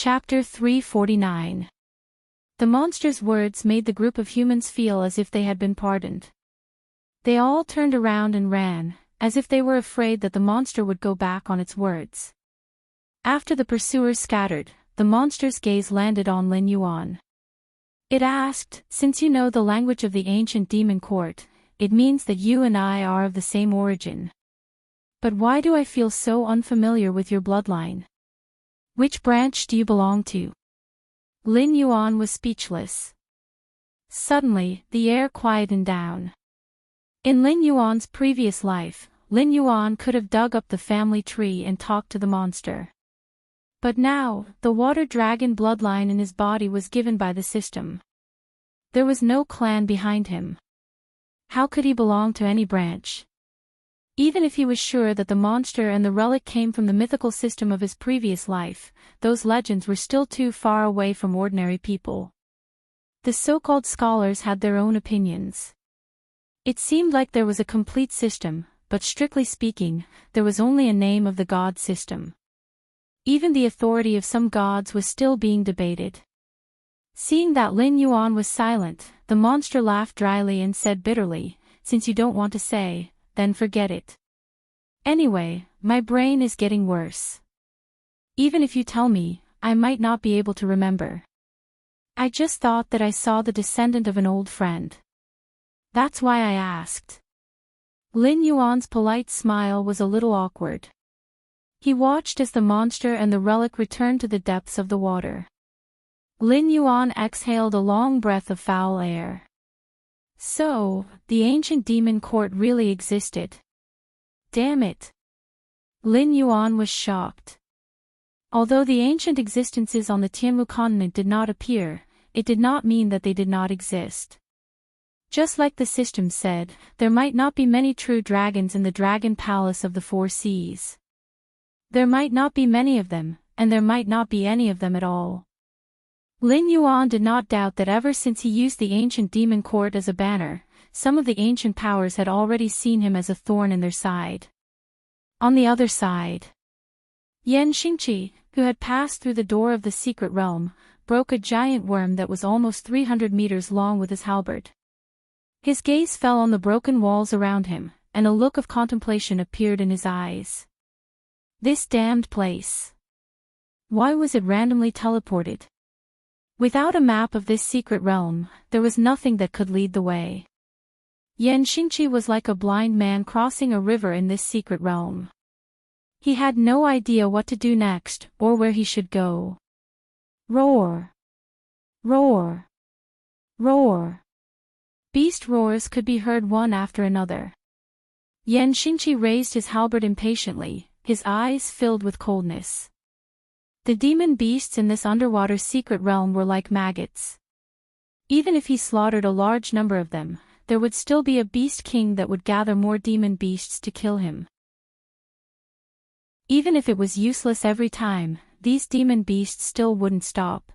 Chapter 349. The monster's words made the group of humans feel as if they had been pardoned. They all turned around and ran, as if they were afraid that the monster would go back on its words. After the pursuers scattered, the monster's gaze landed on Lin Yuan. It asked, "Since you know the language of the ancient demon court, it means that you and I are of the same origin. But why do I feel so unfamiliar with your bloodline? Which branch do you belong to?" Lin Yuan was speechless. Suddenly, the air quietened down. In Lin Yuan's previous life, Lin Yuan could have dug up the family tree and talked to the monster. But now, the water dragon bloodline in his body was given by the system. There was no clan behind him. How could he belong to any branch? Even if he was sure that the monster and the relic came from the mythical system of his previous life, those legends were still too far away from ordinary people. The so-called scholars had their own opinions. It seemed like there was a complete system, but strictly speaking, there was only a name of the god system. Even the authority of some gods was still being debated. Seeing that Lin Yuan was silent, the monster laughed dryly and said bitterly, "Since you don't want to say, then forget it. Anyway, my brain is getting worse. Even if you tell me, I might not be able to remember. I just thought that I saw the descendant of an old friend. That's why I asked." Lin Yuan's polite smile was a little awkward. He watched as the monster and the relic returned to the depths of the water. Lin Yuan exhaled a long breath of foul air. So, the ancient demon court really existed. Damn it. Lin Yuan was shocked. Although the ancient existences on the Tianmu continent did not appear, it did not mean that they did not exist. Just like the system said, there might not be many true dragons in the dragon palace of the four seas. There might not be many of them, and there might not be any of them at all. Lin Yuan did not doubt that ever since he used the ancient demon court as a banner, some of the ancient powers had already seen him as a thorn in their side. On the other side, Yan Xingqi, who had passed through the door of the secret realm, broke a giant worm that was almost 300 meters long with his halberd. His gaze fell on the broken walls around him, and a look of contemplation appeared in his eyes. This damned place. Why was it randomly teleported? Without a map of this secret realm, there was nothing that could lead the way. Yan Xingqi was like a blind man crossing a river in this secret realm. He had no idea what to do next, or where he should go. Roar! Roar! Roar! Beast roars could be heard one after another. Yan Xingqi raised his halberd impatiently, his eyes filled with coldness. The demon beasts in this underwater secret realm were like maggots. Even if he slaughtered a large number of them, there would still be a beast king that would gather more demon beasts to kill him. Even if it was useless every time, these demon beasts still wouldn't stop.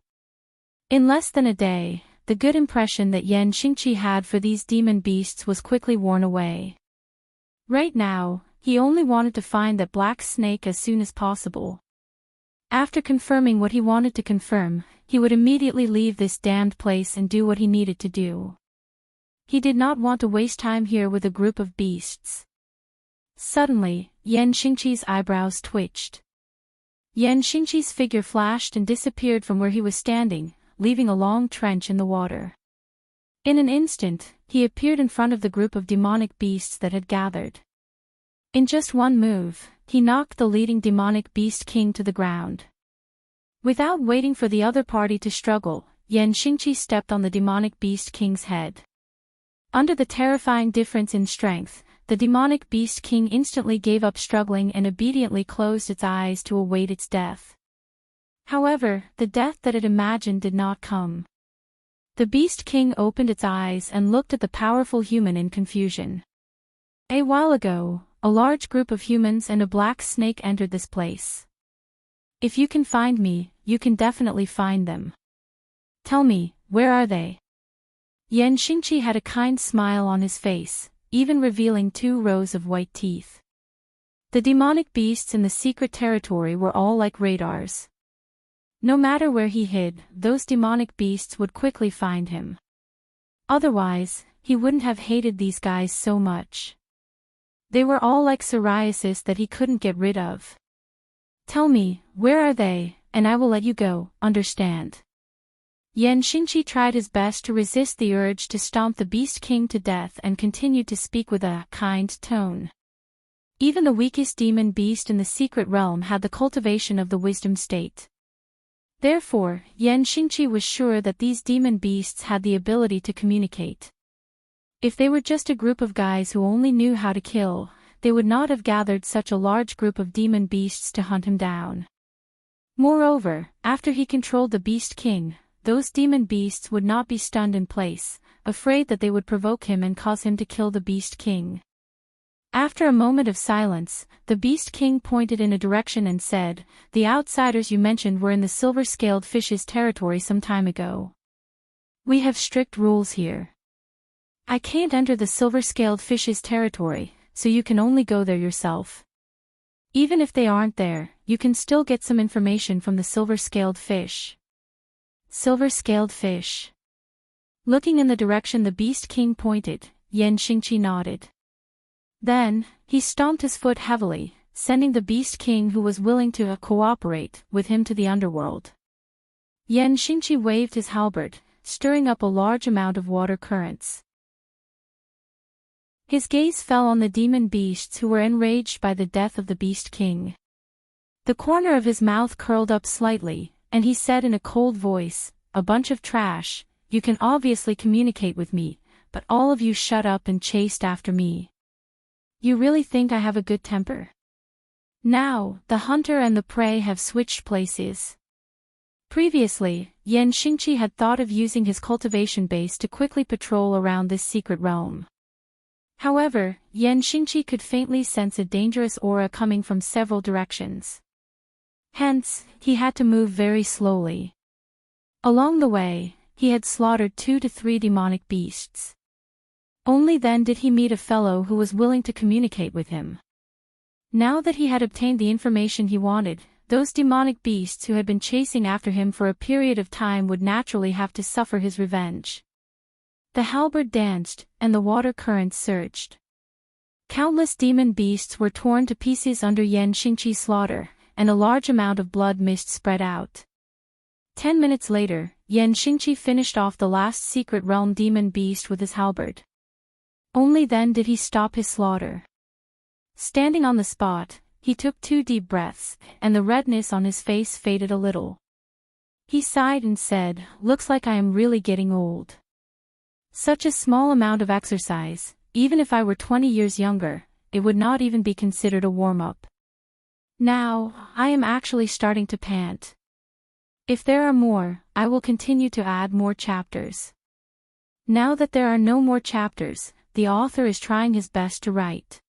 In less than a day, the good impression that Yan Xingqi had for these demon beasts was quickly worn away. Right now, he only wanted to find that black snake as soon as possible. After confirming what he wanted to confirm, he would immediately leave this damned place and do what he needed to do. He did not want to waste time here with a group of beasts. Suddenly, Yan Xingqi's eyebrows twitched. Yan Xingqi's figure flashed and disappeared from where he was standing, leaving a long trench in the water. In an instant, he appeared in front of the group of demonic beasts that had gathered. In just one move, he knocked the leading demonic beast king to the ground. Without waiting for the other party to struggle, Yan Xingqi stepped on the demonic beast king's head. Under the terrifying difference in strength, the demonic beast king instantly gave up struggling and obediently closed its eyes to await its death. However, the death that it imagined did not come. The beast king opened its eyes and looked at the powerful human in confusion. A while ago, a large group of humans and a black snake entered this place. If you can find me, you can definitely find them. Tell me, where are they? Yan Xingqi had a kind smile on his face, even revealing 2 rows of white teeth. The demonic beasts in the secret territory were all like radars. No matter where he hid, those demonic beasts would quickly find him. Otherwise, he wouldn't have hated these guys so much. They were all like psoriasis that he couldn't get rid of. Tell me, where are they, and I will let you go, understand? Yan Xingqi tried his best to resist the urge to stomp the Beast King to death and continued to speak with a kind tone. Even the weakest demon beast in the secret realm had the cultivation of the wisdom state. Therefore, Yan Xingqi was sure that these demon beasts had the ability to communicate. If they were just a group of guys who only knew how to kill, they would not have gathered such a large group of demon beasts to hunt him down. Moreover, after he controlled the Beast King, those demon beasts would not be stunned in place, afraid that they would provoke him and cause him to kill the Beast King. After a moment of silence, the Beast King pointed in a direction and said, "The outsiders you mentioned were in the silver-scaled fish's territory some time ago. We have strict rules here. I can't enter the silver-scaled fish's territory, so you can only go there yourself. Even if they aren't there, you can still get some information from the silver-scaled fish." Silver-scaled fish. Looking in the direction the Beast King pointed, Yan Xingqi nodded. Then, he stomped his foot heavily, sending the Beast King who was willing to cooperate with him to the underworld. Yan Xingqi waved his halberd, stirring up a large amount of water currents. His gaze fell on the demon beasts who were enraged by the death of the Beast King. The corner of his mouth curled up slightly, and he said in a cold voice, "A bunch of trash, you can obviously communicate with me, but all of you shut up and chased after me. You really think I have a good temper?" Now, the hunter and the prey have switched places. Previously, Yan Xingqi had thought of using his cultivation base to quickly patrol around this secret realm. However, Yan Xingqi could faintly sense a dangerous aura coming from several directions. Hence, he had to move very slowly. Along the way, he had slaughtered 2 to 3 demonic beasts. Only then did he meet a fellow who was willing to communicate with him. Now that he had obtained the information he wanted, those demonic beasts who had been chasing after him for a period of time would naturally have to suffer his revenge. The halberd danced, and the water currents surged. Countless demon beasts were torn to pieces under Yan Xingqi's slaughter, and a large amount of blood mist spread out. 10 minutes later, Yan Xingqi finished off the last secret realm demon beast with his halberd. Only then did he stop his slaughter. Standing on the spot, he took 2 deep breaths, and the redness on his face faded a little. He sighed and said, "Looks like I am really getting old. Such a small amount of exercise, even if I were 20 years younger, it would not even be considered a warm-up. Now, I am actually starting to pant. If there are more, I will continue to add more chapters." Now that there are no more chapters, the author is trying his best to write.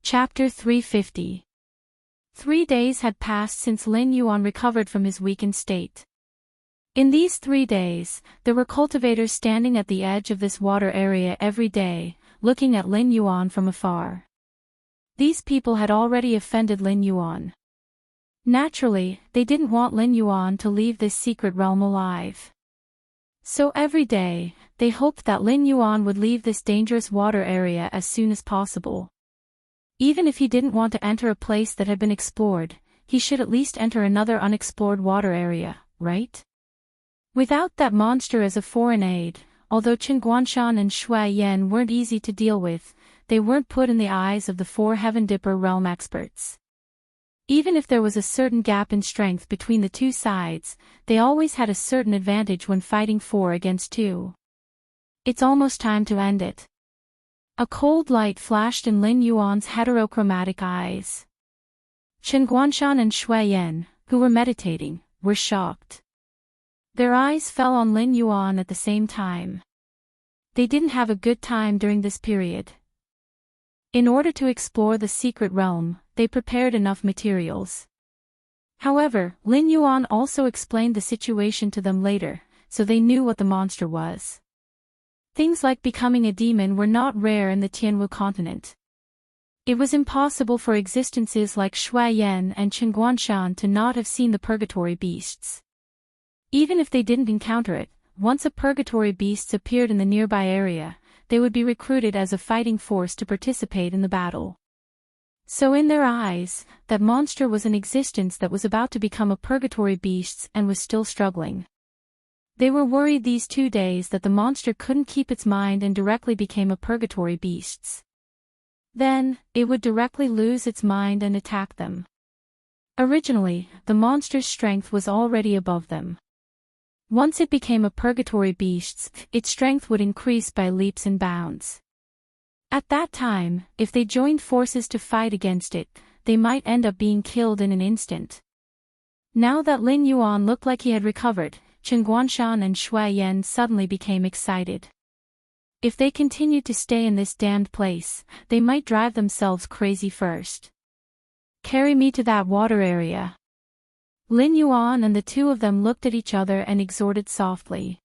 Chapter 350. 3 days had passed since Lin Yuan recovered from his weakened state. In these 3 days, there were cultivators standing at the edge of this water area every day, looking at Lin Yuan from afar. These people had already offended Lin Yuan. Naturally, they didn't want Lin Yuan to leave this secret realm alive. So every day, they hoped that Lin Yuan would leave this dangerous water area as soon as possible. Even if he didn't want to enter a place that had been explored, he should at least enter another unexplored water area, right? Without that monster as a foreign aid, although Chen Guanshan and Shui Yan weren't easy to deal with, they weren't put in the eyes of the 4 Heaven Dipper realm experts. Even if there was a certain gap in strength between the 2 sides, they always had a certain advantage when fighting 4 against 2. It's almost time to end it. A cold light flashed in Lin Yuan's heterochromatic eyes. Chen Guanshan and Shui Yan, who were meditating, were shocked. Their eyes fell on Lin Yuan at the same time. They didn't have a good time during this period. In order to explore the secret realm, they prepared enough materials. However, Lin Yuan also explained the situation to them later, so they knew what the monster was. Things like becoming a demon were not rare in the Tianwu continent. It was impossible for existences like Shui Yan and Chen Guanshan to not have seen the purgatory beasts. Even if they didn't encounter it, once a purgatory beasts appeared in the nearby area, they would be recruited as a fighting force to participate in the battle. So in their eyes, that monster was an existence that was about to become a purgatory beast and was still struggling. They were worried these 2 days that the monster couldn't keep its mind and directly became a purgatory beast. Then, it would directly lose its mind and attack them. Originally, the monster's strength was already above them. Once it became a purgatory beast, its strength would increase by leaps and bounds. At that time, if they joined forces to fight against it, they might end up being killed in an instant. Now that Lin Yuan looked like he had recovered, Chen Guanshan and Shui Yan suddenly became excited. If they continued to stay in this damned place, they might drive themselves crazy first. Carry me to that water area. Lin Yuan and the two of them looked at each other and exhorted softly.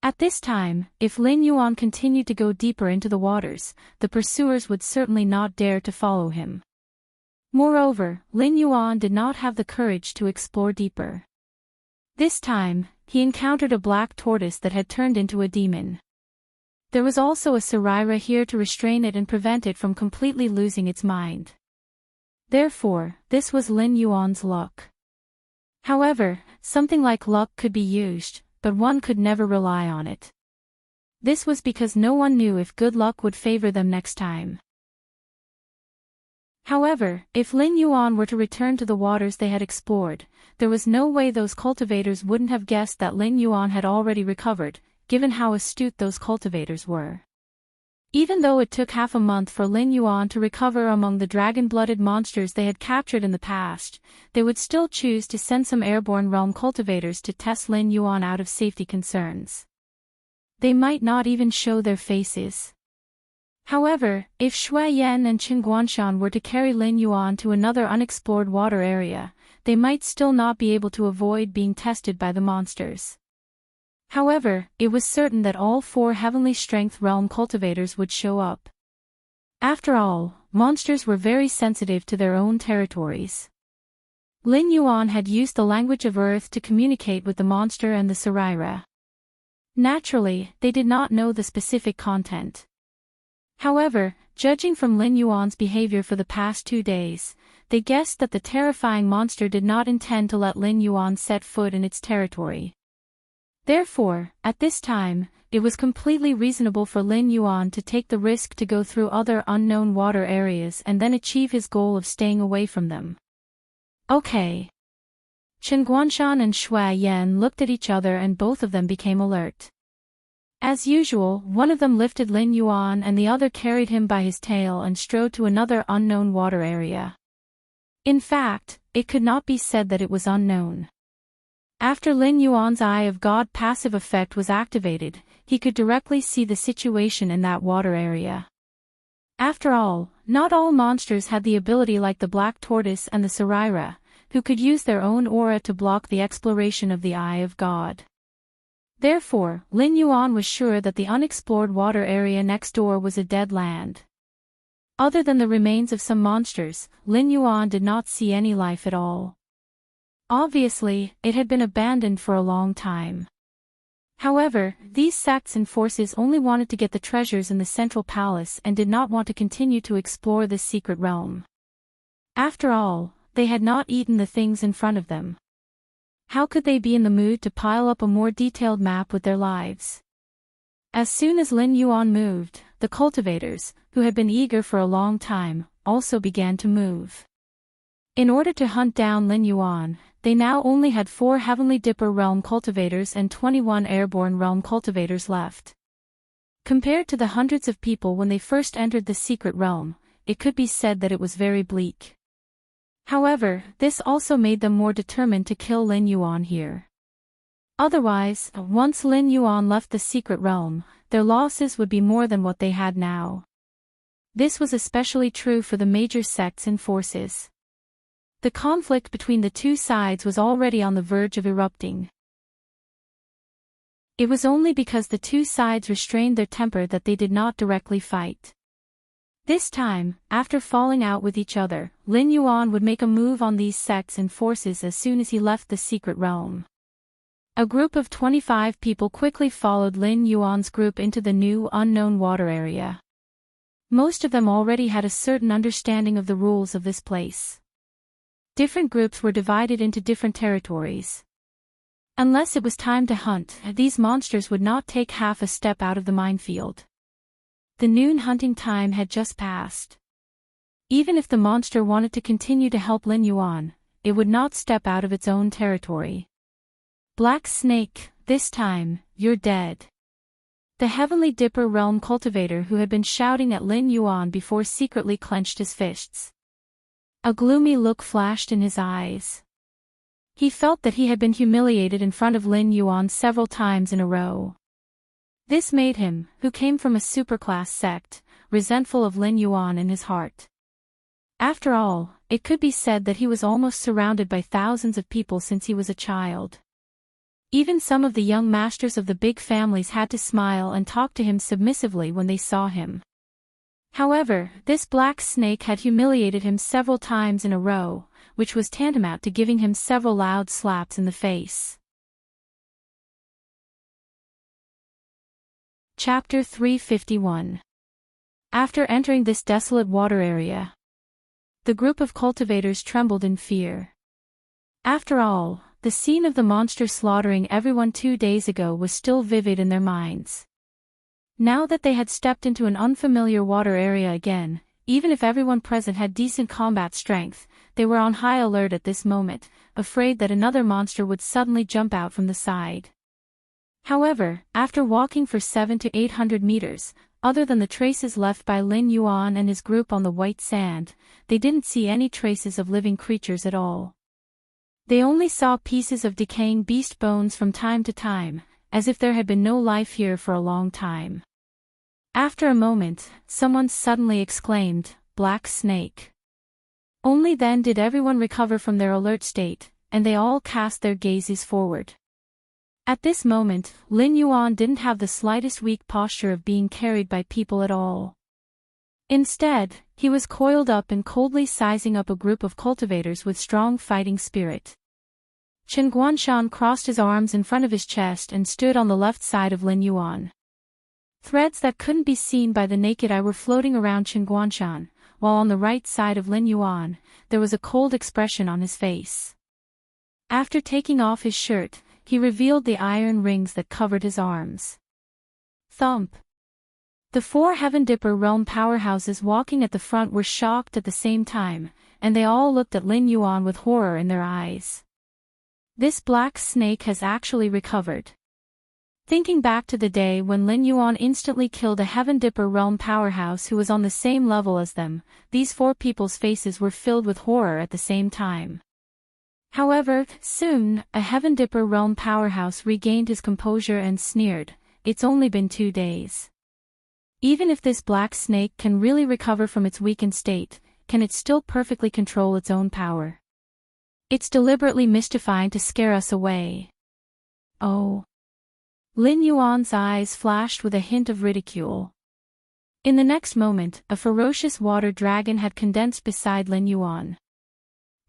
At this time, if Lin Yuan continued to go deeper into the waters, the pursuers would certainly not dare to follow him. Moreover, Lin Yuan did not have the courage to explore deeper. This time, he encountered a black tortoise that had turned into a demon. There was also a Saraira here to restrain it and prevent it from completely losing its mind. Therefore, this was Lin Yuan's luck. However, something like luck could be used, but one could never rely on it. This was because no one knew if good luck would favor them next time. However, if Lin Yuan were to return to the waters they had explored, there was no way those cultivators wouldn't have guessed that Lin Yuan had already recovered, given how astute those cultivators were. Even though it took half a month for Lin Yuan to recover among the dragon-blooded monsters they had captured in the past, they would still choose to send some airborne realm cultivators to test Lin Yuan out of safety concerns. They might not even show their faces. However, if Shui Yan and Chen Guanshan were to carry Lin Yuan to another unexplored water area, they might still not be able to avoid being tested by the monsters. However, it was certain that all 4 heavenly strength realm cultivators would show up. After all, monsters were very sensitive to their own territories. Lin Yuan had used the language of Earth to communicate with the monster and the Saraira. Naturally, they did not know the specific content. However, judging from Lin Yuan's behavior for the past 2 days, they guessed that the terrifying monster did not intend to let Lin Yuan set foot in its territory. Therefore, at this time, it was completely reasonable for Lin Yuan to take the risk to go through other unknown water areas and then achieve his goal of staying away from them. Okay. Chen Guanshan and Shui Yan looked at each other and both of them became alert. As usual, one of them lifted Lin Yuan and the other carried him by his tail and strode to another unknown water area. In fact, it could not be said that it was unknown. After Lin Yuan's Eye of God passive effect was activated, he could directly see the situation in that water area. After all, not all monsters had the ability like the black tortoise and the Saraira, who could use their own aura to block the exploration of the Eye of God. Therefore, Lin Yuan was sure that the unexplored water area next door was a dead land. Other than the remains of some monsters, Lin Yuan did not see any life at all. Obviously, it had been abandoned for a long time. However, these sects and forces only wanted to get the treasures in the central palace and did not want to continue to explore this secret realm. After all, they had not eaten the things in front of them. How could they be in the mood to pile up a more detailed map with their lives? As soon as Lin Yuan moved, the cultivators, who had been eager for a long time, also began to move. In order to hunt down Lin Yuan, they now only had 4 Heavenly Dipper realm cultivators and 21 airborne realm cultivators left. Compared to the hundreds of people when they first entered the secret realm, it could be said that it was very bleak. However, this also made them more determined to kill Lin Yuan here. Otherwise, once Lin Yuan left the secret realm, their losses would be more than what they had now. This was especially true for the major sects and forces. The conflict between the 2 sides was already on the verge of erupting. It was only because the 2 sides restrained their temper that they did not directly fight. This time, after falling out with each other, Lin Yuan would make a move on these sects and forces as soon as he left the secret realm. A group of 25 people quickly followed Lin Yuan's group into the new unknown water area. Most of them already had a certain understanding of the rules of this place. Different groups were divided into different territories. Unless it was time to hunt, these monsters would not take half a step out of the minefield. The noon hunting time had just passed. Even if the monster wanted to continue to help Lin Yuan, it would not step out of its own territory. Black Snake, this time, you're dead. The Heavenly Dipper realm cultivator who had been shouting at Lin Yuan before secretly clenched his fists. A gloomy look flashed in his eyes. He felt that he had been humiliated in front of Lin Yuan several times in a row. This made him, who came from a superclass sect, resentful of Lin Yuan in his heart. After all, it could be said that he was almost surrounded by thousands of people since he was a child. Even some of the young masters of the big families had to smile and talk to him submissively when they saw him. However, this black snake had humiliated him several times in a row, which was tantamount to giving him several loud slaps in the face. Chapter 351. After entering this desolate water area, the group of cultivators trembled in fear. After all, the scene of the monster slaughtering everyone 2 days ago was still vivid in their minds. Now that they had stepped into an unfamiliar water area again, even if everyone present had decent combat strength, they were on high alert at this moment, afraid that another monster would suddenly jump out from the side. However, after walking for 700 to 800 meters, other than the traces left by Lin Yuan and his group on the white sand, they didn't see any traces of living creatures at all. They only saw pieces of decaying beast bones from time to time, as if there had been no life here for a long time. After a moment, someone suddenly exclaimed, "Black Snake." Only then did everyone recover from their alert state, and they all cast their gazes forward. At this moment, Lin Yuan didn't have the slightest weak posture of being carried by people at all. Instead, he was coiled up and coldly sizing up a group of cultivators with strong fighting spirit. Chen Guanshan crossed his arms in front of his chest and stood on the left side of Lin Yuan. Threads that couldn't be seen by the naked eye were floating around Chen Guanshan, while on the right side of Lin Yuan, there was a cold expression on his face. After taking off his shirt, he revealed the iron rings that covered his arms. Thump. The 4 Heaven Dipper realm powerhouses walking at the front were shocked at the same time, and they all looked at Lin Yuan with horror in their eyes. This black snake has actually recovered. Thinking back to the day when Lin Yuan instantly killed a Heaven Dipper realm powerhouse who was on the same level as them, these 4 people's faces were filled with horror at the same time. However, soon, a Heaven Dipper realm powerhouse regained his composure and sneered, "It's only been 2 days. Even if this black snake can really recover from its weakened state, can it still perfectly control its own power? It's deliberately mystifying to scare us away." Oh. Lin Yuan's eyes flashed with a hint of ridicule. In the next moment, a ferocious water dragon had condensed beside Lin Yuan.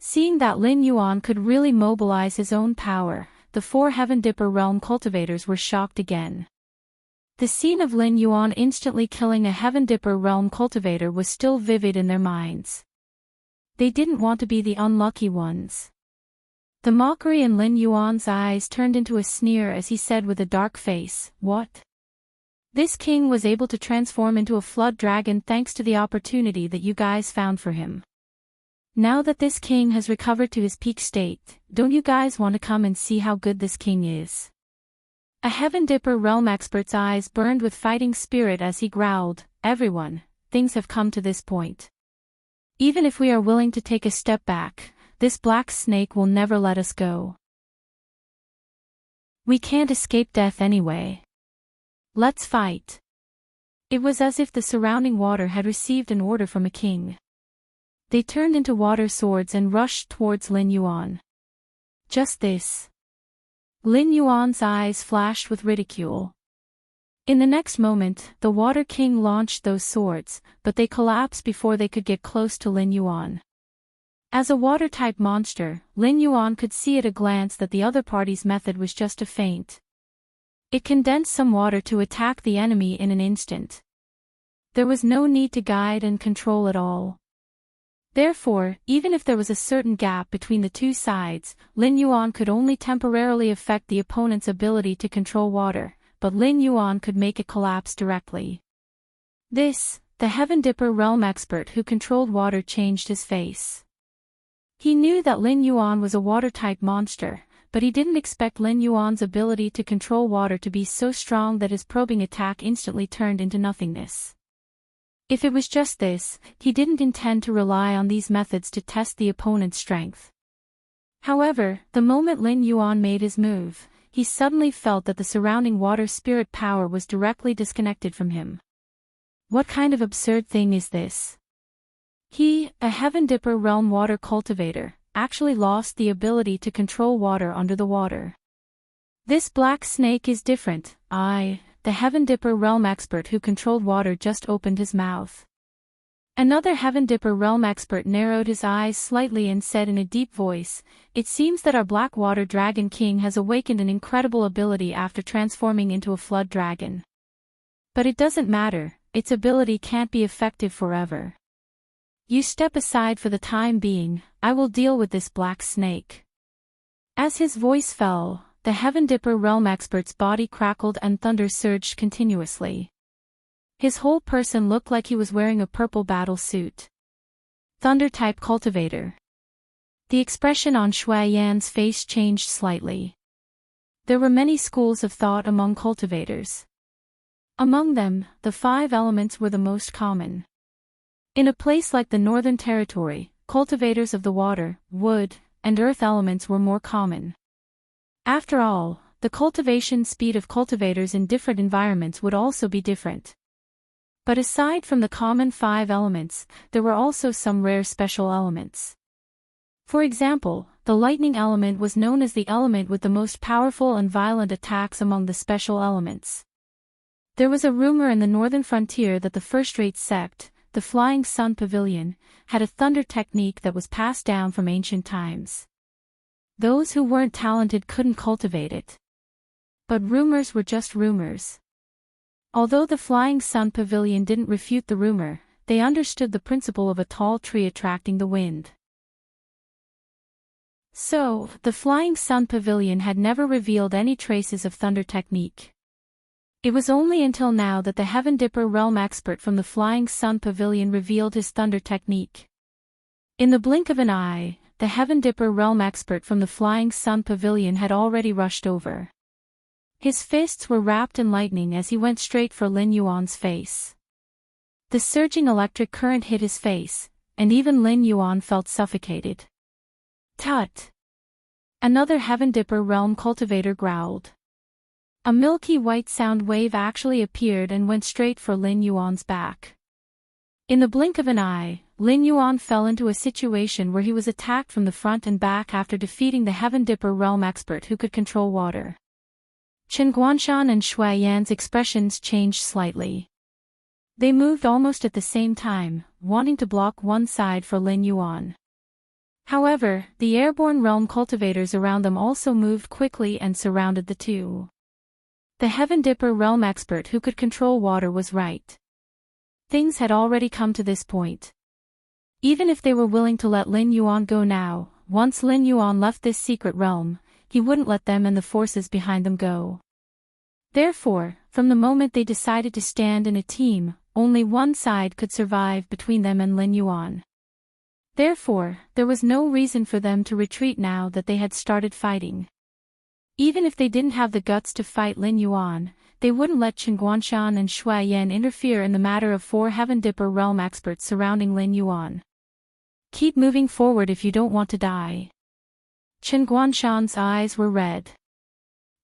Seeing that Lin Yuan could really mobilize his own power, the 4 Heaven Dipper realm cultivators were shocked again. The scene of Lin Yuan instantly killing a Heaven Dipper realm cultivator was still vivid in their minds. They didn't want to be the unlucky ones. The mockery in Lin Yuan's eyes turned into a sneer as he said with a dark face, "What? This king was able to transform into a flood dragon thanks to the opportunity that you guys found for him. Now that this king has recovered to his peak state, don't you guys want to come and see how good this king is?" A Heaven Dipper realm expert's eyes burned with fighting spirit as he growled, "Everyone, things have come to this point. Even if we are willing to take a step back, this black snake will never let us go. We can't escape death anyway. Let's fight." It was as if the surrounding water had received an order from a king. They turned into water swords and rushed towards Lin Yuan. Just this. Lin Yuan's eyes flashed with ridicule. In the next moment, the Water King launched those swords, but they collapsed before they could get close to Lin Yuan. As a water-type monster, Lin Yuan could see at a glance that the other party's method was just a feint. It condensed some water to attack the enemy in an instant. There was no need to guide and control at all. Therefore, even if there was a certain gap between the two sides, Lin Yuan could only temporarily affect the opponent's ability to control water, but Lin Yuan could make it collapse directly. This, the Heaven Dipper realm expert who controlled water, changed his face. He knew that Lin Yuan was a water-type monster, but he didn't expect Lin Yuan's ability to control water to be so strong that his probing attack instantly turned into nothingness. If it was just this, he didn't intend to rely on these methods to test the opponent's strength. However, the moment Lin Yuan made his move, he suddenly felt that the surrounding water spirit power was directly disconnected from him. What kind of absurd thing is this? He, a Heaven Dipper realm water cultivator, actually lost the ability to control water under the water. This black snake is different. The Heaven Dipper realm expert who controlled water, just opened his mouth. Another Heaven Dipper realm expert narrowed his eyes slightly and said in a deep voice, "It seems that our Black Water Dragon King has awakened an incredible ability after transforming into a flood dragon. But it doesn't matter, its ability can't be effective forever. You step aside for the time being, I will deal with this black snake." As his voice fell, the Heaven Dipper realm expert's body crackled and thunder surged continuously. His whole person looked like he was wearing a purple battle suit. Thunder-type cultivator. The expression on Shui Yan's face changed slightly. There were many schools of thought among cultivators. Among them, the 5 elements were the most common. In a place like the Northern Territory, cultivators of the water, wood, and earth elements were more common. After all, the cultivation speed of cultivators in different environments would also be different. But aside from the common 5 elements, there were also some rare special elements. For example, the lightning element was known as the element with the most powerful and violent attacks among the special elements. There was a rumor in the northern frontier that the first-rate sect, the Flying Sun Pavilion, had a thunder technique that was passed down from ancient times. Those who weren't talented couldn't cultivate it. But rumors were just rumors. Although the Flying Sun Pavilion didn't refute the rumor, they understood the principle of a tall tree attracting the wind. So, the Flying Sun Pavilion had never revealed any traces of thunder technique. It was only until now that the Heaven Dipper realm expert from the Flying Sun Pavilion revealed his thunder technique. In the blink of an eye, the Heaven Dipper realm expert from the Flying Sun Pavilion had already rushed over. His fists were wrapped in lightning as he went straight for Lin Yuan's face. The surging electric current hit his face, and even Lin Yuan felt suffocated. "Tut!" Another Heaven Dipper realm cultivator growled. A milky white sound wave actually appeared and went straight for Lin Yuan's back. In the blink of an eye, Lin Yuan fell into a situation where he was attacked from the front and back after defeating the Heaven Dipper realm expert who could control water. Chen Guanshan and Shui Yan's expressions changed slightly. They moved almost at the same time, wanting to block one side for Lin Yuan. However, the airborne realm cultivators around them also moved quickly and surrounded the two. The Heaven Dipper realm expert who could control water was right. Things had already come to this point. Even if they were willing to let Lin Yuan go now, once Lin Yuan left this secret realm, he wouldn't let them and the forces behind them go. Therefore, from the moment they decided to stand in a team, only one side could survive between them and Lin Yuan. Therefore, there was no reason for them to retreat now that they had started fighting. Even if they didn't have the guts to fight Lin Yuan, they wouldn't let Chen Guanshan and Shui Yan interfere in the matter of 4 Heaven Dipper realm experts surrounding Lin Yuan. "Keep moving forward if you don't want to die." Chen Guanshan's eyes were red.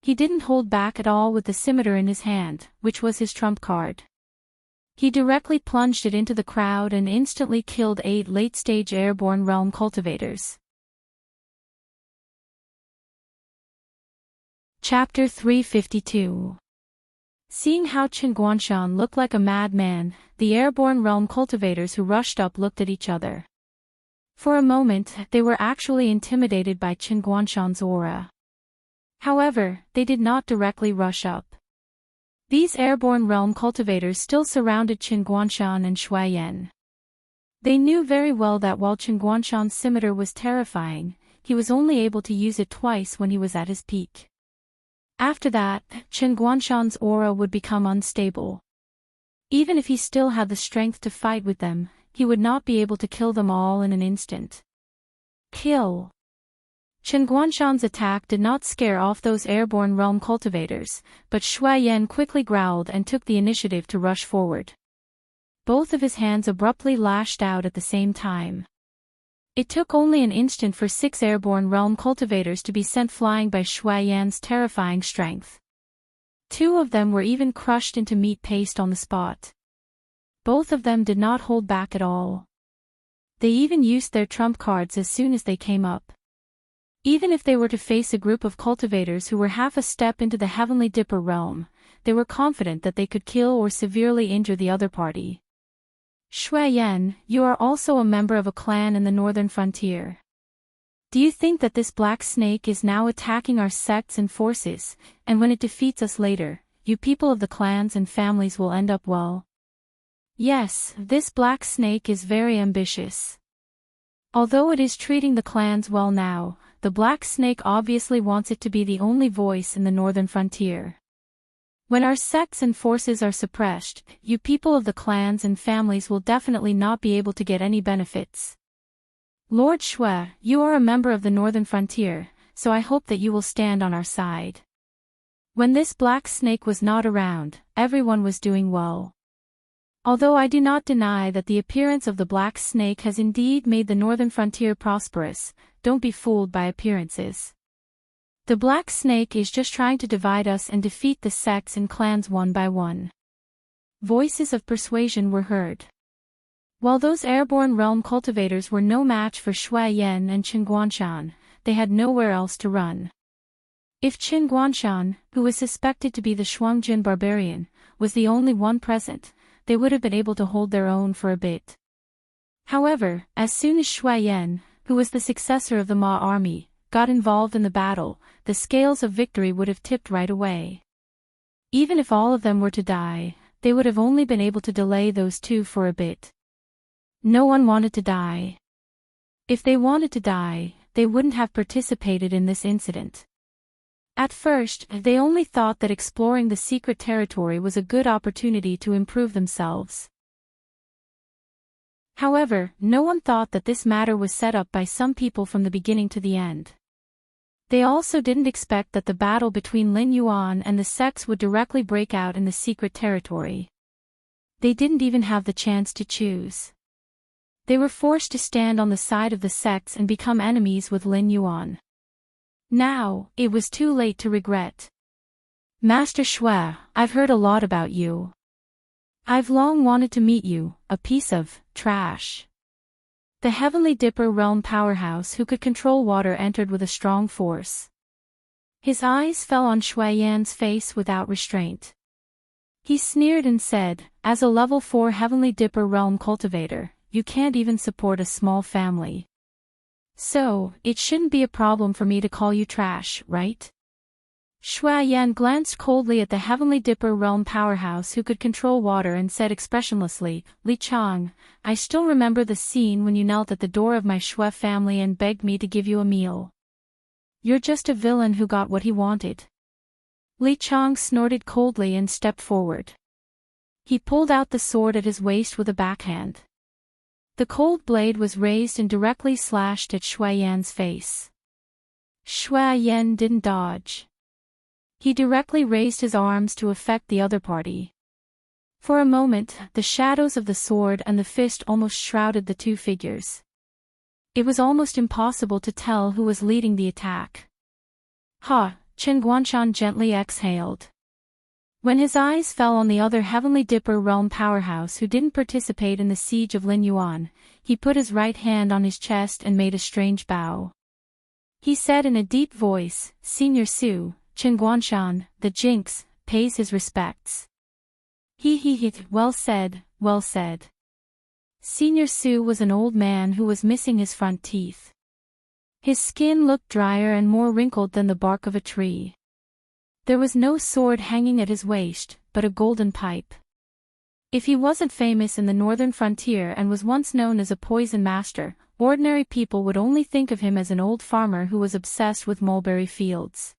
He didn't hold back at all with the scimitar in his hand, which was his trump card. He directly plunged it into the crowd and instantly killed 8 late-stage airborne realm cultivators. Chapter 352. Seeing how Qin Guanshan looked like a madman, the airborne realm cultivators who rushed up looked at each other. For a moment, they were actually intimidated by Qin Guanshan's aura. However, they did not directly rush up. These airborne realm cultivators still surrounded Qin Guanshan and Shui Yan. They knew very well that while Qin Guanshan's scimitar was terrifying, he was only able to use it twice when he was at his peak. After that, Qin Guanshan's aura would become unstable. Even if he still had the strength to fight with them, he would not be able to kill them all in an instant. Kill! Qin Guanshan's attack did not scare off those airborne realm cultivators, but Shui Yan quickly growled and took the initiative to rush forward. Both of his hands abruptly lashed out at the same time. It took only an instant for 6 airborne realm cultivators to be sent flying by Shui Yan's terrifying strength. 2 of them were even crushed into meat paste on the spot. Both of them did not hold back at all. They even used their trump cards as soon as they came up. Even if they were to face a group of cultivators who were half a step into the Heavenly Dipper realm, they were confident that they could kill or severely injure the other party. Shui Yan, you are also a member of a clan in the northern frontier. Do you think that this black snake is now attacking our sects and forces, and when it defeats us later, you people of the clans and families will end up well? Yes, this black snake is very ambitious. Although it is treating the clans well now, the black snake obviously wants it to be the only voice in the northern frontier. When our sects and forces are suppressed, you people of the clans and families will definitely not be able to get any benefits. Lord Shui, you are a member of the northern frontier, so I hope that you will stand on our side. When this black snake was not around, everyone was doing well. Although I do not deny that the appearance of the black snake has indeed made the northern frontier prosperous, don't be fooled by appearances. The black snake is just trying to divide us and defeat the sects and clans one by one. Voices of persuasion were heard. While those airborne realm cultivators were no match for Shui Yan and Qin Guanshan, they had nowhere else to run. If Qin Guanshan, who was suspected to be the Shuangjin barbarian, was the only one present, they would have been able to hold their own for a bit. However, as soon as Shui Yan, who was the successor of the Ma army, got involved in the battle, the scales of victory would have tipped right away. Even if all of them were to die, they would have only been able to delay those 2 for a bit. No one wanted to die. If they wanted to die, they wouldn't have participated in this incident. At first, they only thought that exploring the secret territory was a good opportunity to improve themselves. However, no one thought that this matter was set up by some people from the beginning to the end. They also didn't expect that the battle between Lin Yuan and the sects would directly break out in the secret territory. They didn't even have the chance to choose. They were forced to stand on the side of the sects and become enemies with Lin Yuan. Now, it was too late to regret. Master Shui, I've heard a lot about you. I've long wanted to meet you, a piece of trash. The Heavenly Dipper realm powerhouse who could control water entered with a strong force. His eyes fell on Shui Yan's face without restraint. He sneered and said, as a level 4 Heavenly Dipper realm cultivator, you can't even support a small family. So, it shouldn't be a problem for me to call you trash, right? Shui Yan glanced coldly at the Heavenly Dipper realm powerhouse who could control water and said expressionlessly, Li Chang, I still remember the scene when you knelt at the door of my Shui family and begged me to give you a meal. You're just a villain who got what he wanted. Li Chang snorted coldly and stepped forward. He pulled out the sword at his waist with a backhand. The cold blade was raised and directly slashed at Shui Yan's face. Shui Yan didn't dodge. He directly raised his arms to affect the other party. For a moment, the shadows of the sword and the fist almost shrouded the 2 figures. It was almost impossible to tell who was leading the attack. Ha! Qin Guanshan gently exhaled. When his eyes fell on the other Heavenly Dipper realm powerhouse who didn't participate in the siege of Lin Yuan, he put his right hand on his chest and made a strange bow. He said in a deep voice, Senior Su, Qin Guanshan, the Jinx, pays his respects. He, well said, well said. Senior Su was an old man who was missing his front teeth. His skin looked drier and more wrinkled than the bark of a tree. There was no sword hanging at his waist, but a golden pipe. If he wasn't famous in the northern frontier and was once known as a poison master, ordinary people would only think of him as an old farmer who was obsessed with mulberry fields.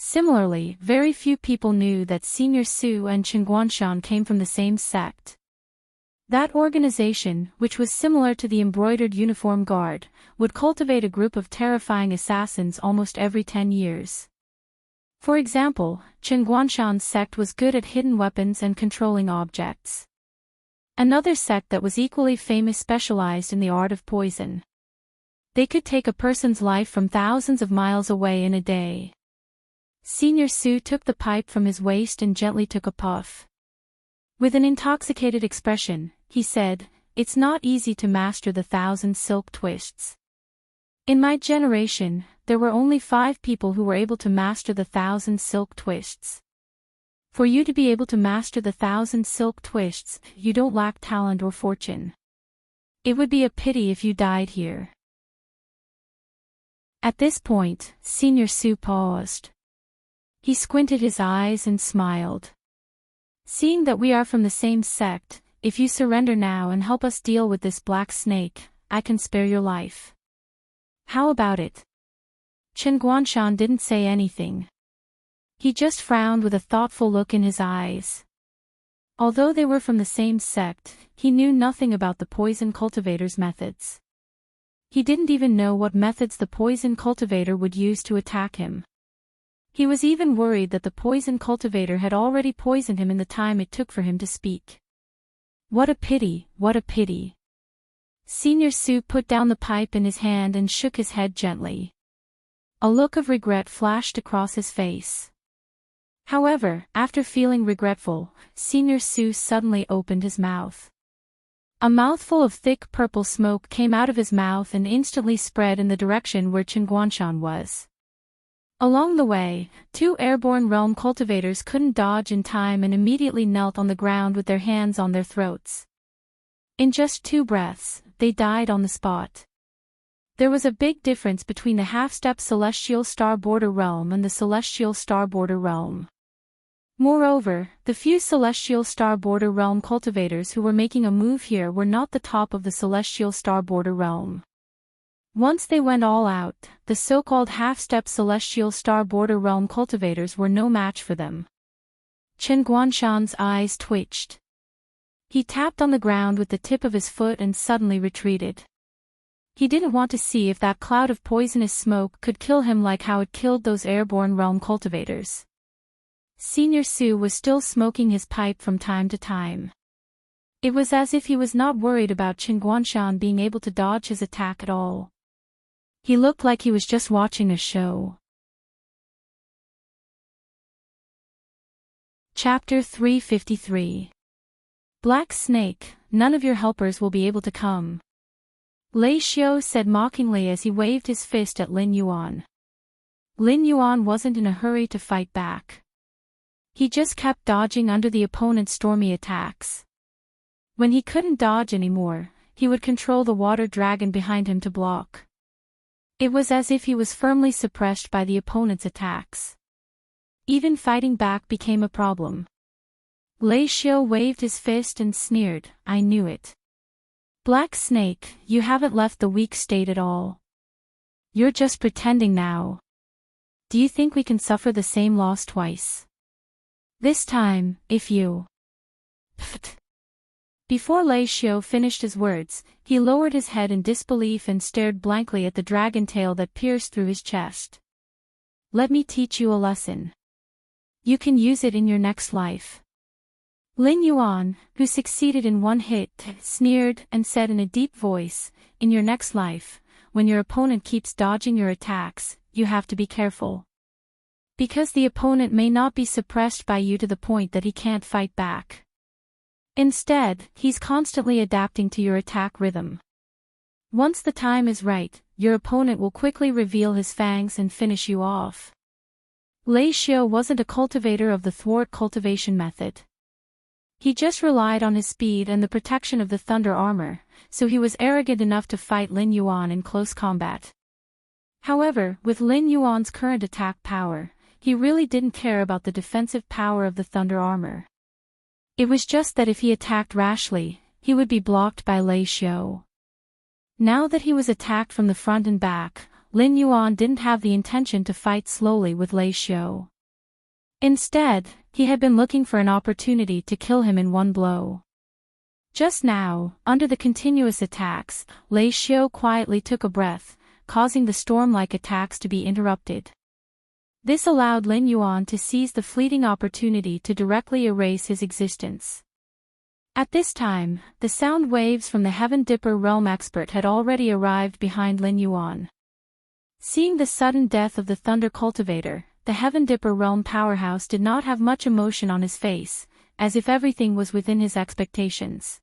Similarly, very few people knew that Senior Su and Chen Guanshan came from the same sect. That organization, which was similar to the embroidered uniform guard, would cultivate a group of terrifying assassins almost every 10 years. For example, Chen Guanshan's sect was good at hidden weapons and controlling objects. Another sect that was equally famous specialized in the art of poison. They could take a person's life from thousands of miles away in a day. Senior Su took the pipe from his waist and gently took a puff. With an intoxicated expression, he said, "It's not easy to master the 1,000 silk twists. In my generation, there were only 5 people who were able to master the 1,000 silk twists. For you to be able to master the 1,000 silk twists, you don't lack talent or fortune. It would be a pity if you died here." At this point, Senior Su paused. He squinted his eyes and smiled. "Seeing that we are from the same sect, if you surrender now and help us deal with this black snake, I can spare your life. How about it?" Chen Guanshan didn't say anything. He just frowned with a thoughtful look in his eyes. Although they were from the same sect, he knew nothing about the poison cultivator's methods. He didn't even know what methods the poison cultivator would use to attack him. He was even worried that the poison cultivator had already poisoned him in the time it took for him to speak. What a pity, what a pity. Senior Su put down the pipe in his hand and shook his head gently. A look of regret flashed across his face. However, after feeling regretful, Senior Su suddenly opened his mouth. A mouthful of thick purple smoke came out of his mouth and instantly spread in the direction where Chen Guanshan was. Along the way, 2 airborne realm cultivators couldn't dodge in time and immediately knelt on the ground with their hands on their throats. In just 2 breaths, they died on the spot. There was a big difference between the half-step celestial star border realm and the celestial star border realm. Moreover, the few celestial star border realm cultivators who were making a move here were not the top of the celestial star border realm. Once they went all out, the so-called half-step celestial star border realm cultivators were no match for them. Chen Guanshan's eyes twitched. He tapped on the ground with the tip of his foot and suddenly retreated. He didn't want to see if that cloud of poisonous smoke could kill him like how it killed those airborne realm cultivators. Senior Su was still smoking his pipe from time to time. It was as if he was not worried about Chen Guanshan being able to dodge his attack at all. He looked like he was just watching a show. Chapter 353. Black Snake, none of your helpers will be able to come. Lei Xiao said mockingly as he waved his fist at Lin Yuan. Lin Yuan wasn't in a hurry to fight back. He just kept dodging under the opponent's stormy attacks. When he couldn't dodge anymore, he would control the water dragon behind him to block. It was as if he was firmly suppressed by the opponent's attacks. Even fighting back became a problem. Lei Xiao waved his fist and sneered, "I knew it. Black Snake, you haven't left the weak state at all. You're just pretending now. Do you think we can suffer the same loss twice? This time, if you..." Pfft. Before Lei Xiao finished his words, he lowered his head in disbelief and stared blankly at the dragon tail that pierced through his chest. "Let me teach you a lesson. You can use it in your next life." Lin Yuan, who succeeded in one hit, sneered and said in a deep voice, "In your next life, when your opponent keeps dodging your attacks, you have to be careful. Because the opponent may not be suppressed by you to the point that he can't fight back. Instead, he's constantly adapting to your attack rhythm. Once the time is right, your opponent will quickly reveal his fangs and finish you off." Lei Xiao wasn't a cultivator of the thwart cultivation method. He just relied on his speed and the protection of the thunder armor, so he was arrogant enough to fight Lin Yuan in close combat. However, with Lin Yuan's current attack power, he really didn't care about the defensive power of the thunder armor. It was just that if he attacked rashly, he would be blocked by Lei Xiu. Now that he was attacked from the front and back, Lin Yuan didn't have the intention to fight slowly with Lei Xiu. Instead, he had been looking for an opportunity to kill him in one blow. Just now, under the continuous attacks, Lei Xiu quietly took a breath, causing the storm-like attacks to be interrupted. This allowed Lin Yuan to seize the fleeting opportunity to directly erase his existence. At this time, the sound waves from the Heaven Dipper realm expert had already arrived behind Lin Yuan. Seeing the sudden death of the Thunder Cultivator, the Heaven Dipper realm powerhouse did not have much emotion on his face, as if everything was within his expectations.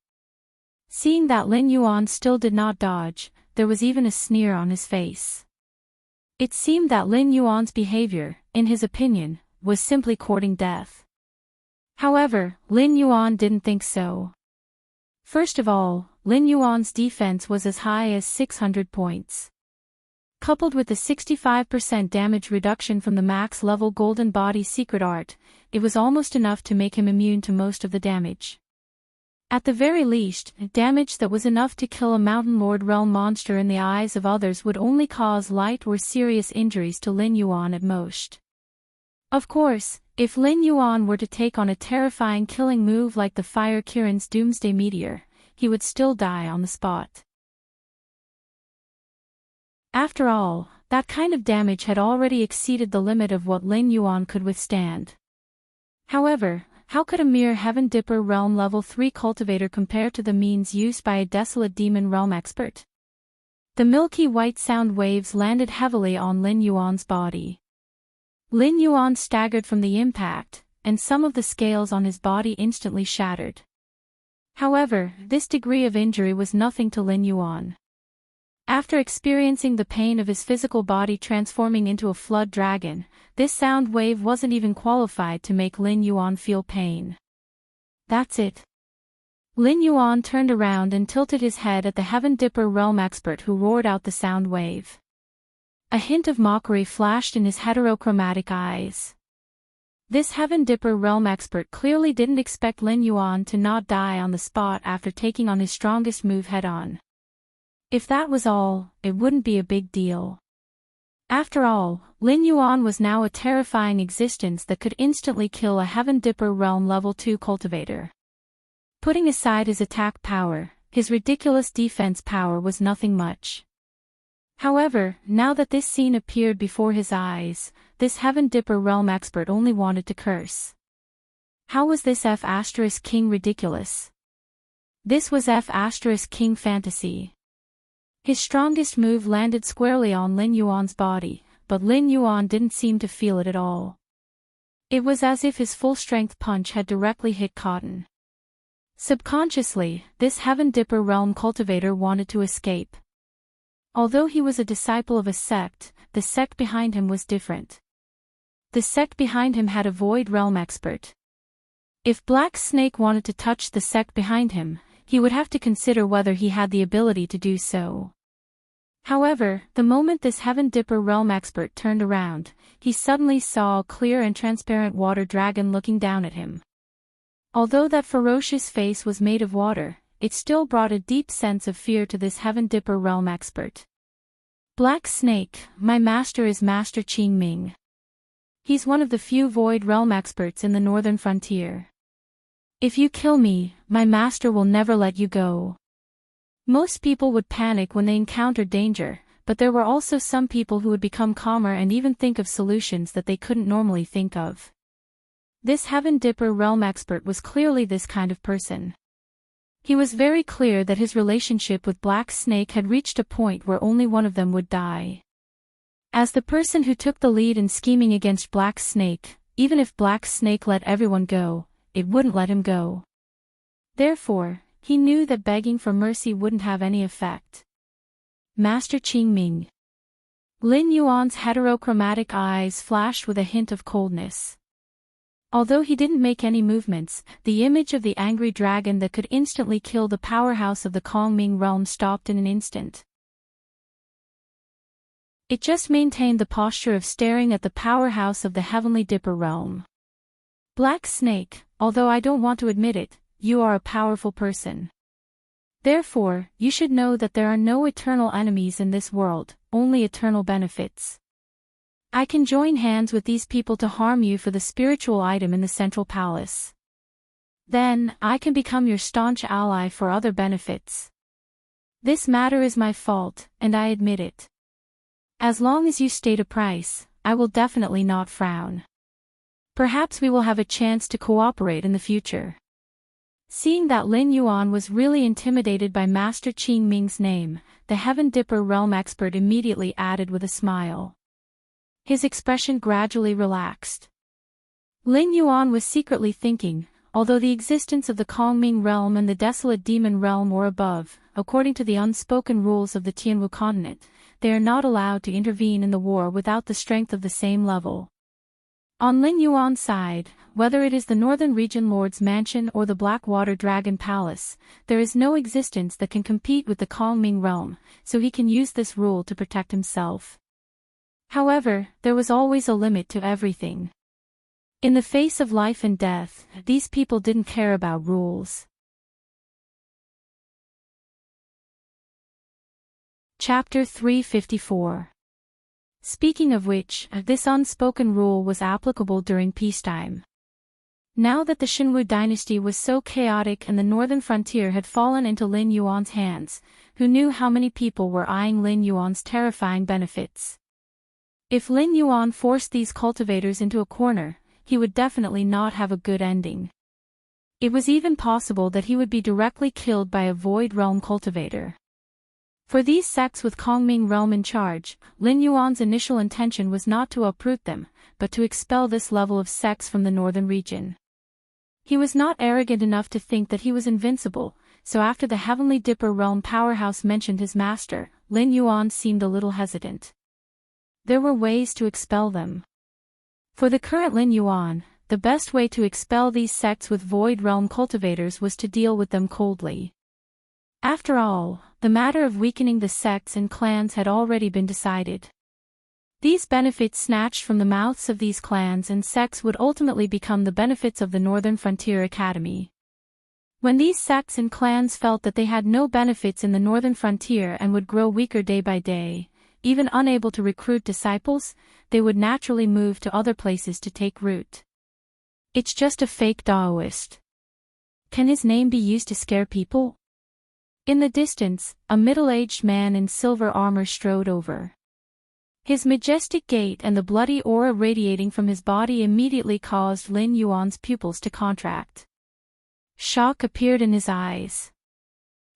Seeing that Lin Yuan still did not dodge, there was even a sneer on his face. It seemed that Lin Yuan's behavior, in his opinion, was simply courting death. However, Lin Yuan didn't think so. First of all, Lin Yuan's defense was as high as 600 points. Coupled with the 65% damage reduction from the max-level Golden Body secret art, it was almost enough to make him immune to most of the damage. At the very least, damage that was enough to kill a Mountain Lord realm monster in the eyes of others would only cause light or serious injuries to Lin Yuan at most. Of course, if Lin Yuan were to take on a terrifying killing move like the Fire Kirin's Doomsday Meteor, he would still die on the spot. After all, that kind of damage had already exceeded the limit of what Lin Yuan could withstand. However, how could a mere Heaven Dipper realm level 3 cultivator compare to the means used by a desolate demon realm expert? The milky white sound waves landed heavily on Lin Yuan's body. Lin Yuan staggered from the impact, and some of the scales on his body instantly shattered. However, this degree of injury was nothing to Lin Yuan. After experiencing the pain of his physical body transforming into a flood dragon, this sound wave wasn't even qualified to make Lin Yuan feel pain. That's it. Lin Yuan turned around and tilted his head at the Heaven Dipper realm expert who roared out the sound wave. A hint of mockery flashed in his heterochromatic eyes. This Heaven Dipper realm expert clearly didn't expect Lin Yuan to not die on the spot after taking on his strongest move head-on. If that was all, it wouldn't be a big deal. After all, Lin Yuan was now a terrifying existence that could instantly kill a Heaven Dipper realm level 2 cultivator. Putting aside his attack power, his ridiculous defense power was nothing much. However, now that this scene appeared before his eyes, this Heaven Dipper realm expert only wanted to curse. How was this F*King ridiculous? This was F*King fantasy. His strongest move landed squarely on Lin Yuan's body, but Lin Yuan didn't seem to feel it at all. It was as if his full-strength punch had directly hit cotton. Subconsciously, this Heaven Dipper realm cultivator wanted to escape. Although he was a disciple of a sect, the sect behind him was different. The sect behind him had a void realm expert. If Black Snake wanted to touch the sect behind him, he would have to consider whether he had the ability to do so. However, the moment this Heaven Dipper realm expert turned around, he suddenly saw a clear and transparent water dragon looking down at him. Although that ferocious face was made of water, it still brought a deep sense of fear to this Heaven Dipper realm expert. Black Snake, my master is Master Qing Ming. He's one of the few void realm experts in the northern frontier. If you kill me, my master will never let you go. Most people would panic when they encountered danger, but there were also some people who would become calmer and even think of solutions that they couldn't normally think of. This Heaven Dipper realm expert was clearly this kind of person. He was very clear that his relationship with Black Snake had reached a point where only one of them would die. As the person who took the lead in scheming against Black Snake, even if Black Snake let everyone go, it wouldn't let him go. Therefore, he knew that begging for mercy wouldn't have any effect. Master Qing Ming. Lin Yuan's heterochromatic eyes flashed with a hint of coldness. Although he didn't make any movements, the image of the angry dragon that could instantly kill the powerhouse of the Kongming realm stopped in an instant. It just maintained the posture of staring at the powerhouse of the Heavenly Dipper realm. Black Snake, although I don't want to admit it, you are a powerful person. Therefore, you should know that there are no eternal enemies in this world, only eternal benefits. I can join hands with these people to harm you for the spiritual item in the central palace. Then, I can become your staunch ally for other benefits. This matter is my fault, and I admit it. As long as you state a price, I will definitely not frown. Perhaps we will have a chance to cooperate in the future. Seeing that Lin Yuan was really intimidated by Master Qing Ming's name, the Heaven Dipper realm expert immediately added with a smile. His expression gradually relaxed. Lin Yuan was secretly thinking, although the existence of the Kongming realm and the desolate demon realm were above, according to the unspoken rules of the Tianwu continent, they are not allowed to intervene in the war without the strength of the same level. On Lin Yuan's side, whether it is the Northern Region Lord's Mansion or the Blackwater Dragon Palace, there is no existence that can compete with the Kongming realm, so he can use this rule to protect himself. However, there was always a limit to everything. In the face of life and death, these people didn't care about rules. Chapter 354. Speaking of which, this unspoken rule was applicable during peacetime. Now that the Xinwu dynasty was so chaotic and the northern frontier had fallen into Lin Yuan's hands, who knew how many people were eyeing Lin Yuan's terrifying benefits? If Lin Yuan forced these cultivators into a corner, he would definitely not have a good ending. It was even possible that he would be directly killed by a Void Realm cultivator. For these sects with Kongming realm in charge, Lin Yuan's initial intention was not to uproot them, but to expel this level of sects from the northern region. He was not arrogant enough to think that he was invincible, so after the Heavenly Dipper realm powerhouse mentioned his master, Lin Yuan seemed a little hesitant. There were ways to expel them. For the current Lin Yuan, the best way to expel these sects with Void Realm cultivators was to deal with them coldly. After all, the matter of weakening the sects and clans had already been decided. These benefits snatched from the mouths of these clans and sects would ultimately become the benefits of the Northern Frontier Academy. When these sects and clans felt that they had no benefits in the Northern Frontier and would grow weaker day by day, even unable to recruit disciples, they would naturally move to other places to take root. It's just a fake Taoist. Can his name be used to scare people? In the distance, a middle-aged man in silver armor strode over. His majestic gait and the bloody aura radiating from his body immediately caused Lin Yuan's pupils to contract. Shock appeared in his eyes.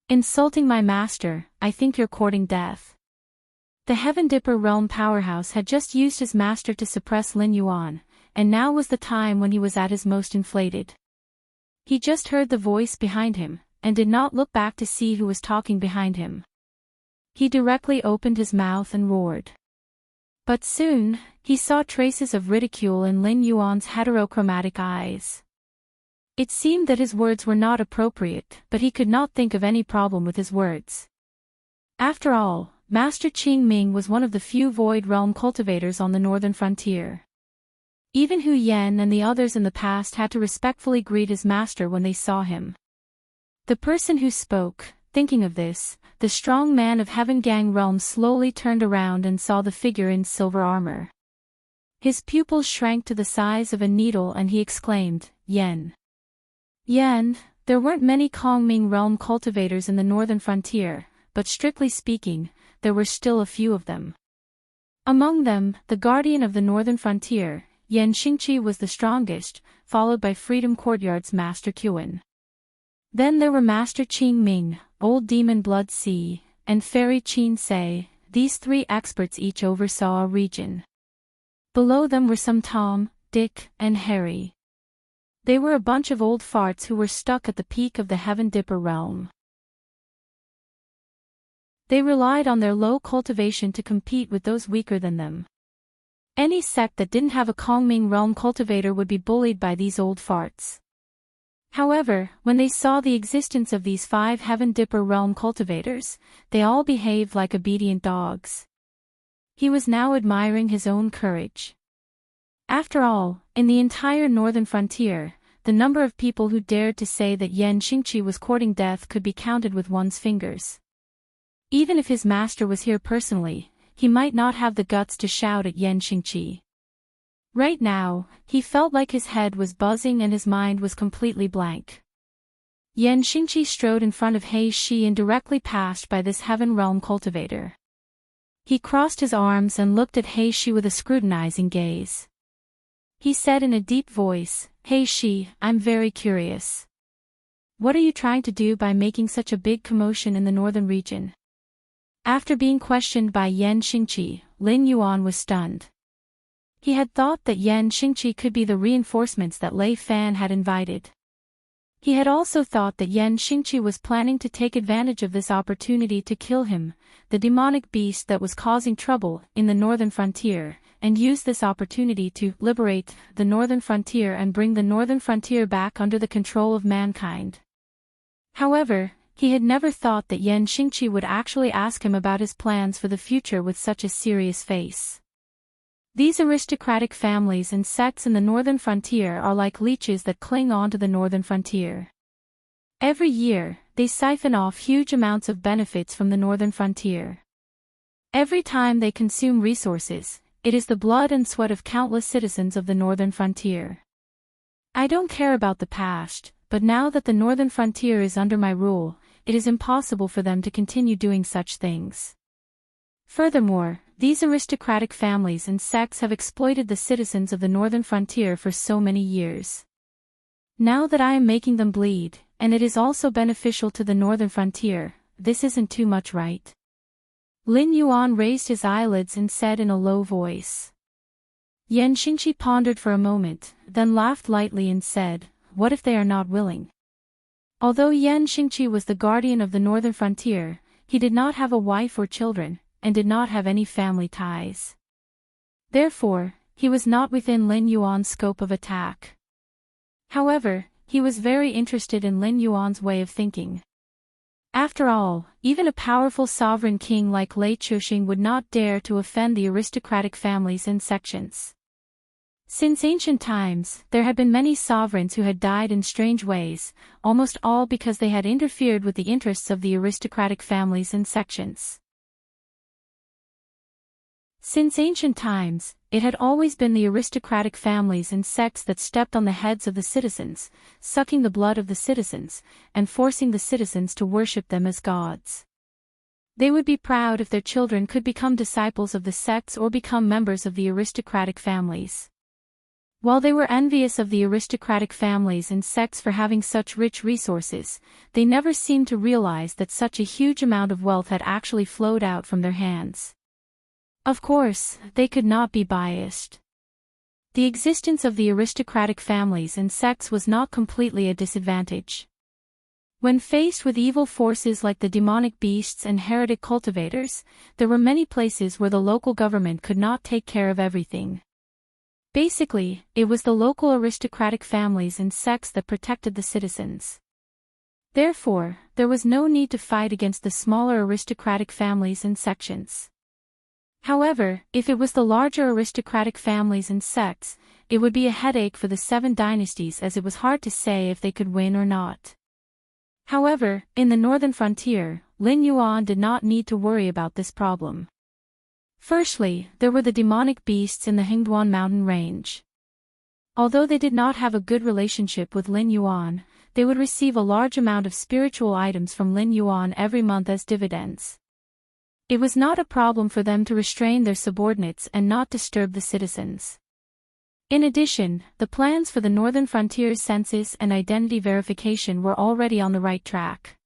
Insulting my master, I think you're courting death. The Heaven Dipper realm powerhouse had just used his master to suppress Lin Yuan, and now was the time when he was at his most inflated. He just heard the voice behind him, and did not look back to see who was talking behind him. He directly opened his mouth and roared. But soon, he saw traces of ridicule in Lin Yuan's heterochromatic eyes. It seemed that his words were not appropriate, but he could not think of any problem with his words. After all, Master Qing Ming was one of the few Void Realm cultivators on the northern frontier. Even Hu Yan and the others in the past had to respectfully greet his master when they saw him. The person who spoke, thinking of this, the strong man of Heaven Gang realm slowly turned around and saw the figure in silver armor. His pupils shrank to the size of a needle and he exclaimed, Yen. Yen, there weren't many Kongming realm cultivators in the northern frontier, but strictly speaking, there were still a few of them. Among them, the guardian of the northern frontier, Yan Xingqi was the strongest, followed by Freedom Courtyard's Master Qin. Then there were Master Qing Ming, Old Demon Blood Sea, and Fairy Qin Se. These three experts each oversaw a region. Below them were some Tom, Dick, and Harry. They were a bunch of old farts who were stuck at the peak of the Heaven Dipper realm. They relied on their low cultivation to compete with those weaker than them. Any sect that didn't have a Kongming realm cultivator would be bullied by these old farts. However, when they saw the existence of these 5 Heaven Dipper realm cultivators, they all behaved like obedient dogs. He was now admiring his own courage. After all, in the entire northern frontier, the number of people who dared to say that Yan Xingqi was courting death could be counted with one's fingers. Even if his master was here personally, he might not have the guts to shout at Yan Xingqi. Right now, he felt like his head was buzzing and his mind was completely blank. Yan Xingqi strode in front of He Shi and directly passed by this heaven realm cultivator. He crossed his arms and looked at He Shi with a scrutinizing gaze. He said in a deep voice, "He Shi, I'm very curious. What are you trying to do by making such a big commotion in the northern region?" After being questioned by Yan Xingqi, Lin Yuan was stunned. He had thought that Yan Xingqi could be the reinforcements that Lei Fan had invited. He had also thought that Yan Xingqi was planning to take advantage of this opportunity to kill him, the demonic beast that was causing trouble in the northern frontier, and use this opportunity to liberate the northern frontier and bring the northern frontier back under the control of mankind. However, he had never thought that Yan Xingqi would actually ask him about his plans for the future with such a serious face. These aristocratic families and sects in the northern frontier are like leeches that cling on to the northern frontier. Every year, they siphon off huge amounts of benefits from the northern frontier. Every time they consume resources, it is the blood and sweat of countless citizens of the northern frontier. I don't care about the past, but now that the northern frontier is under my rule, it is impossible for them to continue doing such things. Furthermore, these aristocratic families and sects have exploited the citizens of the northern frontier for so many years. Now that I am making them bleed, and it is also beneficial to the northern frontier, this isn't too much, right? Lin Yuan raised his eyelids and said in a low voice. Yan Xingqi pondered for a moment, then laughed lightly and said, "What if they are not willing?" Although Yan Xingqi was the guardian of the northern frontier, he did not have a wife or children, and did not have any family ties. Therefore, he was not within Lin Yuan's scope of attack. However, he was very interested in Lin Yuan's way of thinking. After all, even a powerful sovereign king like Lei Chuxing would not dare to offend the aristocratic families and sections. Since ancient times, there had been many sovereigns who had died in strange ways, almost all because they had interfered with the interests of the aristocratic families and sections. Since ancient times, it had always been the aristocratic families and sects that stepped on the heads of the citizens, sucking the blood of the citizens, and forcing the citizens to worship them as gods. They would be proud if their children could become disciples of the sects or become members of the aristocratic families. While they were envious of the aristocratic families and sects for having such rich resources, they never seemed to realize that such a huge amount of wealth had actually flowed out from their hands. Of course, they could not be biased. The existence of the aristocratic families and sects was not completely a disadvantage. When faced with evil forces like the demonic beasts and heretic cultivators, there were many places where the local government could not take care of everything. Basically, it was the local aristocratic families and sects that protected the citizens. Therefore, there was no need to fight against the smaller aristocratic families and sections. However, if it was the larger aristocratic families and sects, it would be a headache for the 7 dynasties, as it was hard to say if they could win or not. However, in the northern frontier, Lin Yuan did not need to worry about this problem. Firstly, there were the demonic beasts in the Hingduan mountain range. Although they did not have a good relationship with Lin Yuan, they would receive a large amount of spiritual items from Lin Yuan every month as dividends. It was not a problem for them to restrain their subordinates and not disturb the citizens. In addition, the plans for the northern frontier's census and identity verification were already on the right track.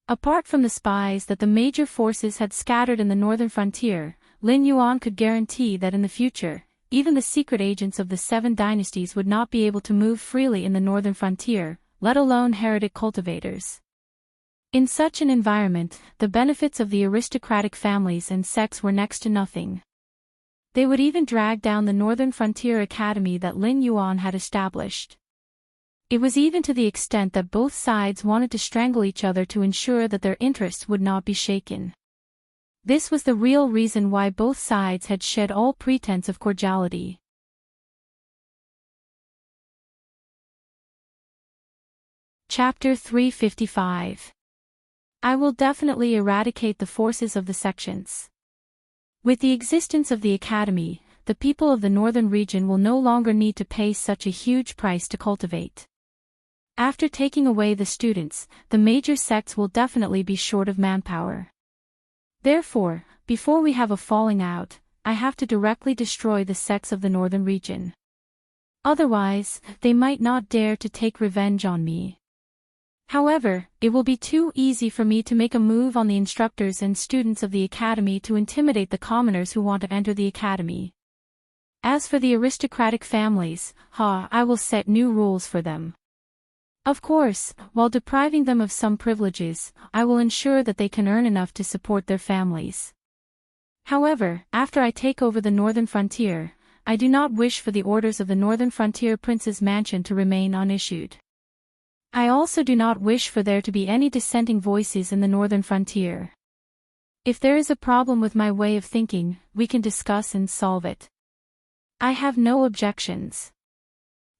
Apart from the spies that the major forces had scattered in the northern frontier, Lin Yuan could guarantee that in the future, even the secret agents of the 7 dynasties would not be able to move freely in the northern frontier, let alone heretic cultivators. In such an environment, the benefits of the aristocratic families and sects were next to nothing. They would even drag down the Northern Frontier Academy that Lin Yuan had established. It was even to the extent that both sides wanted to strangle each other to ensure that their interests would not be shaken. This was the real reason why both sides had shed all pretense of cordiality. Chapter 355. I will definitely eradicate the forces of the sections. With the existence of the Academy, the people of the northern region will no longer need to pay such a huge price to cultivate. After taking away the students, the major sects will definitely be short of manpower. Therefore, before we have a falling out, I have to directly destroy the sects of the northern region. Otherwise, they might not dare to take revenge on me. However, it will be too easy for me to make a move on the instructors and students of the Academy to intimidate the commoners who want to enter the Academy. As for the aristocratic families, I will set new rules for them. Of course, while depriving them of some privileges, I will ensure that they can earn enough to support their families. However, after I take over the northern frontier, I do not wish for the orders of the northern frontier prince's mansion to remain unissued. I also do not wish for there to be any dissenting voices in the northern frontier. If there is a problem with my way of thinking, we can discuss and solve it. I have no objections.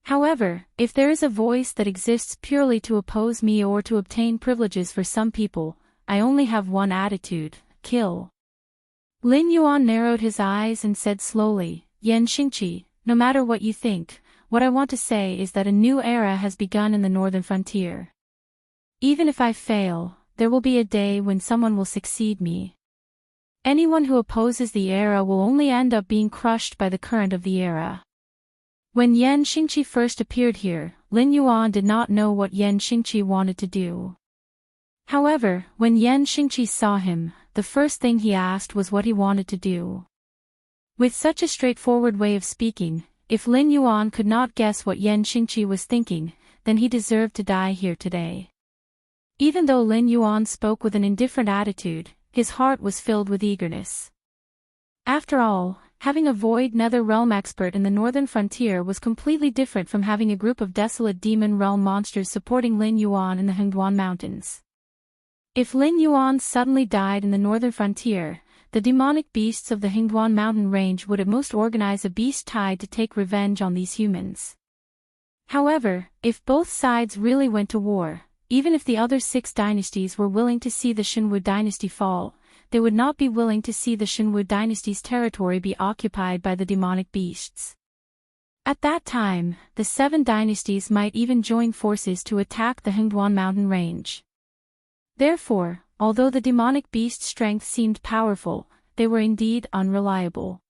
However, if there is a voice that exists purely to oppose me or to obtain privileges for some people, I only have one attitude: kill. Lin Yuan narrowed his eyes and said slowly, Yan Xingqi, no matter what you think, what I want to say is that a new era has begun in the northern frontier. Even if I fail, there will be a day when someone will succeed me. Anyone who opposes the era will only end up being crushed by the current of the era. When Yan Xingqi first appeared here, Lin Yuan did not know what Yan Xingqi wanted to do. However, when Yan Xingqi saw him, the first thing he asked was what he wanted to do. With such a straightforward way of speaking, if Lin Yuan could not guess what Yan Xingqi was thinking, then he deserved to die here today. Even though Lin Yuan spoke with an indifferent attitude, his heart was filled with eagerness. After all, having a void nether realm expert in the northern frontier was completely different from having a group of desolate demon realm monsters supporting Lin Yuan in the Hengduan Mountains. If Lin Yuan suddenly died in the northern frontier, the demonic beasts of the Hengduan mountain range would at most organize a beast tide to take revenge on these humans. However, if both sides really went to war, even if the other 6 dynasties were willing to see the Shenwu dynasty fall, they would not be willing to see the Shenwu dynasty's territory be occupied by the demonic beasts. At that time, the 7 dynasties might even join forces to attack the Hengduan mountain range. Therefore, although the demonic beast's strength seemed powerful, they were indeed unreliable.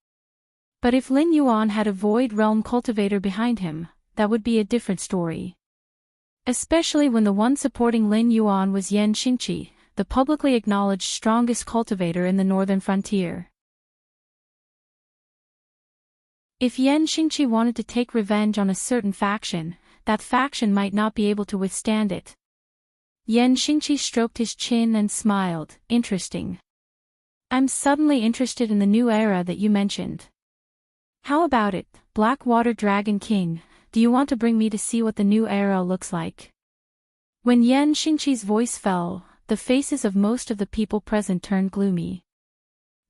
But if Lin Yuan had a void realm cultivator behind him, that would be a different story. Especially when the one supporting Lin Yuan was Yan Xingqi, the publicly acknowledged strongest cultivator in the northern frontier. If Yan Xingqi wanted to take revenge on a certain faction, that faction might not be able to withstand it. Yan Xingqi stroked his chin and smiled. Interesting. I'm suddenly interested in the new era that you mentioned. How about it, Blackwater Dragon King? Do you want to bring me to see what the new era looks like? When Yan Xingqi's voice fell, the faces of most of the people present turned gloomy.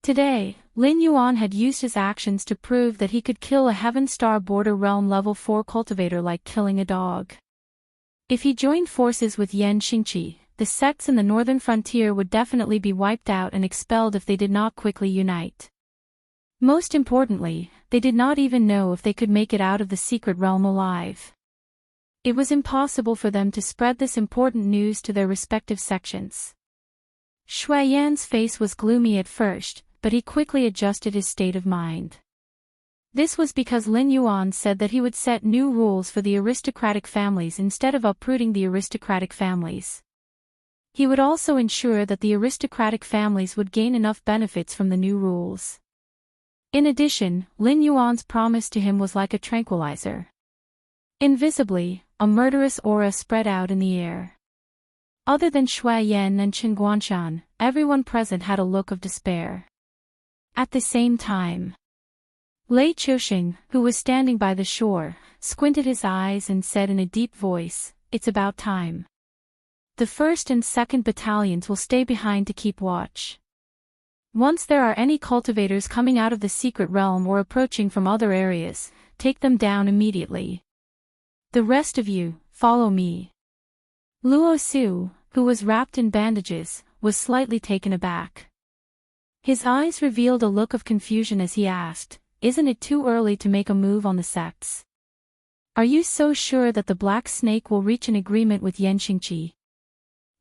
Today, Lin Yuan had used his actions to prove that he could kill a Heaven Star Border Realm level 4 cultivator like killing a dog. If he joined forces with Yan Xingqi, the sects in the northern frontier would definitely be wiped out and expelled if they did not quickly unite. Most importantly, they did not even know if they could make it out of the secret realm alive. It was impossible for them to spread this important news to their respective sections. Shui Yan's face was gloomy at first, but he quickly adjusted his state of mind. This was because Lin Yuan said that he would set new rules for the aristocratic families instead of uprooting the aristocratic families. He would also ensure that the aristocratic families would gain enough benefits from the new rules. In addition, Lin Yuan's promise to him was like a tranquilizer. Invisibly, a murderous aura spread out in the air. Other than Shui Yan and Chen Guanshan, everyone present had a look of despair. At the same time, Lei Chouxing, who was standing by the shore, squinted his eyes and said in a deep voice, "It's about time. The 1st and 2nd battalions will stay behind to keep watch. Once there are any cultivators coming out of the secret realm or approaching from other areas, take them down immediately. The rest of you, follow me." Luo Su, who was wrapped in bandages, was slightly taken aback. His eyes revealed a look of confusion as he asked, "Isn't it too early to make a move on the sects? Are you so sure that the Black Snake will reach an agreement with Yan Xingqi?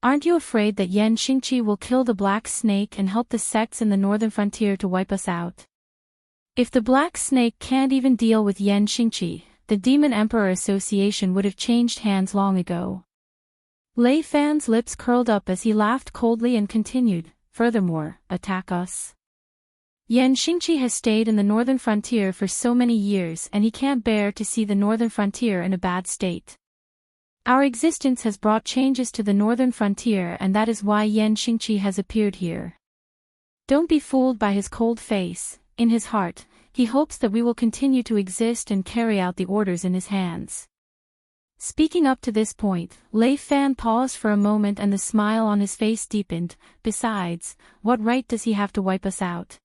Aren't you afraid that Yan Xingqi will kill the Black Snake and help the sects in the northern frontier to wipe us out? If the Black Snake can't even deal with Yan Xingqi, the Demon Emperor Association would have changed hands long ago." Lei Fan's lips curled up as he laughed coldly and continued, "Furthermore, attack us? Yan Xingqi has stayed in the northern frontier for so many years and he can't bear to see the northern frontier in a bad state. Our existence has brought changes to the northern frontier and that is why Yan Xingqi has appeared here. Don't be fooled by his cold face. In his heart, he hopes that we will continue to exist and carry out the orders in his hands." Speaking up to this point, Lei Fan paused for a moment and the smile on his face deepened. "Besides, what right does he have to wipe us out?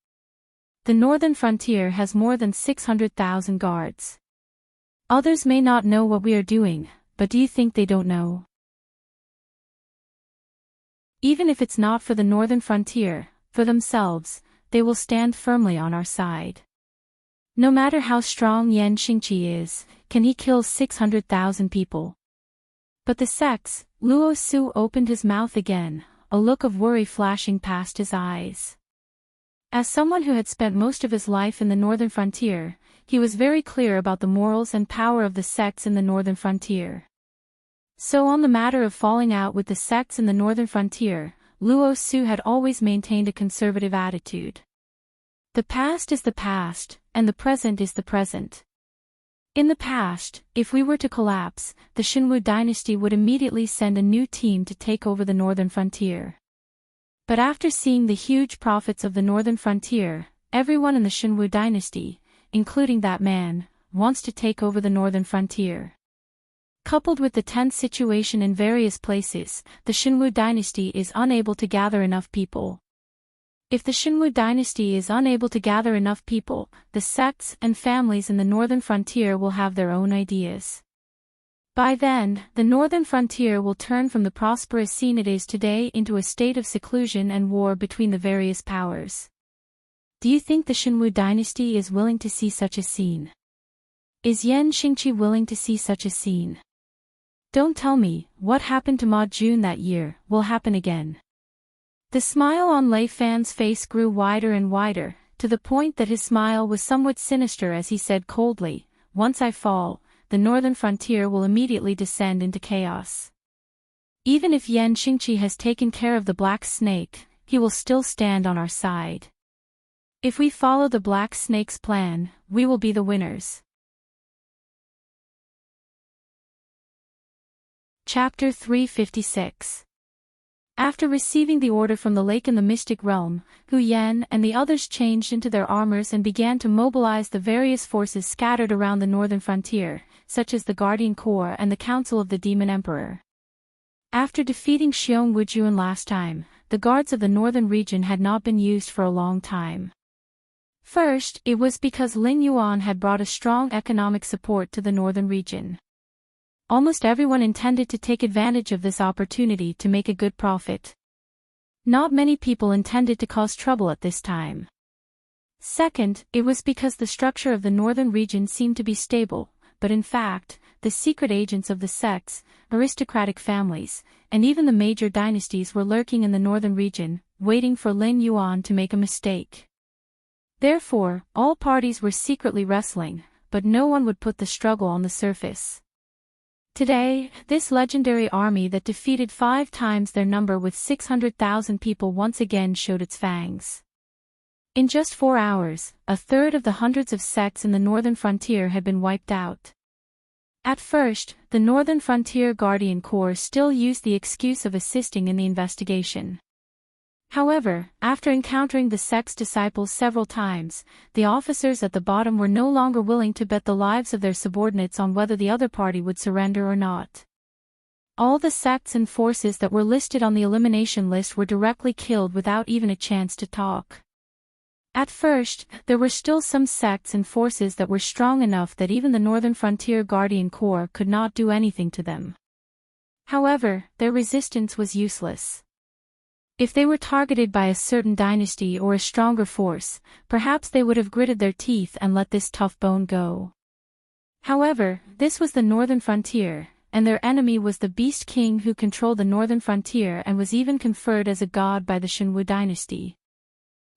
The northern frontier has more than 600,000 guards. Others may not know what we are doing, but do you think they don't know? Even if it's not for the northern frontier, for themselves, they will stand firmly on our side. No matter how strong Yan Xingqi is, can he kill 600,000 people? But the sects," Luo Su opened his mouth again, a look of worry flashing past his eyes. As someone who had spent most of his life in the northern frontier, he was very clear about the morals and power of the sects in the northern frontier. So on the matter of falling out with the sects in the northern frontier, Luo Su had always maintained a conservative attitude. The past is the past, and the present is the present. In the past, if we were to collapse, the Xinwu dynasty would immediately send a new team to take over the northern frontier. But after seeing the huge profits of the northern frontier, everyone in the Xinwu dynasty, including that man, wants to take over the northern frontier. Coupled with the tense situation in various places, the Xinwu dynasty is unable to gather enough people. If the Xinwu dynasty is unable to gather enough people, the sects and families in the northern frontier will have their own ideas. By then, the northern frontier will turn from the prosperous scene it is today into a state of seclusion and war between the various powers. Do you think the Xinwu dynasty is willing to see such a scene? Is Yan Xingqi willing to see such a scene? Don't tell me, what happened to Ma Jun that year, will happen again. The smile on Lei Fan's face grew wider and wider, to the point that his smile was somewhat sinister as he said coldly, "Once I fall, the northern frontier will immediately descend into chaos. Even if Yan Xingqi has taken care of the Black Snake, he will still stand on our side. If we follow the Black Snake's plan, we will be the winners." Chapter 356. After receiving the order from the lake in the mystic realm, Hu Yan and the others changed into their armors and began to mobilize the various forces scattered around the northern frontier, such as the Guardian Corps and the Council of the Demon Emperor. After defeating Xiong Wujuan last time, the guards of the northern region had not been used for a long time. First, it was because Lin Yuan had brought a strong economic support to the northern region. Almost everyone intended to take advantage of this opportunity to make a good profit. Not many people intended to cause trouble at this time. Second, it was because the structure of the northern region seemed to be stable, but in fact, the secret agents of the sects, aristocratic families, and even the major dynasties were lurking in the northern region, waiting for Lin Yuan to make a mistake. Therefore, all parties were secretly wrestling, but no one would put the struggle on the surface. Today, this legendary army that defeated 5 times their number with 600,000 people once again showed its fangs. In just 4 hours, a third of the hundreds of sects in the northern frontier had been wiped out. At first, the Northern Frontier Guardian Corps still used the excuse of assisting in the investigation. However, after encountering the sect's disciples several times, the officers at the bottom were no longer willing to bet the lives of their subordinates on whether the other party would surrender or not. All the sects and forces that were listed on the elimination list were directly killed without even a chance to talk. At first, there were still some sects and forces that were strong enough that even the Northern Frontier Guardian Corps could not do anything to them. However, their resistance was useless. If they were targeted by a certain dynasty or a stronger force, perhaps they would have gritted their teeth and let this tough bone go. However, this was the Northern Frontier, and their enemy was the Beast King who controlled the Northern Frontier and was even conferred as a god by the Shenwu dynasty.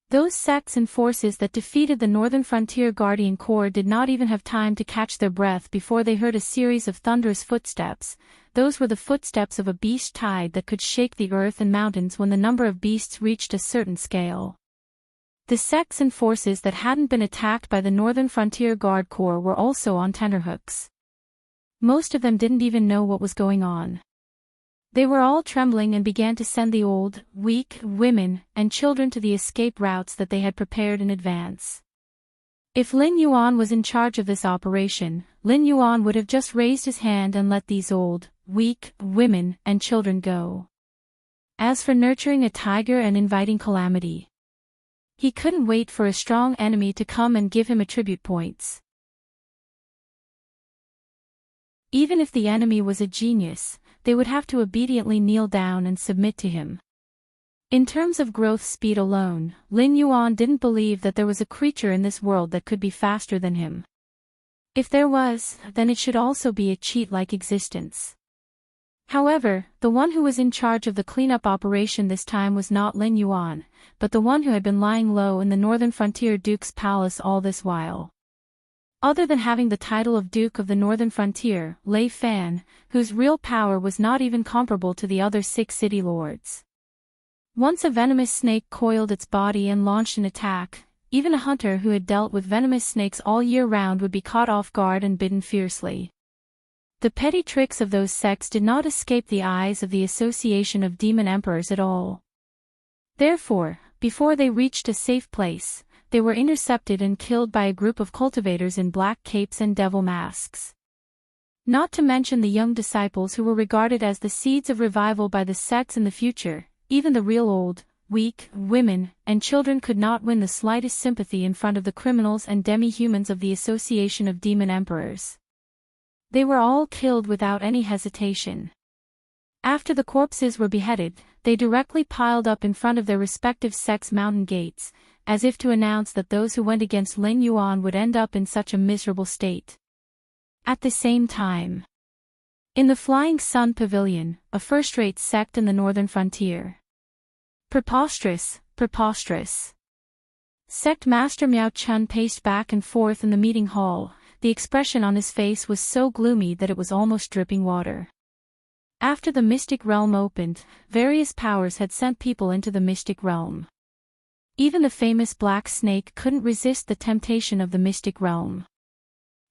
Those sects and forces that defeated the Northern Frontier Guardian Corps did not even have time to catch their breath before they heard a series of thunderous footsteps. Those were the footsteps of a beast tide that could shake the earth and mountains when the number of beasts reached a certain scale. The sects and forces that hadn't been attacked by the Northern Frontier Guard Corps were also on tenterhooks. Most of them didn't even know what was going on. They were all trembling and began to send the old, weak, women, and children to the escape routes that they had prepared in advance. If Lin Yuan was in charge of this operation, Lin Yuan would have just raised his hand and let these old, weak, women, and children go. As for nurturing a tiger and inviting calamity, he couldn't wait for a strong enemy to come and give him attribute points. Even if the enemy was a genius, they would have to obediently kneel down and submit to him. In terms of growth speed alone, Lin Yuan didn't believe that there was a creature in this world that could be faster than him. If there was, then it should also be a cheat-like existence. However, the one who was in charge of the cleanup operation this time was not Lin Yuan, but the one who had been lying low in the Northern Frontier Duke's palace all this while. Other than having the title of Duke of the Northern Frontier, Lei Fan, whose real power was not even comparable to the other 6 city lords. Once a venomous snake coiled its body and launched an attack, even a hunter who had dealt with venomous snakes all year round would be caught off guard and bitten fiercely. The petty tricks of those sects did not escape the eyes of the Association of Demon Emperors at all. Therefore, before they reached a safe place, they were intercepted and killed by a group of cultivators in black capes and devil masks. Not to mention the young disciples who were regarded as the seeds of revival by the sects in the future, even the real old, weak, women, and children could not win the slightest sympathy in front of the criminals and demi-humans of the Association of Demon Emperors. They were all killed without any hesitation. After the corpses were beheaded, they directly piled up in front of their respective sects' mountain gates, as if to announce that those who went against Lin Yuan would end up in such a miserable state. At the same time, in the Flying Sun Pavilion, a first-rate sect in the Northern Frontier. Preposterous, preposterous. Sect Master Miao Chun paced back and forth in the meeting hall. The expression on his face was so gloomy that it was almost dripping water. After the mystic realm opened, various powers had sent people into the mystic realm. Even the famous Black Snake couldn't resist the temptation of the mystic realm.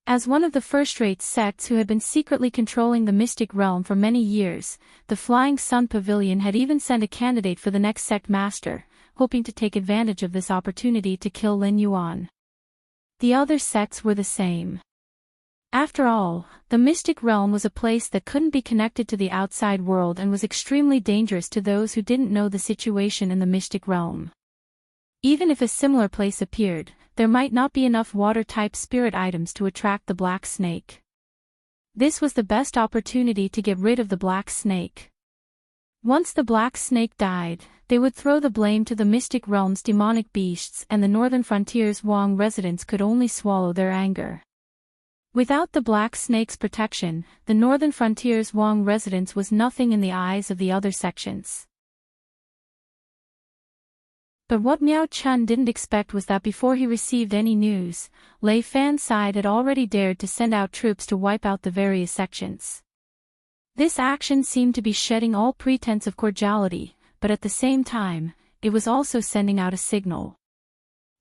As one of the first-rate sects who had been secretly controlling the mystic realm for many years, the Flying Sun Pavilion had even sent a candidate for the next sect master, hoping to take advantage of this opportunity to kill Lin Yuan. The other sects were the same. After all, the mystic realm was a place that couldn't be connected to the outside world and was extremely dangerous to those who didn't know the situation in the mystic realm. Even if a similar place appeared, there might not be enough water-type spirit items to attract the Black Snake. This was the best opportunity to get rid of the Black Snake. Once the Black Snake died, they would throw the blame to the mystic realm's demonic beasts, and the Northern Frontier's Wang residents could only swallow their anger. Without the Black Snake's protection, the Northern Frontier's Wang residents was nothing in the eyes of the other sections. But what Miao Chun didn't expect was that before he received any news, Lei Fan's side had already dared to send out troops to wipe out the various sections. This action seemed to be shedding all pretense of cordiality, but at the same time, it was also sending out a signal.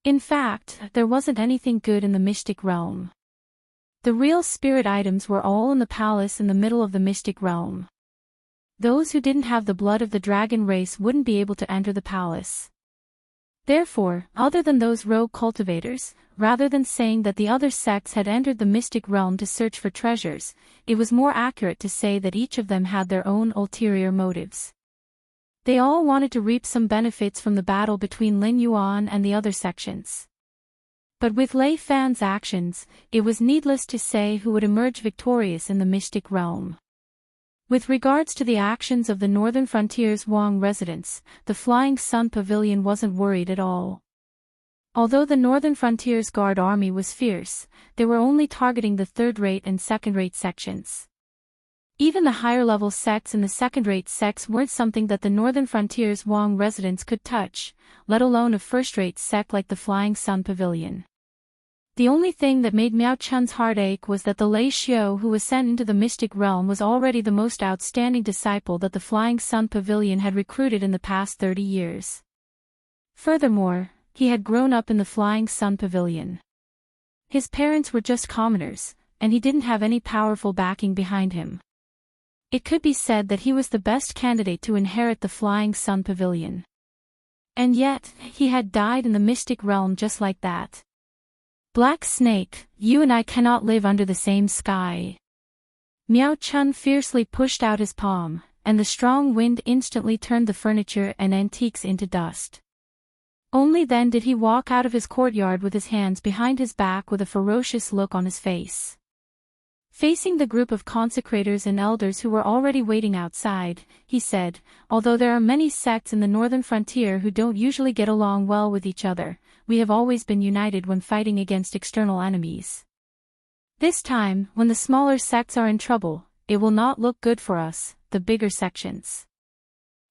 In fact, there wasn't anything good in the mystic realm. The real spirit items were all in the palace in the middle of the mystic realm. Those who didn't have the blood of the dragon race wouldn't be able to enter the palace. Therefore, other than those rogue cultivators, rather than saying that the other sects had entered the mystic realm to search for treasures, it was more accurate to say that each of them had their own ulterior motives. They all wanted to reap some benefits from the battle between Lin Yuan and the other sections. But with Lei Fan's actions, it was needless to say who would emerge victorious in the mystic realm. With regards to the actions of the Northern Frontier's Wang residents, the Flying Sun Pavilion wasn't worried at all. Although the Northern Frontier's guard army was fierce, they were only targeting the third-rate and second-rate sections. Even the higher-level sects and the second-rate sects weren't something that the Northern Frontier's Wang residents could touch, let alone a first-rate sect like the Flying Sun Pavilion. The only thing that made Miao Chun's heart ache was that the Lei Xiao who was sent into the mystic realm was already the most outstanding disciple that the Flying Sun Pavilion had recruited in the past 30 years. Furthermore, he had grown up in the Flying Sun Pavilion. His parents were just commoners, and he didn't have any powerful backing behind him. It could be said that he was the best candidate to inherit the Flying Sun Pavilion. And yet, he had died in the mystic realm just like that. Black Snake, you and I cannot live under the same sky. Miao Chun fiercely pushed out his palm, and the strong wind instantly turned the furniture and antiques into dust. Only then did he walk out of his courtyard with his hands behind his back with a ferocious look on his face. Facing the group of consecrators and elders who were already waiting outside, he said, although there are many sects in the northern frontier who don't usually get along well with each other, we have always been united when fighting against external enemies. This time, when the smaller sects are in trouble, it will not look good for us, the bigger sections.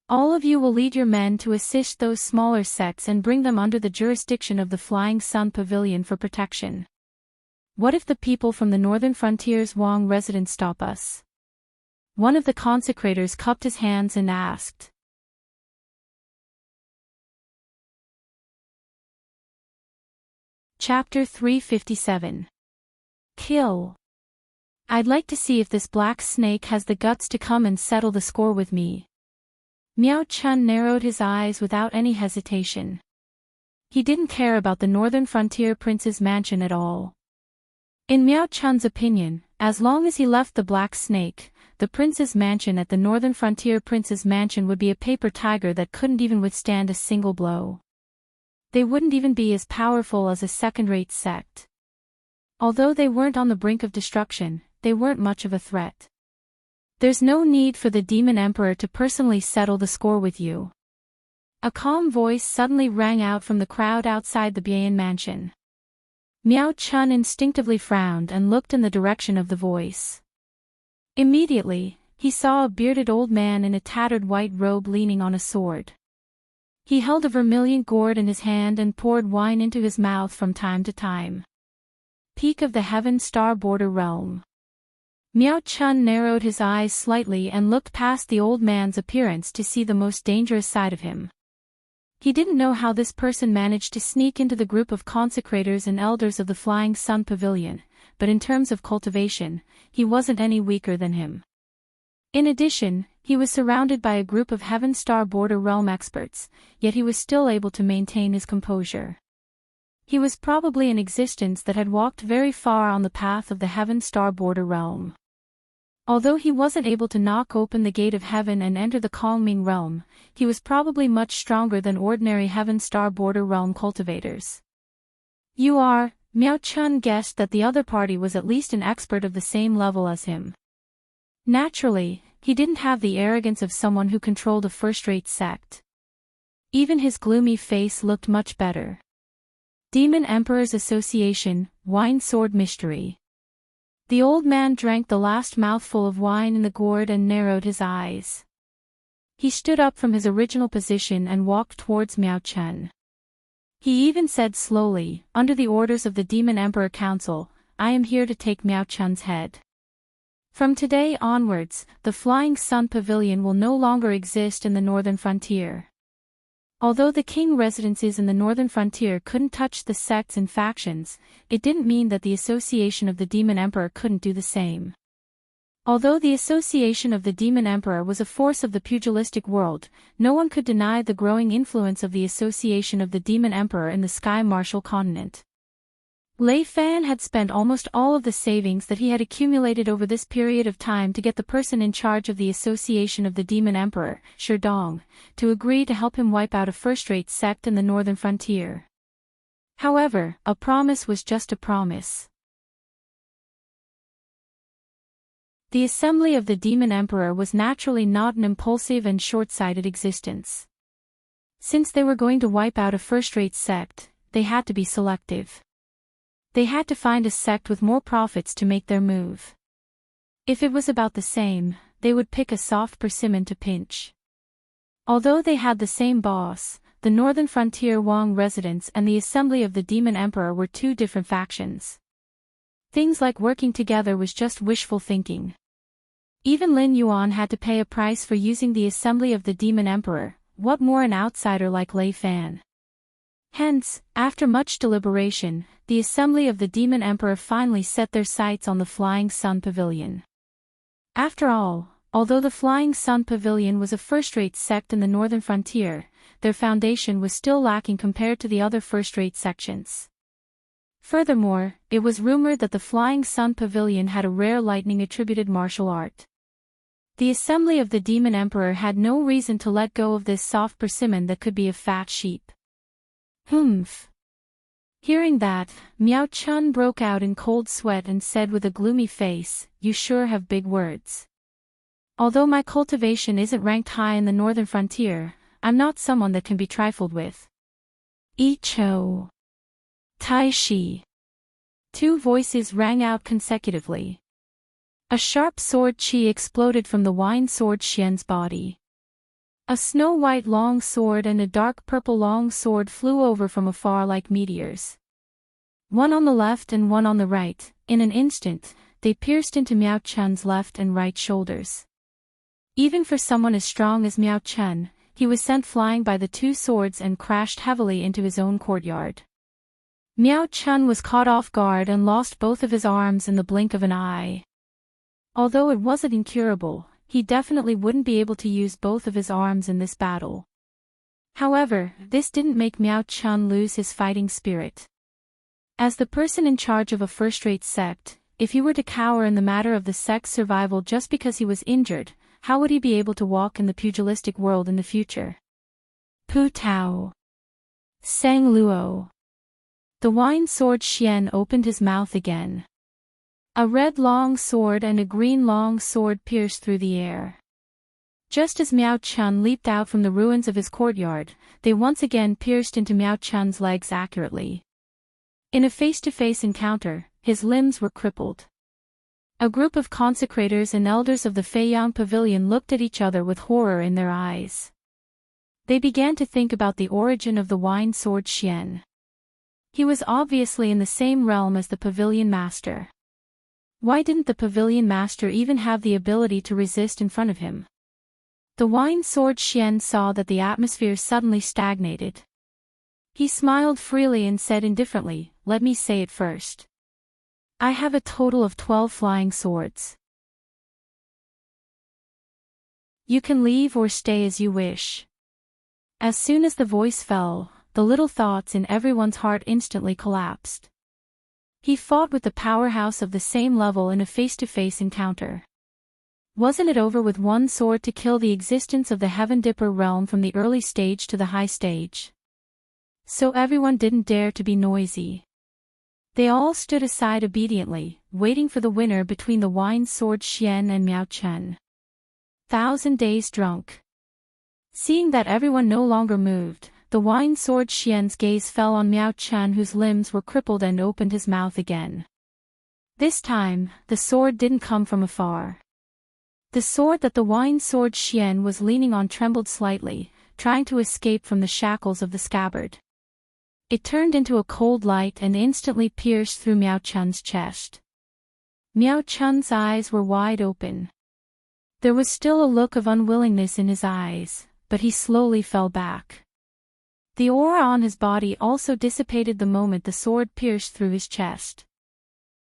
All of you will lead your men to assist those smaller sects and bring them under the jurisdiction of the Flying Sun Pavilion for protection. What if the people from the northern frontier's Wang residents stop us? One of the consecrators cupped his hands and asked. Chapter 357. Kill. I'd like to see if this black snake has the guts to come and settle the score with me. Miao Chun narrowed his eyes without any hesitation. He didn't care about the northern frontier prince's mansion at all. In Miao Chun's opinion, as long as he left the black snake, the prince's mansion at the northern frontier prince's mansion would be a paper tiger that couldn't even withstand a single blow. They wouldn't even be as powerful as a second-rate sect. Although they weren't on the brink of destruction, they weren't much of a threat. There's no need for the demon emperor to personally settle the score with you. A calm voice suddenly rang out from the crowd outside the Bian mansion. Miao Chun instinctively frowned and looked in the direction of the voice. Immediately, he saw a bearded old man in a tattered white robe leaning on a sword. He held a vermilion gourd in his hand and poured wine into his mouth from time to time. Peak of the Heaven Star Border Realm. Miao Chun narrowed his eyes slightly and looked past the old man's appearance to see the most dangerous side of him. He didn't know how this person managed to sneak into the group of consecrators and elders of the Flying Sun Pavilion, but in terms of cultivation, he wasn't any weaker than him. In addition, he was surrounded by a group of Heaven Star Border Realm experts, yet he was still able to maintain his composure. He was probably an existence that had walked very far on the path of the Heaven Star Border Realm. Although he wasn't able to knock open the gate of heaven and enter the Kongming realm, he was probably much stronger than ordinary Heaven Star Border Realm cultivators. You are, Miao Chun guessed that the other party was at least an expert of the same level as him. Naturally, he didn't have the arrogance of someone who controlled a first-rate sect. Even his gloomy face looked much better. Demon Emperor's Association, Wine Sword Mystery. The old man drank the last mouthful of wine in the gourd and narrowed his eyes. He stood up from his original position and walked towards Miao Chun. He even said slowly, under the orders of the Demon Emperor Council, I am here to take Miao Chun's head. From today onwards, the Flying Sun Pavilion will no longer exist in the northern frontier. Although the king residences in the northern frontier couldn't touch the sects and factions, it didn't mean that the association of the Demon Emperor couldn't do the same. Although the association of the Demon Emperor was a force of the pugilistic world, no one could deny the growing influence of the association of the Demon Emperor in the Sky Martial continent. Lei Fan had spent almost all of the savings that he had accumulated over this period of time to get the person in charge of the association of the Demon Emperor, Sherdong, to agree to help him wipe out a first-rate sect in the northern frontier. However, a promise was just a promise. The assembly of the Demon Emperor was naturally not an impulsive and short-sighted existence. Since they were going to wipe out a first-rate sect, they had to be selective. They had to find a sect with more profits to make their move. If it was about the same, they would pick a soft persimmon to pinch. Although they had the same boss, the Northern Frontier Wang residents and the assembly of the Demon Emperor were two different factions. Things like working together was just wishful thinking. Even Lin Yuan had to pay a price for using the assembly of the Demon Emperor, what more an outsider like Lei Fan. Hence, after much deliberation, the assembly of the Demon Emperor finally set their sights on the Flying Sun Pavilion. After all, although the Flying Sun Pavilion was a first-rate sect in the northern frontier, their foundation was still lacking compared to the other first-rate sections. Furthermore, it was rumored that the Flying Sun Pavilion had a rare lightning-attributed martial art. The assembly of the Demon Emperor had no reason to let go of this soft persimmon that could be a fat sheep. Humph. Hearing that, Miao Chun broke out in cold sweat and said with a gloomy face, "You sure have big words. Although my cultivation isn't ranked high in the northern frontier, I'm not someone that can be trifled with." Icho. Tai Shi. Two voices rang out consecutively. A sharp sword chi exploded from the wine sword Xian's body. A snow-white long sword and a dark purple long sword flew over from afar like meteors. One on the left and one on the right, in an instant, they pierced into Miao Chun's left and right shoulders. Even for someone as strong as Miao Chun, he was sent flying by the two swords and crashed heavily into his own courtyard. Miao Chun was caught off guard and lost both of his arms in the blink of an eye. Although it wasn't incurable, he definitely wouldn't be able to use both of his arms in this battle. However, this didn't make Miao Chun lose his fighting spirit. As the person in charge of a first-rate sect, if he were to cower in the matter of the sect's survival just because he was injured, how would he be able to walk in the pugilistic world in the future? Pu Tao. Sang Luo. The wine sword Xian opened his mouth again. A red long sword and a green long sword pierced through the air. Just as Miao Chun leaped out from the ruins of his courtyard, they once again pierced into Miao Chun's legs accurately. In a face-to-face encounter, his limbs were crippled. A group of consecrators and elders of the Feiyang Pavilion looked at each other with horror in their eyes. They began to think about the origin of the wine sword Xian. He was obviously in the same realm as the Pavilion Master. Why didn't the Pavilion Master even have the ability to resist in front of him? The wine sword Xian saw that the atmosphere suddenly stagnated. He smiled freely and said indifferently, "Let me say it first. I have a total of 12 flying swords. You can leave or stay as you wish." As soon as the voice fell, the little thoughts in everyone's heart instantly collapsed. He fought with the powerhouse of the same level in a face-to-face encounter. Wasn't it over with one sword to kill the existence of the Heaven Dipper realm from the early stage to the high stage? So everyone didn't dare to be noisy. They all stood aside obediently, waiting for the winner between the wine sword Xian and Miao Chun. 1,000 days drunk. Seeing that everyone no longer moved, the wine sword Xian's gaze fell on Miao Chun, whose limbs were crippled, and opened his mouth again. This time, the sword didn't come from afar. The sword that the wine sword Xian was leaning on trembled slightly, trying to escape from the shackles of the scabbard. It turned into a cold light and instantly pierced through Miao Chun's chest. Miao Chun's eyes were wide open. There was still a look of unwillingness in his eyes, but he slowly fell back. The aura on his body also dissipated the moment the sword pierced through his chest.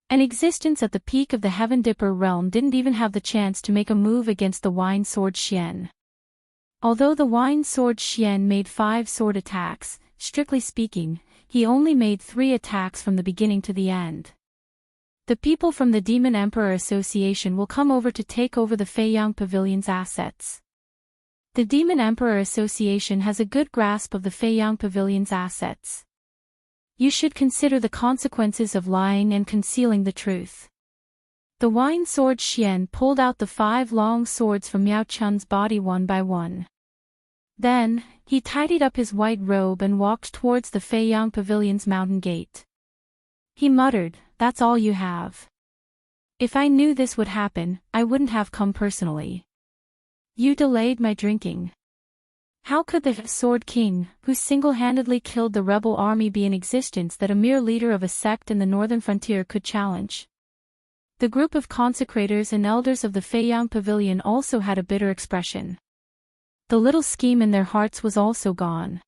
An existence at the peak of the Heaven Dipper realm didn't even have the chance to make a move against the Wine Sword Xian. Although the Wine Sword Xian made 5 sword attacks, strictly speaking, he only made 3 attacks from the beginning to the end. The people from the Demon Emperor Association will come over to take over the Feiyang Pavilion's assets. The Demon Emperor Association has a good grasp of the Feiyang Pavilion's assets. You should consider the consequences of lying and concealing the truth. The Wine Sword Xian pulled out the 5 long swords from Miao Chun's body one by one. Then, he tidied up his white robe and walked towards the Feiyang Pavilion's mountain gate. He muttered, "That's all you have. If I knew this would happen, I wouldn't have come personally. You delayed my drinking. How could the Sword King, who single-handedly killed the rebel army, be in existence that a mere leader of a sect in the northern frontier could challenge?" The group of consecrators and elders of the Feiyang Pavilion also had a bitter expression. The little scheme in their hearts was also gone.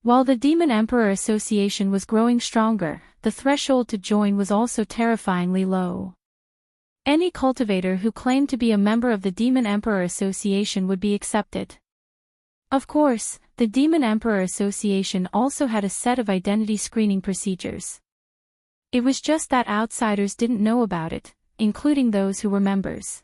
While the Demon Emperor Association was growing stronger, the threshold to join was also terrifyingly low. Any cultivator who claimed to be a member of the Demon Emperor Association would be accepted. Of course, the Demon Emperor Association also had a set of identity screening procedures. It was just that outsiders didn't know about it, including those who were members.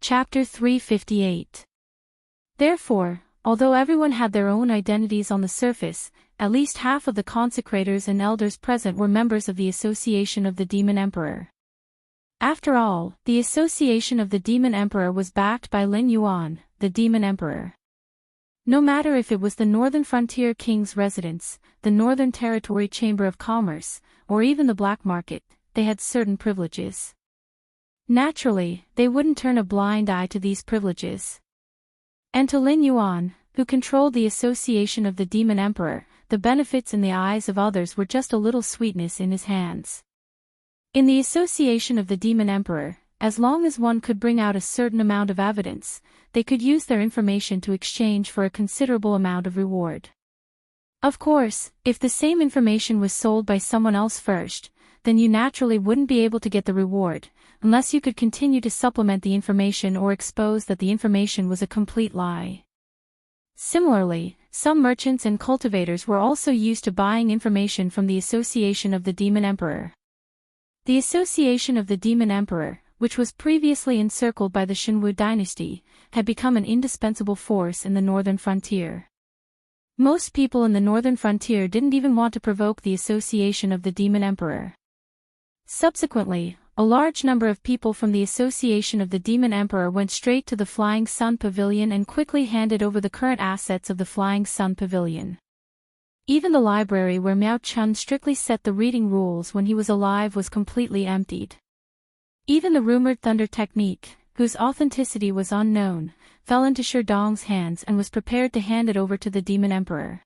Chapter 358. Therefore, although everyone had their own identities on the surface, at least half of the consecrators and elders present were members of the Association of the Demon Emperor. After all, the Association of the Demon Emperor was backed by Lin Yuan, the Demon Emperor. No matter if it was the Northern Frontier King's residence, the Northern Territory Chamber of Commerce, or even the black market, they had certain privileges. Naturally, they wouldn't turn a blind eye to these privileges. And to Lin Yuan, who controlled the Association of the Demon Emperor, the benefits in the eyes of others were just a little sweetness in his hands. In the Association of the Demon Emperor, as long as one could bring out a certain amount of evidence, they could use their information to exchange for a considerable amount of reward. Of course, if the same information was sold by someone else first, then you naturally wouldn't be able to get the reward, unless you could continue to supplement the information or expose that the information was a complete lie. Similarly, some merchants and cultivators were also used to buying information from the Association of the Demon Emperor. The Association of the Demon Emperor, which was previously encircled by the Shenwu dynasty, had become an indispensable force in the northern frontier. Most people in the northern frontier didn't even want to provoke the Association of the Demon Emperor. Subsequently, a large number of people from the Association of the Demon Emperor went straight to the Flying Sun Pavilion and quickly handed over the current assets of the Flying Sun Pavilion. Even the library where Miao Chun strictly set the reading rules when he was alive was completely emptied. Even the rumored thunder technique, whose authenticity was unknown, fell into Sherdong's hands and was prepared to hand it over to the Demon Emperor.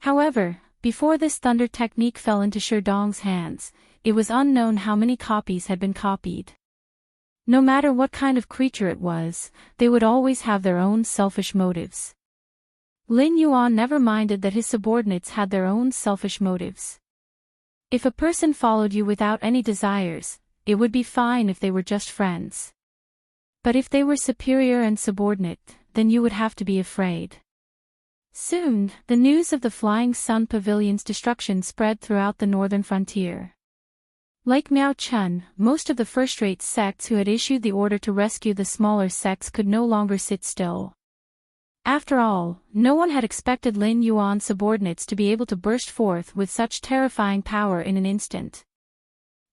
However, before this thunder technique fell into Sherdong's hands, it was unknown how many copies had been copied. No matter what kind of creature it was, they would always have their own selfish motives. Lin Yuan never minded that his subordinates had their own selfish motives. If a person followed you without any desires, it would be fine if they were just friends. But if they were superior and subordinate, then you would have to be afraid. Soon, the news of the Flying Sun Pavilion's destruction spread throughout the northern frontier. Like Miao Chun, most of the first-rate sects who had issued the order to rescue the smaller sects could no longer sit still. After all, no one had expected Lin Yuan's subordinates to be able to burst forth with such terrifying power in an instant.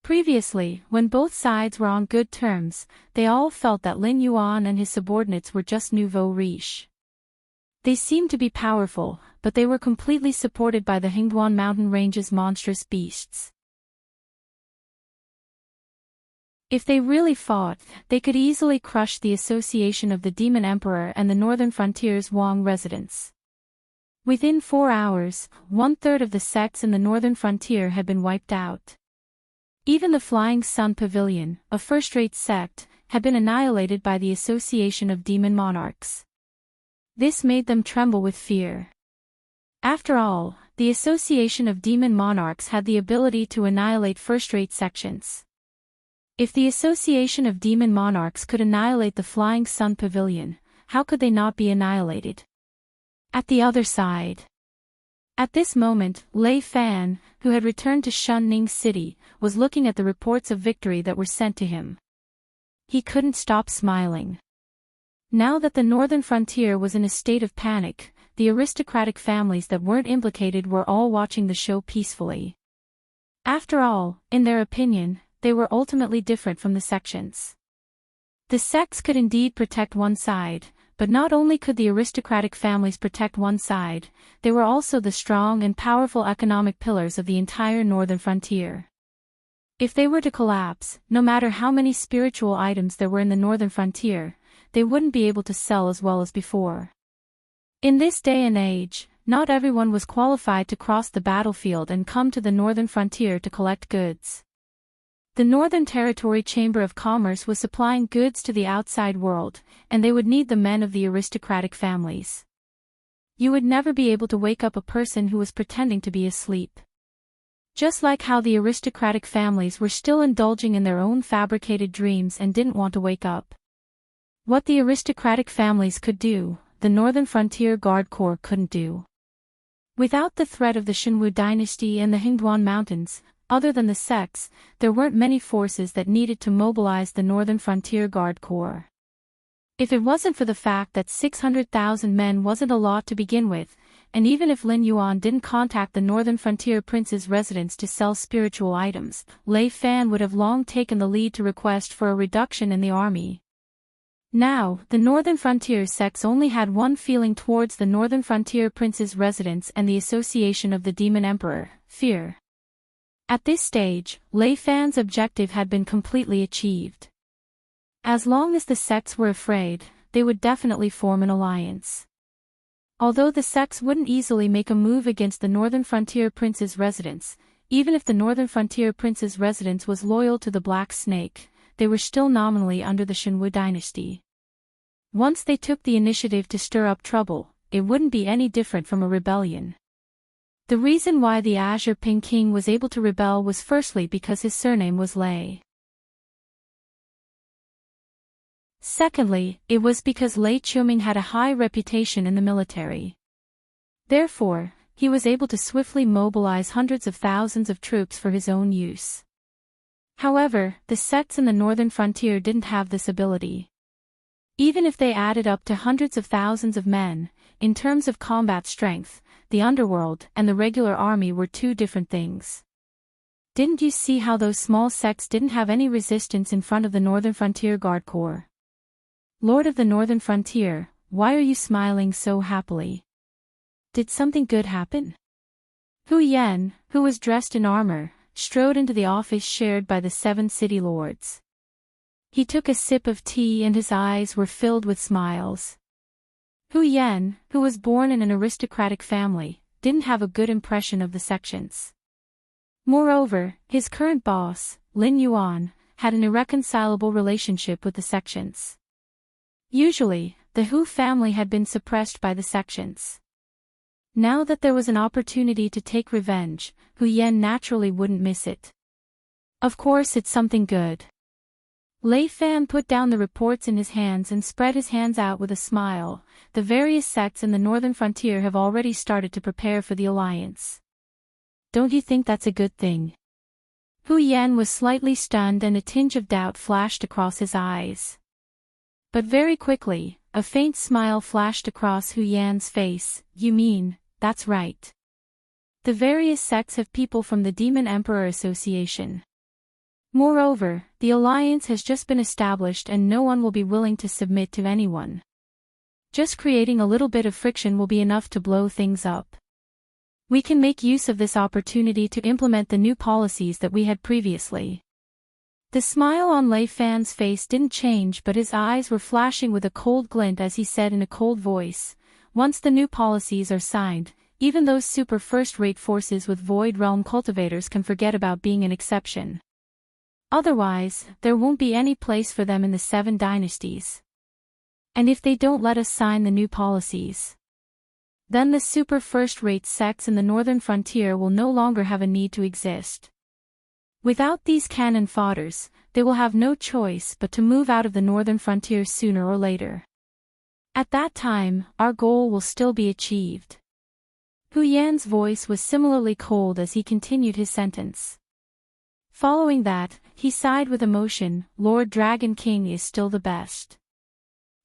Previously, when both sides were on good terms, they all felt that Lin Yuan and his subordinates were just nouveau riche. They seemed to be powerful, but they were completely supported by the Hingduan mountain range's monstrous beasts. If they really fought, they could easily crush the Association of the Demon Emperor and the northern frontier's Wang residents. Within 4 hours, 1/3 of the sects in the northern frontier had been wiped out. Even the Flying Sun Pavilion, a first-rate sect, had been annihilated by the Association of Demon Monarchs. This made them tremble with fear. After all, the association of demon monarchs had the ability to annihilate first-rate sections. If the association of demon monarchs could annihilate the Flying Sun Pavilion, how could they not be annihilated at the other side? At this moment, Lei Fan, who had returned to Shunning City, was looking at the reports of victory that were sent to him. He couldn't stop smiling. Now that the northern frontier was in a state of panic, the aristocratic families that weren't implicated were all watching the show peacefully. After all, in their opinion, they were ultimately different from the sections. The sects could indeed protect one side, but not only could the aristocratic families protect one side, they were also the strong and powerful economic pillars of the entire northern frontier. If they were to collapse, no matter how many spiritual items there were in the northern frontier, they wouldn't be able to sell as well as before. In this day and age, not everyone was qualified to cross the battlefield and come to the northern frontier to collect goods. The Northern Territory Chamber of Commerce was supplying goods to the outside world, and they would need the men of the aristocratic families. You would never be able to wake up a person who was pretending to be asleep. Just like how the aristocratic families were still indulging in their own fabricated dreams and didn't want to wake up. What the aristocratic families could do, the Northern Frontier Guard Corps couldn't do. Without the threat of the Shenwu dynasty and the Hingduan Mountains, other than the sects, there weren't many forces that needed to mobilize the Northern Frontier Guard Corps. If it wasn't for the fact that 600,000 men wasn't a lot to begin with, and even if Lin Yuan didn't contact the Northern Frontier Prince's residence to sell spiritual items, Lei Fan would have long taken the lead to request for a reduction in the army. Now, the Northern Frontier sects only had one feeling towards the Northern Frontier Prince's residence and the association of the Demon Emperor: fear. At this stage, Lei Fan's objective had been completely achieved. As long as the sects were afraid, they would definitely form an alliance. Although the sects wouldn't easily make a move against the Northern Frontier Prince's residence, even if the Northern Frontier Prince's residence was loyal to the Black Snake, they were still nominally under the Shenwu dynasty. Once they took the initiative to stir up trouble, it wouldn't be any different from a rebellion. The reason why the Azure Ping King was able to rebel was firstly because his surname was Lei. Secondly, it was because Lei Qiuming had a high reputation in the military. Therefore, he was able to swiftly mobilize hundreds of thousands of troops for his own use. However, the sects in the northern frontier didn't have this ability. Even if they added up to hundreds of thousands of men, in terms of combat strength, the underworld and the regular army were two different things. Didn't you see how those small sects didn't have any resistance in front of the Northern Frontier Guard Corps? Lord of the Northern Frontier, why are you smiling so happily? Did something good happen? Hu Yan, who was dressed in armor, strode into the office shared by the 7 city lords. He took a sip of tea and his eyes were filled with smiles. Hu Yan, who was born in an aristocratic family, didn't have a good impression of the sections. Moreover, his current boss, Lin Yuan, had an irreconcilable relationship with the sections. Usually, the Hu family had been suppressed by the sections. Now that there was an opportunity to take revenge, Hu Yan naturally wouldn't miss it. Of course it's something good. Lei Fan put down the reports in his hands and spread his hands out with a smile. The various sects in the northern frontier have already started to prepare for the alliance. Don't you think that's a good thing? Hu Yan was slightly stunned and a tinge of doubt flashed across his eyes. But very quickly, a faint smile flashed across Hu Yan's face. You mean, that's right. The various sects have people from the Demon Emperor Association. Moreover, the alliance has just been established and no one will be willing to submit to anyone. Just creating a little bit of friction will be enough to blow things up. We can make use of this opportunity to implement the new policies that we had previously. The smile on Lei Fan's face didn't change, but his eyes were flashing with a cold glint as he said in a cold voice, once the new policies are signed, even those super first-rate forces with Void Realm cultivators can forget about being an exception. Otherwise, there won't be any place for them in the 7 dynasties. And if they don't let us sign the new policies, then the super first-rate sects in the northern frontier will no longer have a need to exist. Without these cannon fodders, they will have no choice but to move out of the northern frontier sooner or later. At that time, our goal will still be achieved. Hu Yan's voice was similarly cold as he continued his sentence. Following that, he sighed with emotion. Lord Dragon King is still the best.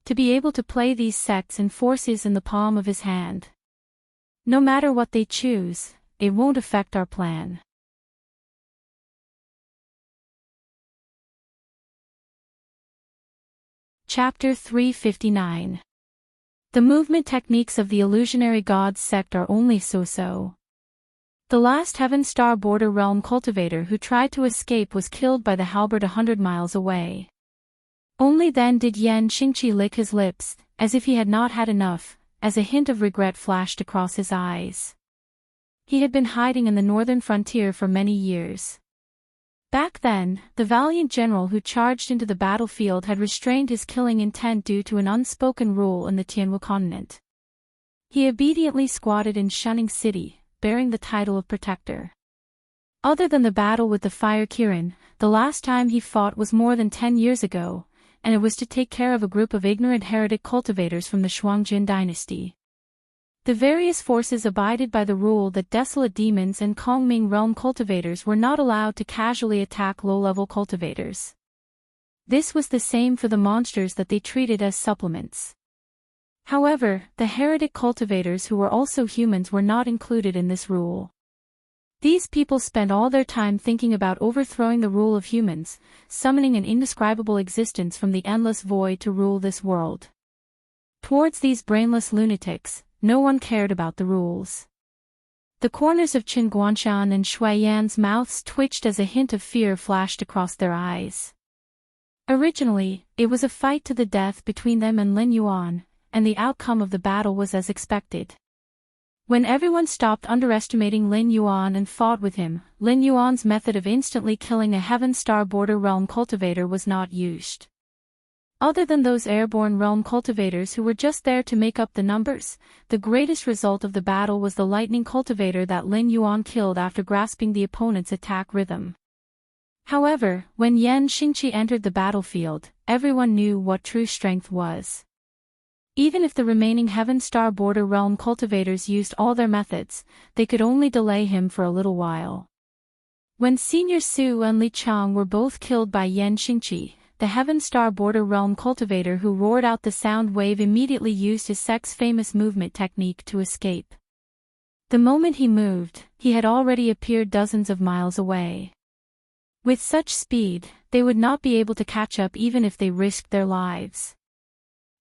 To be able to play these sects and forces in the palm of his hand. No matter what they choose, it won't affect our plan. Chapter 359. The movement techniques of the illusionary gods sect are only so-so. The last Heaven Star border realm cultivator who tried to escape was killed by the halberd 100 miles away. Only then did Yan Xingqi lick his lips, as if he had not had enough, as a hint of regret flashed across his eyes. He had been hiding in the northern frontier for many years. Back then, the valiant general who charged into the battlefield had restrained his killing intent due to an unspoken rule in the Tianwu continent. He obediently squatted in Shunning City, bearing the title of protector. Other than the battle with the Fire Kirin, the last time he fought was more than 10 years ago, and it was to take care of a group of ignorant heretic cultivators from the Shuangjin dynasty. The various forces abided by the rule that desolate demons and Kongming realm cultivators were not allowed to casually attack low-level cultivators. This was the same for the monsters that they treated as supplements. However, the heretic cultivators who were also humans were not included in this rule. These people spent all their time thinking about overthrowing the rule of humans, summoning an indescribable existence from the endless void to rule this world. Towards these brainless lunatics, no one cared about the rules. The corners of Qin Guanshan and Shui Yan's mouths twitched as a hint of fear flashed across their eyes. Originally, it was a fight to the death between them and Lin Yuan, and the outcome of the battle was as expected. When everyone stopped underestimating Lin Yuan and fought with him, Lin Yuan's method of instantly killing a Heaven Star border realm cultivator was not used. Other than those airborne realm cultivators who were just there to make up the numbers, the greatest result of the battle was the lightning cultivator that Lin Yuan killed after grasping the opponent's attack rhythm. However, when Yan Xingqi entered the battlefield, everyone knew what true strength was. Even if the remaining Heaven Star border realm cultivators used all their methods, they could only delay him for a little while. When Senior Su and Li Chang were both killed by Yan Xingqi, the Heaven Star border realm cultivator who roared out the sound wave immediately used his sect's famous movement technique to escape. The moment he moved, he had already appeared dozens of miles away. With such speed, they would not be able to catch up even if they risked their lives.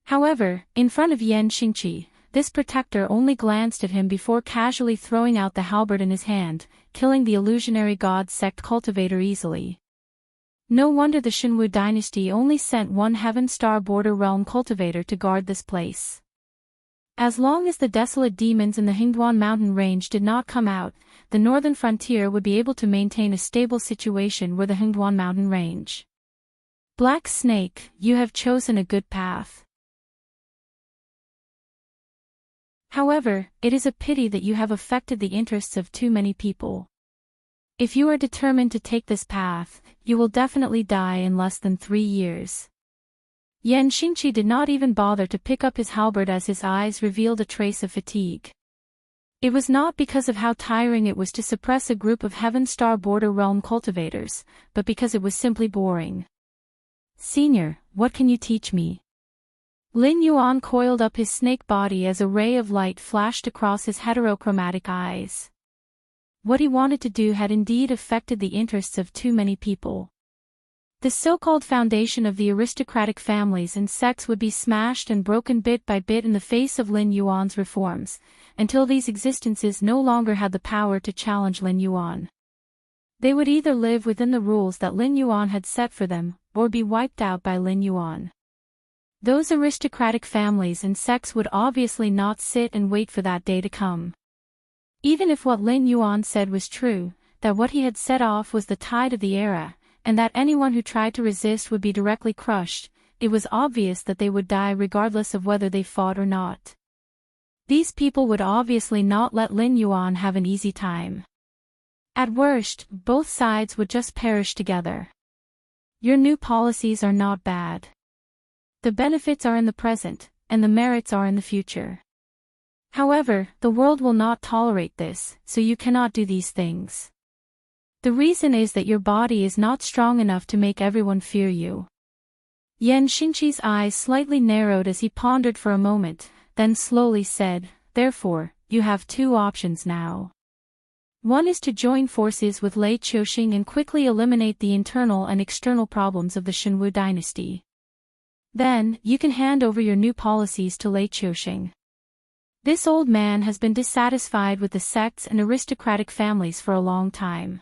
However, in front of Yan Xingqi, this protector only glanced at him before casually throwing out the halberd in his hand, killing the illusionary god sect cultivator easily. No wonder the Shenwu dynasty only sent one Heaven Star border realm cultivator to guard this place. As long as the desolate demons in the Hingduan mountain range did not come out, the northern frontier would be able to maintain a stable situation where the Hingduan mountain range. Black Snake, you have chosen a good path. However, it is a pity that you have affected the interests of too many people. If you are determined to take this path, you will definitely die in less than 3 years. Yan Xingqi did not even bother to pick up his halberd as his eyes revealed a trace of fatigue. It was not because of how tiring it was to suppress a group of Heaven Star border realm cultivators, but because it was simply boring. Senior, what can you teach me? Lin Yuan coiled up his snake body as a ray of light flashed across his heterochromatic eyes. What he wanted to do had indeed affected the interests of too many people. The so-called foundation of the aristocratic families and sects would be smashed and broken bit by bit in the face of Lin Yuan's reforms, until these existences no longer had the power to challenge Lin Yuan. They would either live within the rules that Lin Yuan had set for them, or be wiped out by Lin Yuan. Those aristocratic families and sects would obviously not sit and wait for that day to come. Even if what Lin Yuan said was true, that what he had set off was the tide of the era, and that anyone who tried to resist would be directly crushed, it was obvious that they would die regardless of whether they fought or not. These people would obviously not let Lin Yuan have an easy time. At worst, both sides would just perish together. Your new policies are not bad. The benefits are in the present, and the merits are in the future. However, the world will not tolerate this, so you cannot do these things. The reason is that your body is not strong enough to make everyone fear you. Yan Xingqi's eyes slightly narrowed as he pondered for a moment, then slowly said, therefore, you have two options now. One is to join forces with Lei Qiuxing and quickly eliminate the internal and external problems of the Shenwu dynasty. Then, you can hand over your new policies to Lei Qiuxing. This old man has been dissatisfied with the sects and aristocratic families for a long time.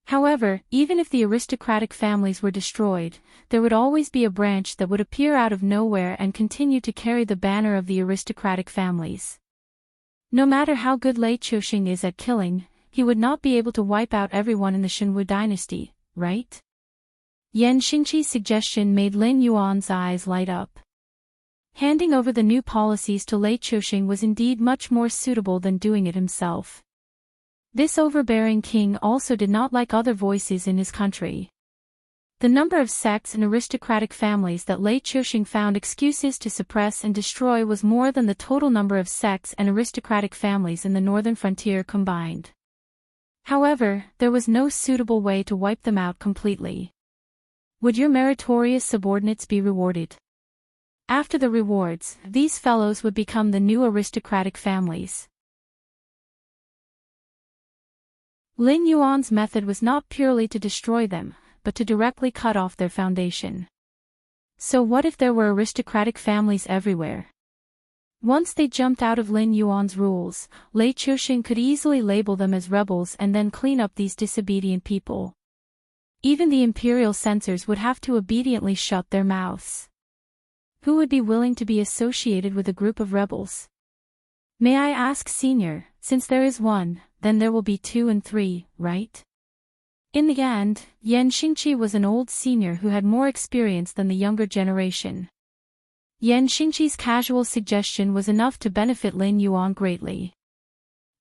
However, even if the aristocratic families were destroyed, there would always be a branch that would appear out of nowhere and continue to carry the banner of the aristocratic families. No matter how good Lei Qiuxing is at killing, he would not be able to wipe out everyone in the Shenwu dynasty, right? Yan Xingqi's suggestion made Lin Yuan's eyes light up. Handing over the new policies to Lei Qiuxing was indeed much more suitable than doing it himself. This overbearing king also did not like other voices in his country. The number of sects and aristocratic families that Lei Qiuxing found excuses to suppress and destroy was more than the total number of sects and aristocratic families in the northern frontier combined. However, there was no suitable way to wipe them out completely. Would your meritorious subordinates be rewarded? After the rewards, these fellows would become the new aristocratic families. Lin Yuan's method was not purely to destroy them, but to directly cut off their foundation. So what if there were aristocratic families everywhere? Once they jumped out of Lin Yuan's rules, Lei Qiuxing could easily label them as rebels and then clean up these disobedient people. Even the imperial censors would have to obediently shut their mouths. Who would be willing to be associated with a group of rebels? May I ask, Senior, since there is one, then there will be 2 and 3, right? In the end, Yan Xingqi was an old senior who had more experience than the younger generation. Yan Xingqi's casual suggestion was enough to benefit Lin Yuan greatly.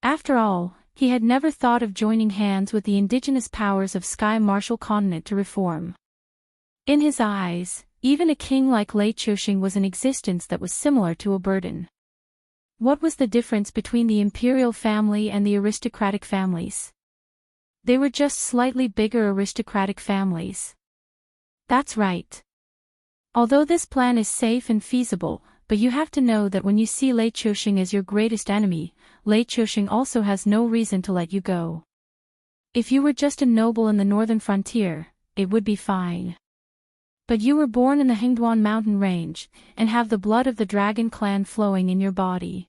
After all, he had never thought of joining hands with the indigenous powers of Sky Martial Continent to reform. In his eyes, even a king like Lei Qiuxing was an existence that was similar to a burden. What was the difference between the imperial family and the aristocratic families? They were just slightly bigger aristocratic families. That's right. Although this plan is safe and feasible, but you have to know that when you see Lei Qiuxing as your greatest enemy, Lei Qiuxing also has no reason to let you go. If you were just a noble in the northern frontier, it would be fine. But you were born in the Hingduan mountain range, and have the blood of the dragon clan flowing in your body.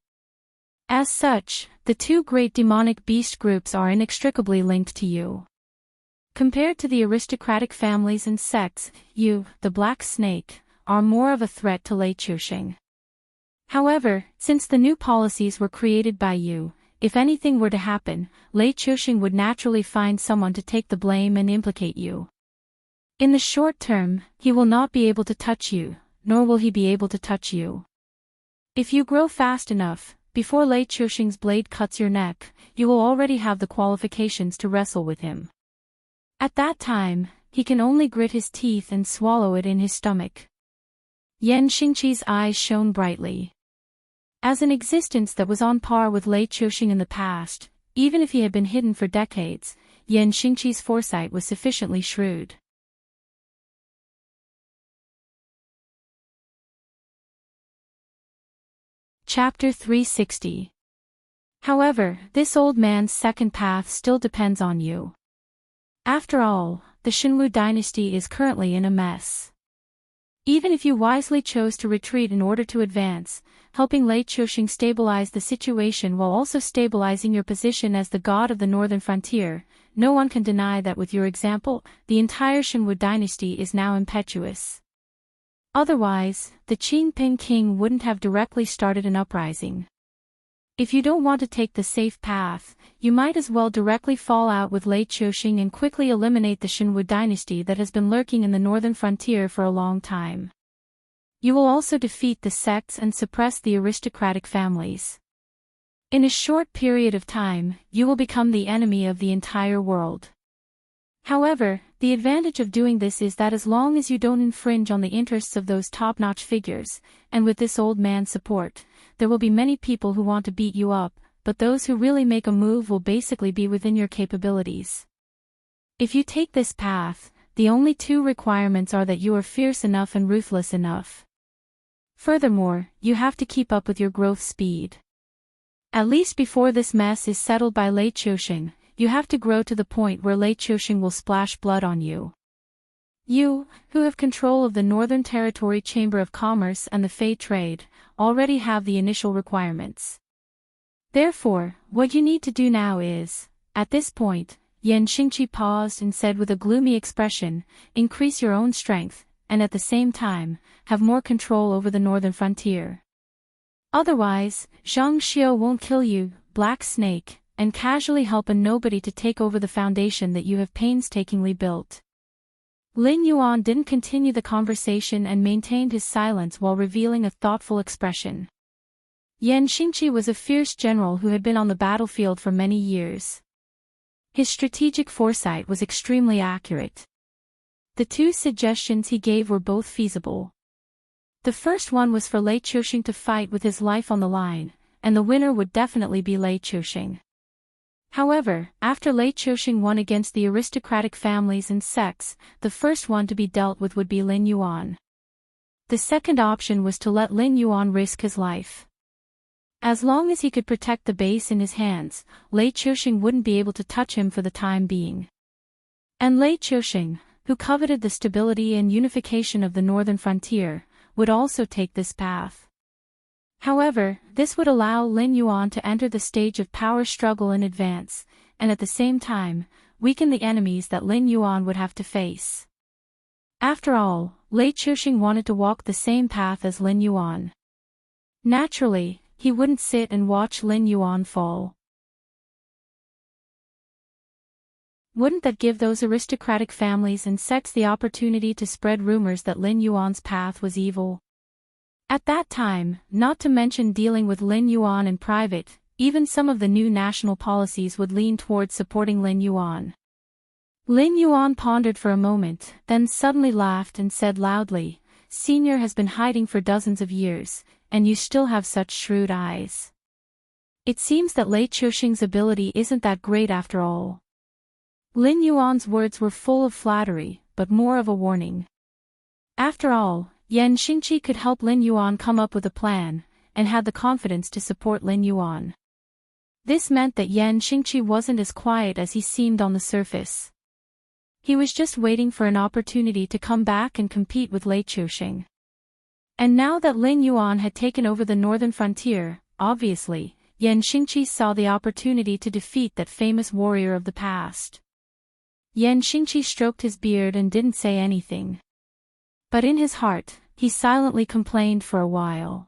As such, the two great demonic beast groups are inextricably linked to you. Compared to the aristocratic families and sects, you, the Black Snake, are more of a threat to Lei Qiuxing. However, since the new policies were created by you, if anything were to happen, Lei Qiuxing would naturally find someone to take the blame and implicate you. In the short term, he will not be able to touch you, nor will he be able to touch you. If you grow fast enough, before Lei Qiuxing's blade cuts your neck, you will already have the qualifications to wrestle with him. At that time, he can only grit his teeth and swallow it in his stomach. Yan Xingqi's eyes shone brightly. As an existence that was on par with Lei Qiuxing in the past, even if he had been hidden for decades, Yan Xingqi's foresight was sufficiently shrewd. Chapter 360. However, this old man's second path still depends on you. After all, the Shenwu dynasty is currently in a mess. Even if you wisely chose to retreat in order to advance, helping Lei Qiuxing stabilize the situation while also stabilizing your position as the god of the northern frontier, no one can deny that with your example, the entire Shenwu dynasty is now impetuous. Otherwise, the Qingping king wouldn't have directly started an uprising. If you don't want to take the safe path, you might as well directly fall out with Lei Qiuxing and quickly eliminate the Shenwu dynasty that has been lurking in the northern frontier for a long time. You will also defeat the sects and suppress the aristocratic families. In a short period of time, you will become the enemy of the entire world. However, the advantage of doing this is that as long as you don't infringe on the interests of those top-notch figures, and with this old man's support, there will be many people who want to beat you up, but those who really make a move will basically be within your capabilities. If you take this path, the only two requirements are that you are fierce enough and ruthless enough. Furthermore, you have to keep up with your growth speed. At least before this mess is settled by Lei Chouxing, you have to grow to the point where Lei Chouxing will splash blood on you. You, who have control of the Northern Territory Chamber of Commerce and the Fey trade, already have the initial requirements. Therefore, what you need to do now is, at this point, Yan Xingqi paused and said with a gloomy expression, increase your own strength, and at the same time, have more control over the northern frontier. Otherwise, Zhang Xiao won't kill you, Black Snake, and casually help a nobody to take over the foundation that you have painstakingly built. Lin Yuan didn't continue the conversation and maintained his silence while revealing a thoughtful expression. Yan Xingqi was a fierce general who had been on the battlefield for many years. His strategic foresight was extremely accurate. The two suggestions he gave were both feasible. The first one was for Lei Chouxing to fight with his life on the line, and the winner would definitely be Lei Chouxing. However, after Lei Chouxing won against the aristocratic families and sects, the first one to be dealt with would be Lin Yuan. The second option was to let Lin Yuan risk his life. As long as he could protect the base in his hands, Lei Chouxing wouldn't be able to touch him for the time being. And Lei Chouxing, who coveted the stability and unification of the northern frontier, would also take this path. However, this would allow Lin Yuan to enter the stage of power struggle in advance, and at the same time, weaken the enemies that Lin Yuan would have to face. After all, Lei Chouxing wanted to walk the same path as Lin Yuan. Naturally, he wouldn't sit and watch Lin Yuan fall. Wouldn't that give those aristocratic families and sects the opportunity to spread rumors that Lin Yuan's path was evil? At that time, not to mention dealing with Lin Yuan in private, even some of the new national policies would lean towards supporting Lin Yuan. Lin Yuan pondered for a moment, then suddenly laughed and said loudly, "Senior has been hiding for dozens of years, and you still have such shrewd eyes. It seems that Lei Chouxing's ability isn't that great after all." Lin Yuan's words were full of flattery, but more of a warning. After all, Yan Xingqi could help Lin Yuan come up with a plan, and had the confidence to support Lin Yuan. This meant that Yan Xingqi wasn't as quiet as he seemed on the surface. He was just waiting for an opportunity to come back and compete with Lei Chouxing. And now that Lin Yuan had taken over the northern frontier, obviously, Yan Xingqi saw the opportunity to defeat that famous warrior of the past. Yan Xingqi stroked his beard and didn't say anything. But in his heart, he silently complained for a while.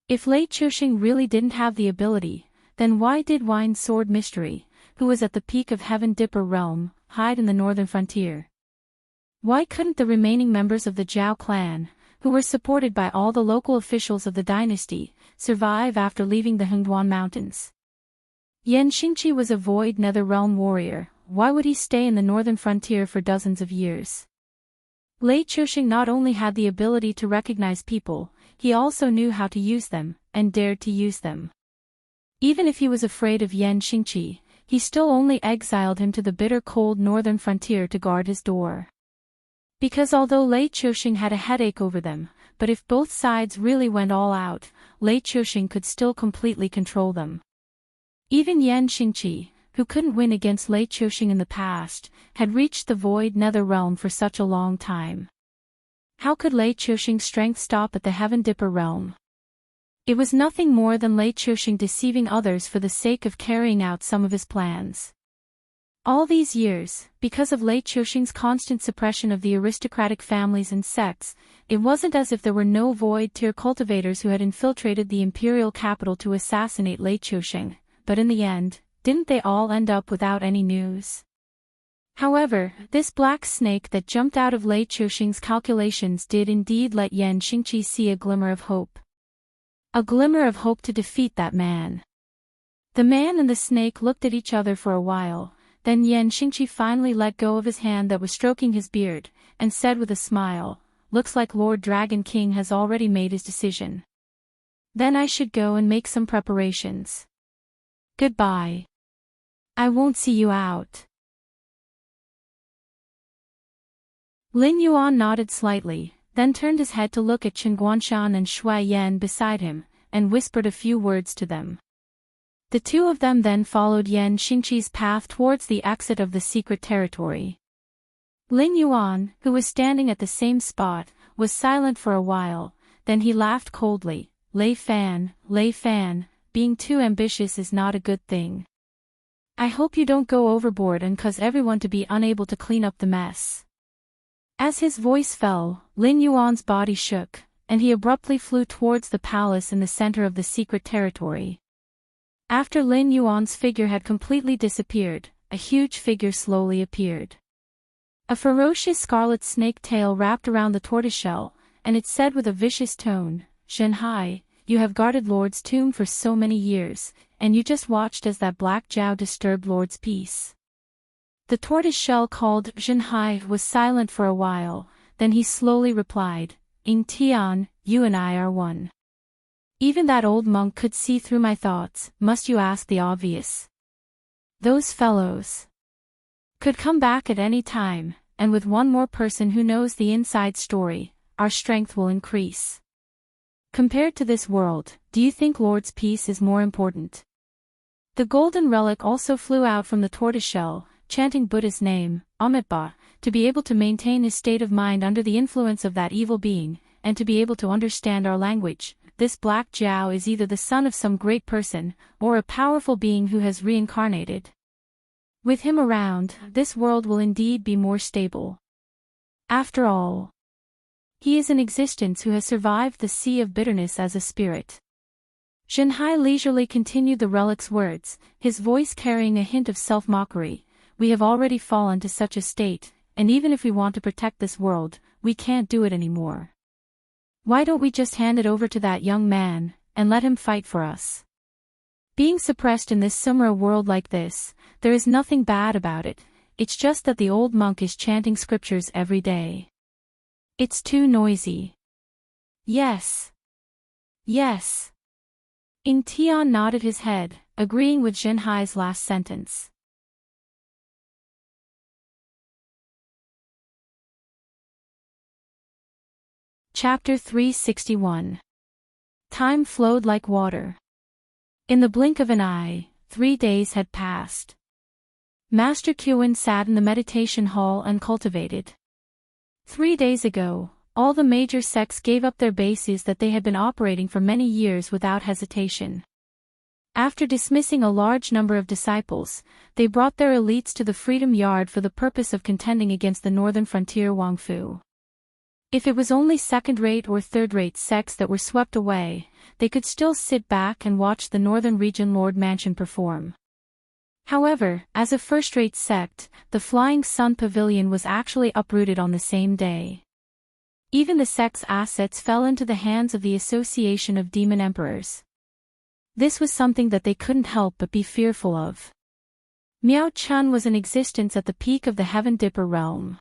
If Lei Chouxing really didn't have the ability, then why did Wine Sword Mystery, who was at the peak of Heaven Dipper realm, hide in the northern frontier? Why couldn't the remaining members of the Zhao clan, who were supported by all the local officials of the dynasty, survive after leaving the Hengduan Mountains? Yan Xingqi was a void nether realm warrior. Why would he stay in the northern frontier for dozens of years? Lei Chouxing not only had the ability to recognize people, he also knew how to use them, and dared to use them. Even if he was afraid of Yan Xingqi, he still only exiled him to the bitter cold northern frontier to guard his door. Because although Lei Chouxing had a headache over them, but if both sides really went all out, Lei Chouxing could still completely control them. Even Yan Xingqi, who couldn't win against Lei Chouxing in the past, had reached the void nether realm for such a long time. How could Lei Chouxing's strength stop at the Heaven Dipper realm? It was nothing more than Lei Chouxing deceiving others for the sake of carrying out some of his plans. All these years, because of Lei Chouxing's constant suppression of the aristocratic families and sects, it wasn't as if there were no void tier cultivators who had infiltrated the imperial capital to assassinate Lei Chouxing, but in the end, didn't they all end up without any news? However, this black snake that jumped out of Lei Chouxing's calculations did indeed let Yan Xingqi see a glimmer of hope. A glimmer of hope to defeat that man. The man and the snake looked at each other for a while, then Yan Xingqi finally let go of his hand that was stroking his beard, and said with a smile, "Looks like Lord Dragon King has already made his decision. Then I should go and make some preparations. Goodbye. I won't see you out." Lin Yuan nodded slightly, then turned his head to look at Chen Guanshan and Shui Yan beside him, and whispered a few words to them. The two of them then followed Yan Xingqi's path towards the exit of the secret territory. Lin Yuan, who was standing at the same spot, was silent for a while, then he laughed coldly. Lei Fan, being too ambitious is not a good thing. I hope you don't go overboard and cause everyone to be unable to clean up the mess." As his voice fell, Lin Yuan's body shook, and he abruptly flew towards the palace in the center of the secret territory. After Lin Yuan's figure had completely disappeared, a huge figure slowly appeared. A ferocious scarlet snake tail wrapped around the tortoiseshell, and it said with a vicious tone, "Shenhai, you have guarded Lord's tomb for so many years, and you just watched as that black Jiao disturbed Lord's peace." The tortoiseshell called Shenhai was silent for a while, then he slowly replied, "Ing Tian, you and I are one. Even that old monk could see through my thoughts, must you ask the obvious? Those fellows could come back at any time, and with one more person who knows the inside story, our strength will increase. Compared to this world, do you think Lord's peace is more important?" The golden relic also flew out from the tortoiseshell, chanting Buddha's name, Amitabha, to be able to maintain his state of mind under the influence of that evil being, and to be able to understand our language. This Black Jiao is either the son of some great person, or a powerful being who has reincarnated. With him around, this world will indeed be more stable. After all, he is in existence who has survived the sea of bitterness as a spirit. Shenhai leisurely continued the relic's words, his voice carrying a hint of self-mockery. "We have already fallen to such a state, and even if we want to protect this world, we can't do it anymore. Why don't we just hand it over to that young man, and let him fight for us? Being suppressed in this Sumera world like this, there is nothing bad about it, it's just that the old monk is chanting scriptures every day. It's too noisy." Yes. Ing Tian nodded his head, agreeing with Shenhai's last sentence. Chapter 361. Time flowed like water. In the blink of an eye, 3 days had passed. Master Qin sat in the meditation hall and cultivated. 3 days ago, all the major sects gave up their bases that they had been operating for many years without hesitation. After dismissing a large number of disciples, they brought their elites to the Freedom Yard for the purpose of contending against the northern frontier Wangfu. If it was only second-rate or third-rate sects that were swept away, they could still sit back and watch the northern region Lord Mansion perform. However, as a first-rate sect, the Flying Sun Pavilion was actually uprooted on the same day. Even the sect's assets fell into the hands of the Association of Demon Emperors. This was something that they couldn't help but be fearful of. Miao Chun was in existence at the peak of the Heaven Dipper realm.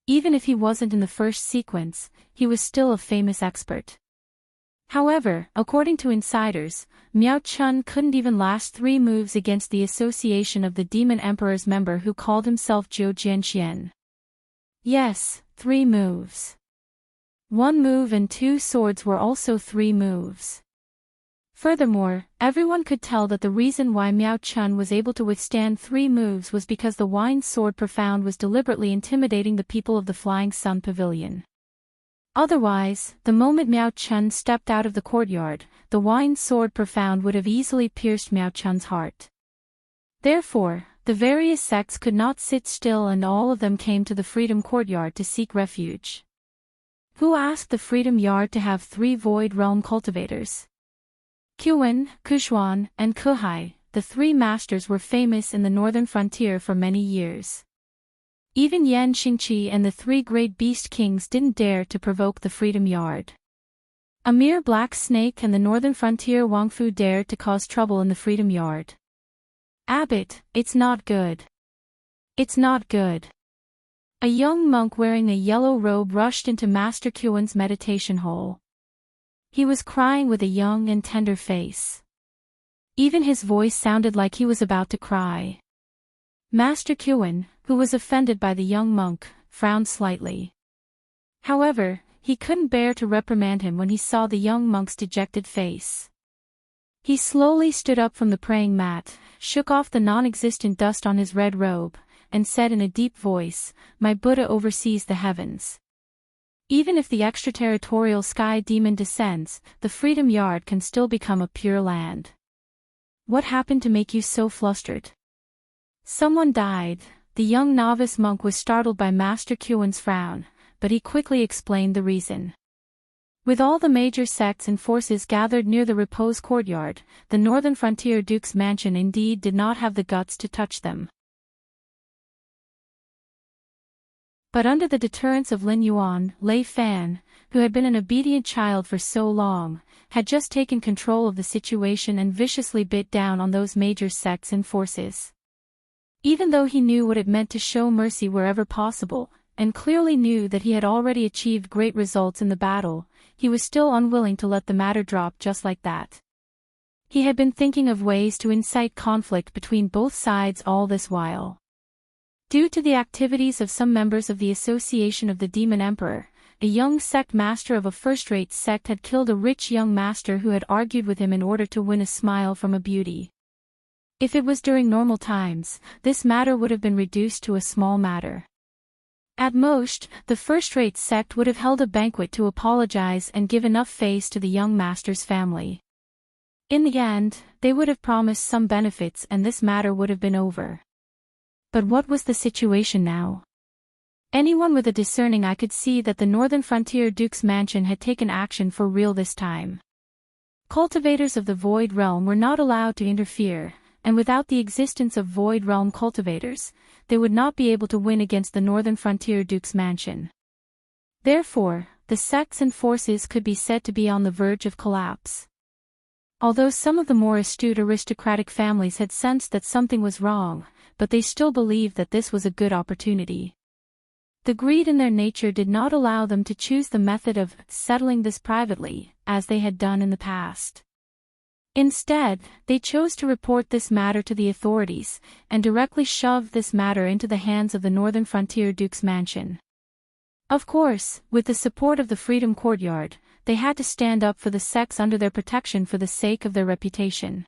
Even if he wasn't in the first sequence, he was still a famous expert. However, according to insiders, Miao Chun couldn't even last 3 moves against the Association of the Demon Emperor's member who called himself Zhou Jianxian. Yes, 3 moves. 1 move and 2 swords were also 3 moves. Furthermore, everyone could tell that the reason why Miao Chun was able to withstand 3 moves was because the Wine Sword Profound was deliberately intimidating the people of the Flying Sun Pavilion. Otherwise, the moment Miao Chun stepped out of the courtyard, the Wine Sword Profound would have easily pierced Miao Chun's heart. Therefore, the various sects could not sit still and all of them came to the Freedom Courtyard to seek refuge. Who asked the Freedom Yard to have 3 Void Realm cultivators? Qin, Kuxuan, and Kuhai, the 3 masters were famous in the northern frontier for many years. Even Yan Xingqi and the 3 great beast kings didn't dare to provoke the Freedom Yard. A mere black snake and the northern frontier Wangfu dared to cause trouble in the Freedom Yard. Abbot, it's not good. It's not good. A young monk wearing a yellow robe rushed into Master Kuan's meditation hole. He was crying with a young and tender face. Even his voice sounded like he was about to cry. Master Kuan, who was offended by the young monk, frowned slightly. However, he couldn't bear to reprimand him when he saw the young monk's dejected face. He slowly stood up from the praying mat, shook off the non-existent dust on his red robe, and said in a deep voice, "My Buddha oversees the heavens. Even if the extraterritorial sky demon descends, the Freedom Yard can still become a pure land. What happened to make you so flustered?" "Someone died." The young novice monk was startled by Master Kuan's frown, but he quickly explained the reason. With all the major sects and forces gathered near the repose courtyard, the northern frontier duke's mansion indeed did not have the guts to touch them. But under the deterrence of Lin Yuan, Lei Fan, who had been an obedient child for so long, had just taken control of the situation and viciously bit down on those major sects and forces. Even though he knew what it meant to show mercy wherever possible, and clearly knew that he had already achieved great results in the battle, he was still unwilling to let the matter drop just like that. He had been thinking of ways to incite conflict between both sides all this while. Due to the activities of some members of the Association of the Demon Emperor, a young sect master of a first-rate sect had killed a rich young master who had argued with him in order to win a smile from a beauty. If it was during normal times, this matter would have been reduced to a small matter. At most, the first-rate sect would have held a banquet to apologize and give enough face to the young master's family. In the end, they would have promised some benefits and this matter would have been over. But what was the situation now? Anyone with a discerning eye could see that the northern frontier duke's mansion had taken action for real this time. Cultivators of the Void Realm were not allowed to interfere, and without the existence of Void Realm cultivators, they would not be able to win against the northern frontier duke's mansion. Therefore, the sects and forces could be said to be on the verge of collapse. Although some of the more astute aristocratic families had sensed that something was wrong, but they still believed that this was a good opportunity. The greed in their nature did not allow them to choose the method of settling this privately, as they had done in the past. Instead, they chose to report this matter to the authorities, and directly shoved this matter into the hands of the northern frontier duke's mansion. Of course, with the support of the Freedom Courtyard, they had to stand up for the sects under their protection for the sake of their reputation.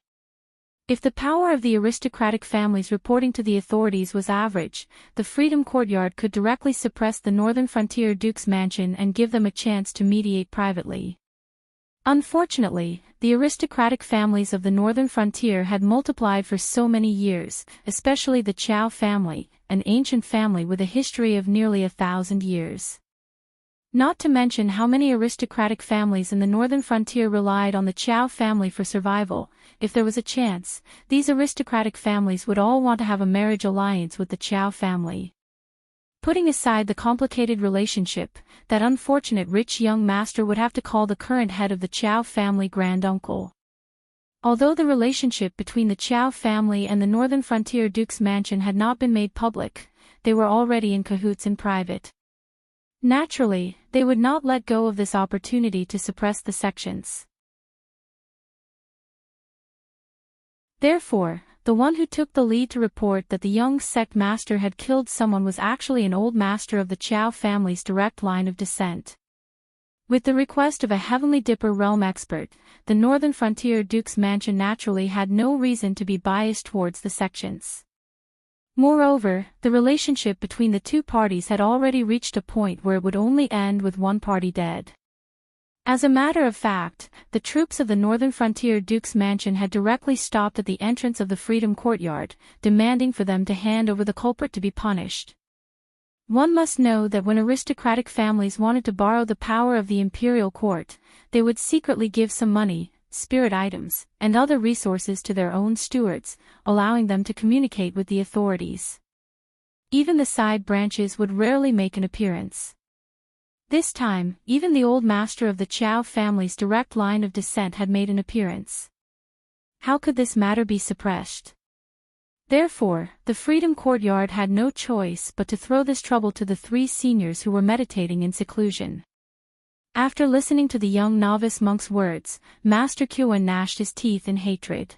If the power of the aristocratic families reporting to the authorities was average, the Freedom Courtyard could directly suppress the northern frontier duke's mansion and give them a chance to mediate privately. Unfortunately, the aristocratic families of the northern frontier had multiplied for so many years, especially the Chow family, an ancient family with a history of nearly 1,000 years. Not to mention how many aristocratic families in the northern frontier relied on the Chow family for survival. If there was a chance, these aristocratic families would all want to have a marriage alliance with the Chow family. Putting aside the complicated relationship, that unfortunate rich young master would have to call the current head of the Chow family granduncle. Although the relationship between the Chow family and the northern frontier duke's mansion had not been made public, they were already in cahoots in private. Naturally, they would not let go of this opportunity to suppress the sections. Therefore, the one who took the lead to report that the young sect master had killed someone was actually an old master of the Chow family's direct line of descent. With the request of a Heavenly Dipper realm expert, the northern frontier duke's mansion naturally had no reason to be biased towards the sections. Moreover, the relationship between the two parties had already reached a point where it would only end with one party dead. As a matter of fact, the troops of the northern frontier duke's mansion had directly stopped at the entrance of the Freedom Courtyard, demanding for them to hand over the culprit to be punished. One must know that when aristocratic families wanted to borrow the power of the imperial court, they would secretly give some money, spirit items, and other resources to their own stewards, allowing them to communicate with the authorities. Even the side branches would rarely make an appearance. This time, even the old master of the Chow family's direct line of descent had made an appearance. How could this matter be suppressed? Therefore, the Freedom Courtyard had no choice but to throw this trouble to the three seniors who were meditating in seclusion. After listening to the young novice monk's words, Master Kuan gnashed his teeth in hatred.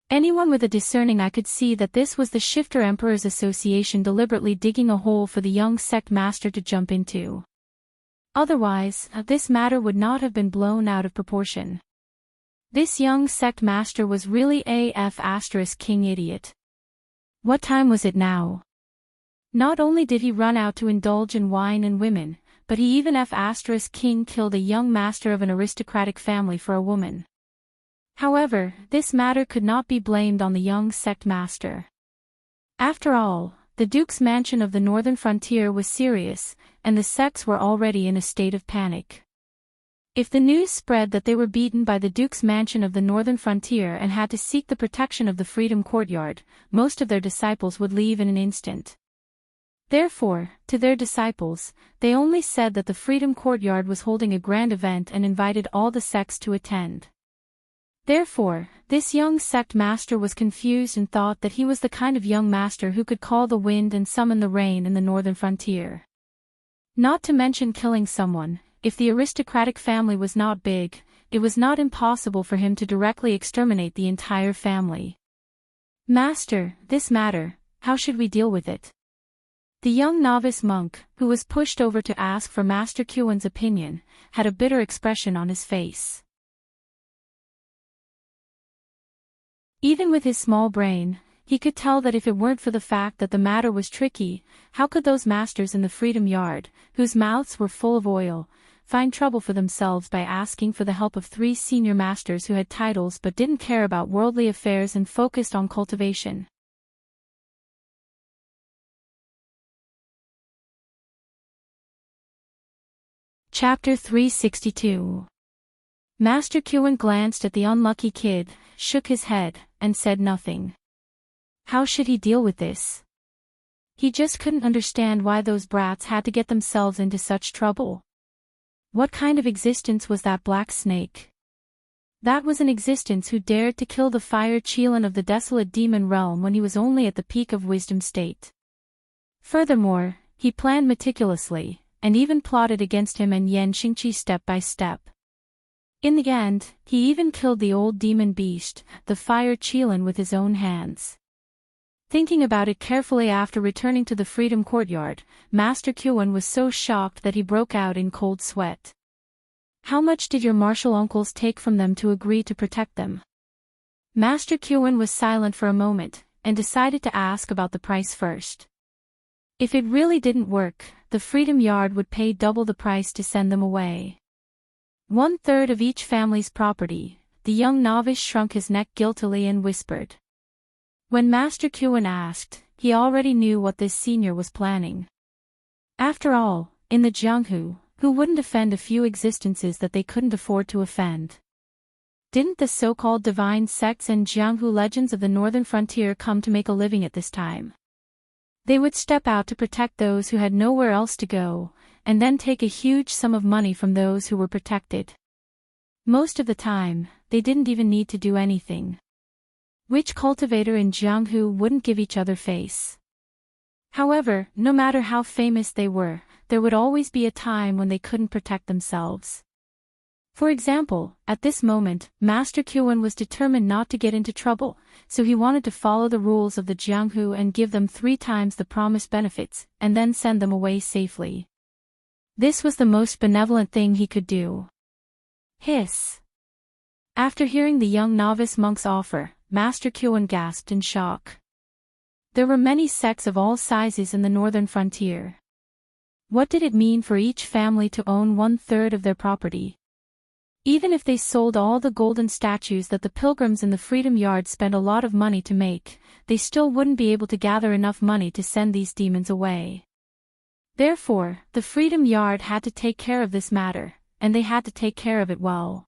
Anyone with a discerning eye could see that this was the Shifter Emperor's Association deliberately digging a hole for the young sect master to jump into. Otherwise, this matter would not have been blown out of proportion. This young sect master was really king idiot. What time was it now? Not only did he run out to indulge in wine and women, but he even king killed a young master of an aristocratic family for a woman. However, this matter could not be blamed on the young sect master. After all, the Duke's mansion of the northern frontier was serious, and the sects were already in a state of panic. If the news spread that they were beaten by the Duke's mansion of the northern frontier and had to seek the protection of the Freedom Courtyard, most of their disciples would leave in an instant. Therefore, to their disciples, they only said that the Freedom Courtyard was holding a grand event and invited all the sects to attend. Therefore, this young sect master was confused and thought that he was the kind of young master who could call the wind and summon the rain in the northern frontier. Not to mention killing someone, if the aristocratic family was not big, it was not impossible for him to directly exterminate the entire family. Master, this matter, how should we deal with it? The young novice monk, who was pushed over to ask for Master Kuan's opinion, had a bitter expression on his face. Even with his small brain, he could tell that if it weren't for the fact that the matter was tricky, how could those masters in the Freedom Yard, whose mouths were full of oil, find trouble for themselves by asking for the help of three senior masters who had titles but didn't care about worldly affairs and focused on cultivation? Chapter 362. Master Kuan glanced at the unlucky kid, shook his head, and said nothing. How should he deal with this? He just couldn't understand why those brats had to get themselves into such trouble. What kind of existence was that black snake? That was an existence who dared to kill the fire Qilin of the desolate demon realm when he was only at the peak of wisdom state. Furthermore, he planned meticulously, and even plotted against him and Yan Xingqi step by step. In the end, he even killed the old demon beast, the fire Qilin, with his own hands. Thinking about it carefully after returning to the Freedom Courtyard, Master Kuan was so shocked that he broke out in cold sweat. How much did your martial uncles take from them to agree to protect them? Master Kuan was silent for a moment, and decided to ask about the price first. If it really didn't work, the Freedom Yard would pay double the price to send them away. 1/3 of each family's property. The young novice shrunk his neck guiltily and whispered. When Master Kuan asked, he already knew what this senior was planning. After all, in the Jianghu, who wouldn't offend a few existences that they couldn't afford to offend? Didn't the so-called divine sects and Jianghu legends of the northern frontier come to make a living at this time? They would step out to protect those who had nowhere else to go, and then take a huge sum of money from those who were protected. Most of the time, they didn't even need to do anything. Which cultivator in Jianghu wouldn't give each other face? However, no matter how famous they were, there would always be a time when they couldn't protect themselves. For example, at this moment, Master Kuan was determined not to get into trouble, so he wanted to follow the rules of the Jianghu and give them 3 times the promised benefits, and then send them away safely. This was the most benevolent thing he could do. Hiss. After hearing the young novice monk's offer, Master Kuan gasped in shock. There were many sects of all sizes in the northern frontier. What did it mean for each family to own 1/3 of their property? Even if they sold all the golden statues that the pilgrims in the Freedom Yard spent a lot of money to make, they still wouldn't be able to gather enough money to send these demons away. Therefore, the Freedom Yard had to take care of this matter, and they had to take care of it well.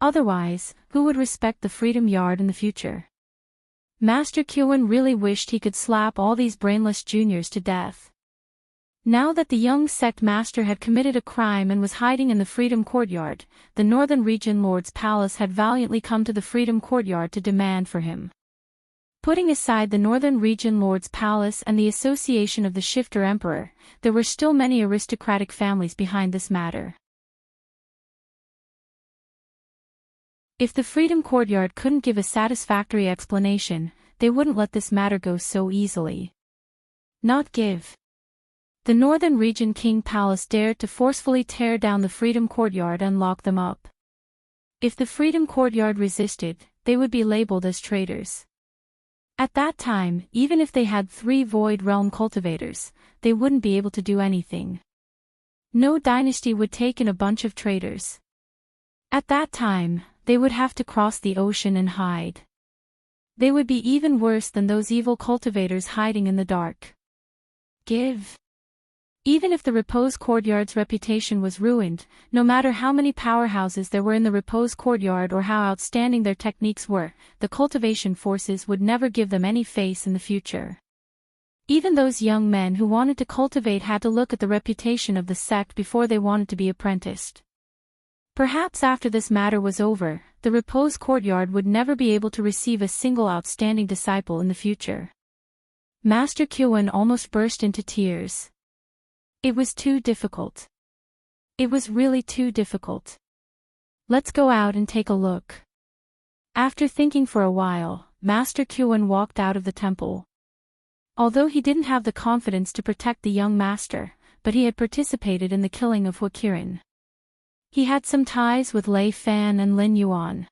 Otherwise, who would respect the Freedom Yard in the future? Master Kuan really wished he could slap all these brainless juniors to death. Now that the young sect master had committed a crime and was hiding in the Freedom Courtyard, the Northern Region Lord's palace had valiantly come to the Freedom Courtyard to demand for him. Putting aside the Northern Region Lord's palace and the association of the Shifter Emperor, there were still many aristocratic families behind this matter. If the Freedom Courtyard couldn't give a satisfactory explanation, they wouldn't let this matter go so easily. Not give. The Northern Region King Palace dared to forcefully tear down the Freedom Courtyard and lock them up. If the Freedom Courtyard resisted, they would be labeled as traitors. At that time, even if they had 3 Void Realm cultivators, they wouldn't be able to do anything. No dynasty would take in a bunch of traitors. At that time, they would have to cross the ocean and hide. They would be even worse than those evil cultivators hiding in the dark. Give. Even if the Repose Courtyard's reputation was ruined, no matter how many powerhouses there were in the Repose Courtyard or how outstanding their techniques were, the cultivation forces would never give them any face in the future. Even those young men who wanted to cultivate had to look at the reputation of the sect before they wanted to be apprenticed. Perhaps after this matter was over, the Repose Courtyard would never be able to receive a single outstanding disciple in the future. Master Kyuan almost burst into tears. It was too difficult. It was really too difficult. Let's go out and take a look. After thinking for a while, Master Kyuan walked out of the temple. Although he didn't have the confidence to protect the young master, but he had participated in the killing of Huaqiran. He had some ties with Lei Fan and Lin Yuan.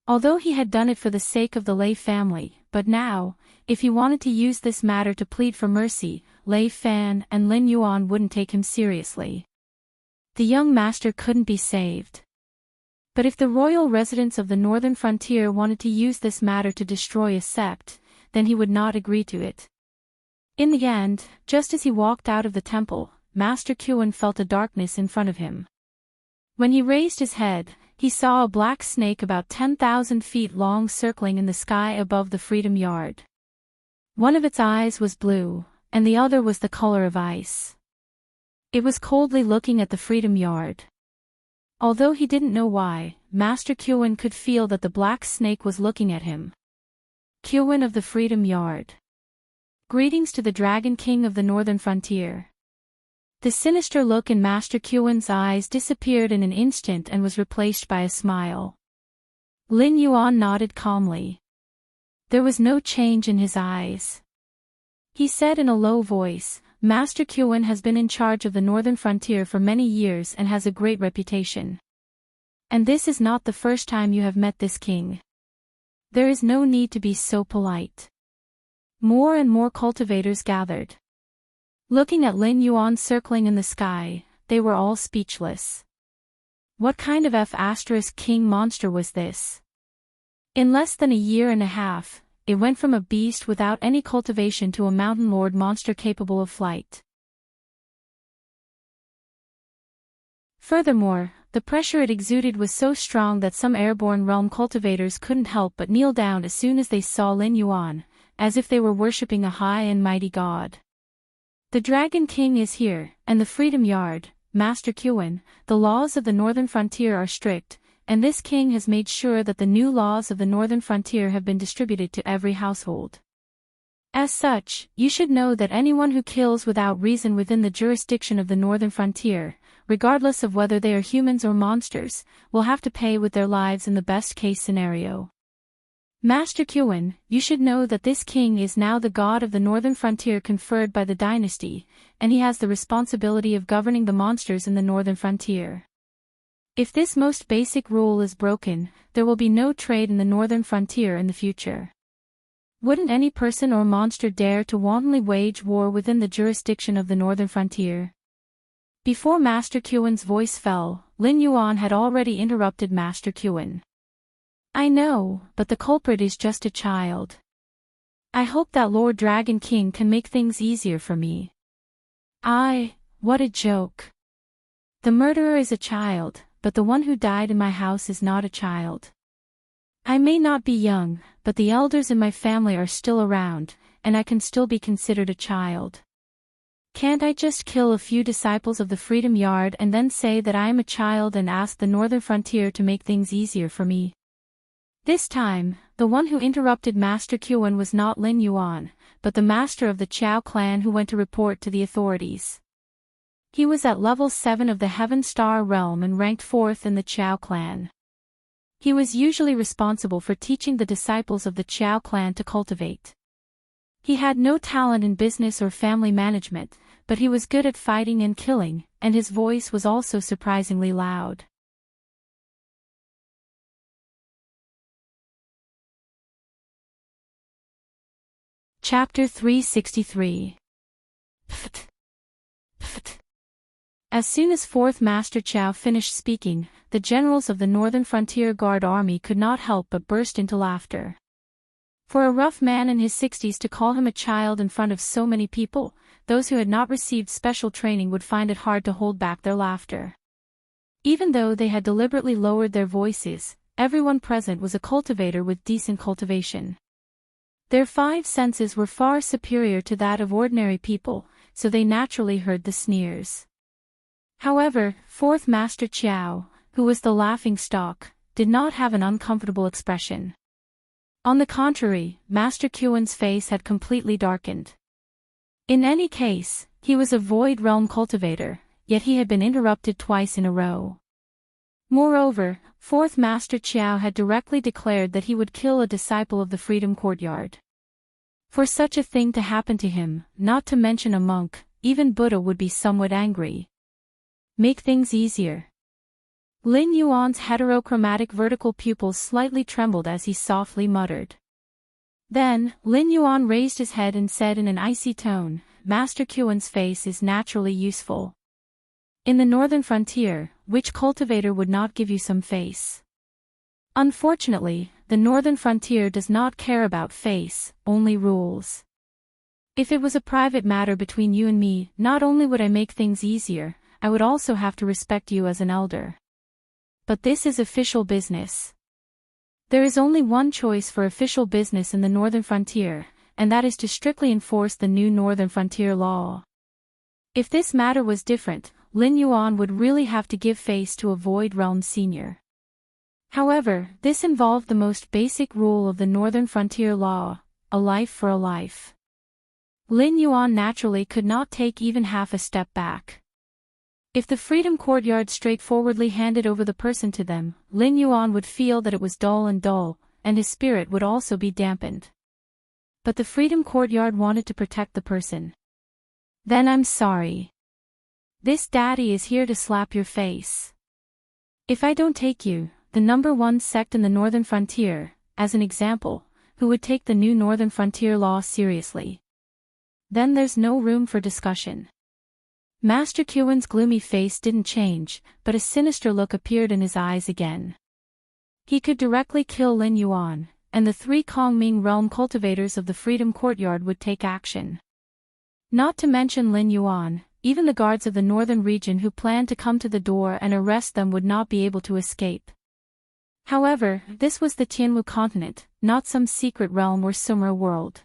Although he had done it for the sake of the Lei family, but now, if he wanted to use this matter to plead for mercy, Lei Fan and Lin Yuan wouldn't take him seriously. The young master couldn't be saved. But if the royal residents of the northern frontier wanted to use this matter to destroy a sept, then he would not agree to it. In the end, just as he walked out of the temple, Master Kyuan felt a darkness in front of him. When he raised his head, he saw a black snake about 10,000 feet long circling in the sky above the Freedom Yard. One of its eyes was blue, and the other was the color of ice. It was coldly looking at the Freedom Yard. Although he didn't know why, Master Kyuan could feel that the black snake was looking at him. Kyuan of the Freedom Yard. Greetings to the Dragon King of the Northern Frontier. The sinister look in Master Kyuan's eyes disappeared in an instant and was replaced by a smile. Lin Yuan nodded calmly. There was no change in his eyes. He said in a low voice, Master Kyuan has been in charge of the northern frontier for many years and has a great reputation. And this is not the first time you have met this king. There is no need to be so polite. More and more cultivators gathered. Looking at Lin Yuan circling in the sky, they were all speechless. What kind of F***king monster was this? In less than a year and a half, it went from a beast without any cultivation to a mountain lord monster capable of flight. Furthermore, the pressure it exuded was so strong that some airborne realm cultivators couldn't help but kneel down as soon as they saw Lin Yuan, as if they were worshipping a high and mighty god. The Dragon King is here, and the Freedom Yard, Master Kyuan, the laws of the northern frontier are strict, and this king has made sure that the new laws of the northern frontier have been distributed to every household. As such, you should know that anyone who kills without reason within the jurisdiction of the northern frontier, regardless of whether they are humans or monsters, will have to pay with their lives in the best-case scenario. Master Kyuan, you should know that this king is now the god of the northern frontier conferred by the dynasty, and he has the responsibility of governing the monsters in the northern frontier. If this most basic rule is broken, there will be no trade in the northern frontier in the future. Wouldn't any person or monster dare to wantonly wage war within the jurisdiction of the northern frontier? Before Master Kyuan's voice fell, Lin Yuan had already interrupted Master Kyuan. I know, but the culprit is just a child. I hope that Lord Dragon King can make things easier for me. What a joke. The murderer is a child, but the one who died in my house is not a child. I may not be young, but the elders in my family are still around, and I can still be considered a child. Can't I just kill a few disciples of the Freedom Yard and then say that I am a child and ask the Northern Frontier to make things easier for me? This time, the one who interrupted Master Kuan was not Lin Yuan, but the master of the Chao clan who went to report to the authorities. He was at level 7 of the Heaven Star realm and ranked 4th in the Chao clan. He was usually responsible for teaching the disciples of the Chao clan to cultivate. He had no talent in business or family management, but he was good at fighting and killing, and his voice was also surprisingly loud. Chapter 363. Pft. Pft. As soon as 4th Master Chao finished speaking, the generals of the Northern Frontier Guard Army could not help but burst into laughter. For a rough man in his 60s to call him a child in front of so many people, those who had not received special training would find it hard to hold back their laughter. Even though they had deliberately lowered their voices, everyone present was a cultivator with decent cultivation. Their 5 senses were far superior to that of ordinary people, so they naturally heard the sneers. However, 4th Master Chao, who was the laughing stock, did not have an uncomfortable expression. On the contrary, Master Kuan's face had completely darkened. In any case, he was a void realm cultivator, yet he had been interrupted twice in a row. Moreover, 4th Master Chao had directly declared that he would kill a disciple of the Freedom Courtyard. For such a thing to happen to him, not to mention a monk, even Buddha would be somewhat angry. Make things easier. Lin Yuan's heterochromatic vertical pupils slightly trembled as he softly muttered. Then, Lin Yuan raised his head and said in an icy tone, Master Kuan's face is naturally useful. In the Northern Frontier, which cultivator would not give you some face? Unfortunately, the Northern Frontier does not care about face, only rules. If it was a private matter between you and me, not only would I make things easier, I would also have to respect you as an elder. But this is official business. There is only one choice for official business in the Northern Frontier, and that is to strictly enforce the new Northern Frontier law. If this matter was different, Lin Yuan would really have to give face to a Void Realm senior. However, this involved the most basic rule of the Northern Frontier law, a life for a life. Lin Yuan naturally could not take even half a step back. If the Freedom Courtyard straightforwardly handed over the person to them, Lin Yuan would feel that it was dull, and his spirit would also be dampened. But the Freedom Courtyard wanted to protect the person. Then I'm sorry. This daddy is here to slap your face. If I don't take you, the number 1 sect in the Northern Frontier, as an example, who would take the new Northern Frontier law seriously? Then there's no room for discussion. Master Kuan's gloomy face didn't change, but a sinister look appeared in his eyes again. He could directly kill Lin Yuan, and the 3 Kongming realm cultivators of the Freedom Courtyard would take action. Not to mention Lin Yuan, even the guards of the northern region who planned to come to the door and arrest them would not be able to escape. However, this was the Tianwu continent, not some secret realm or Sumra world.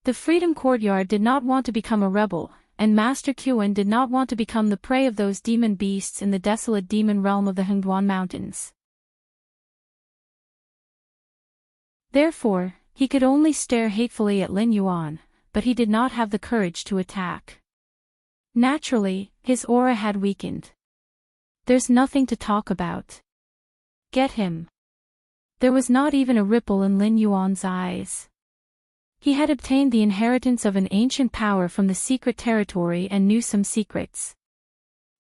The Freedom Courtyard did not want to become a rebel, and Master Kuan did not want to become the prey of those demon beasts in the desolate demon realm of the Hengduan Mountains. Therefore, he could only stare hatefully at Lin Yuan, but he did not have the courage to attack. Naturally, his aura had weakened. There's nothing to talk about. Get him. There was not even a ripple in Lin Yuan's eyes. He had obtained the inheritance of an ancient power from the secret territory and knew some secrets.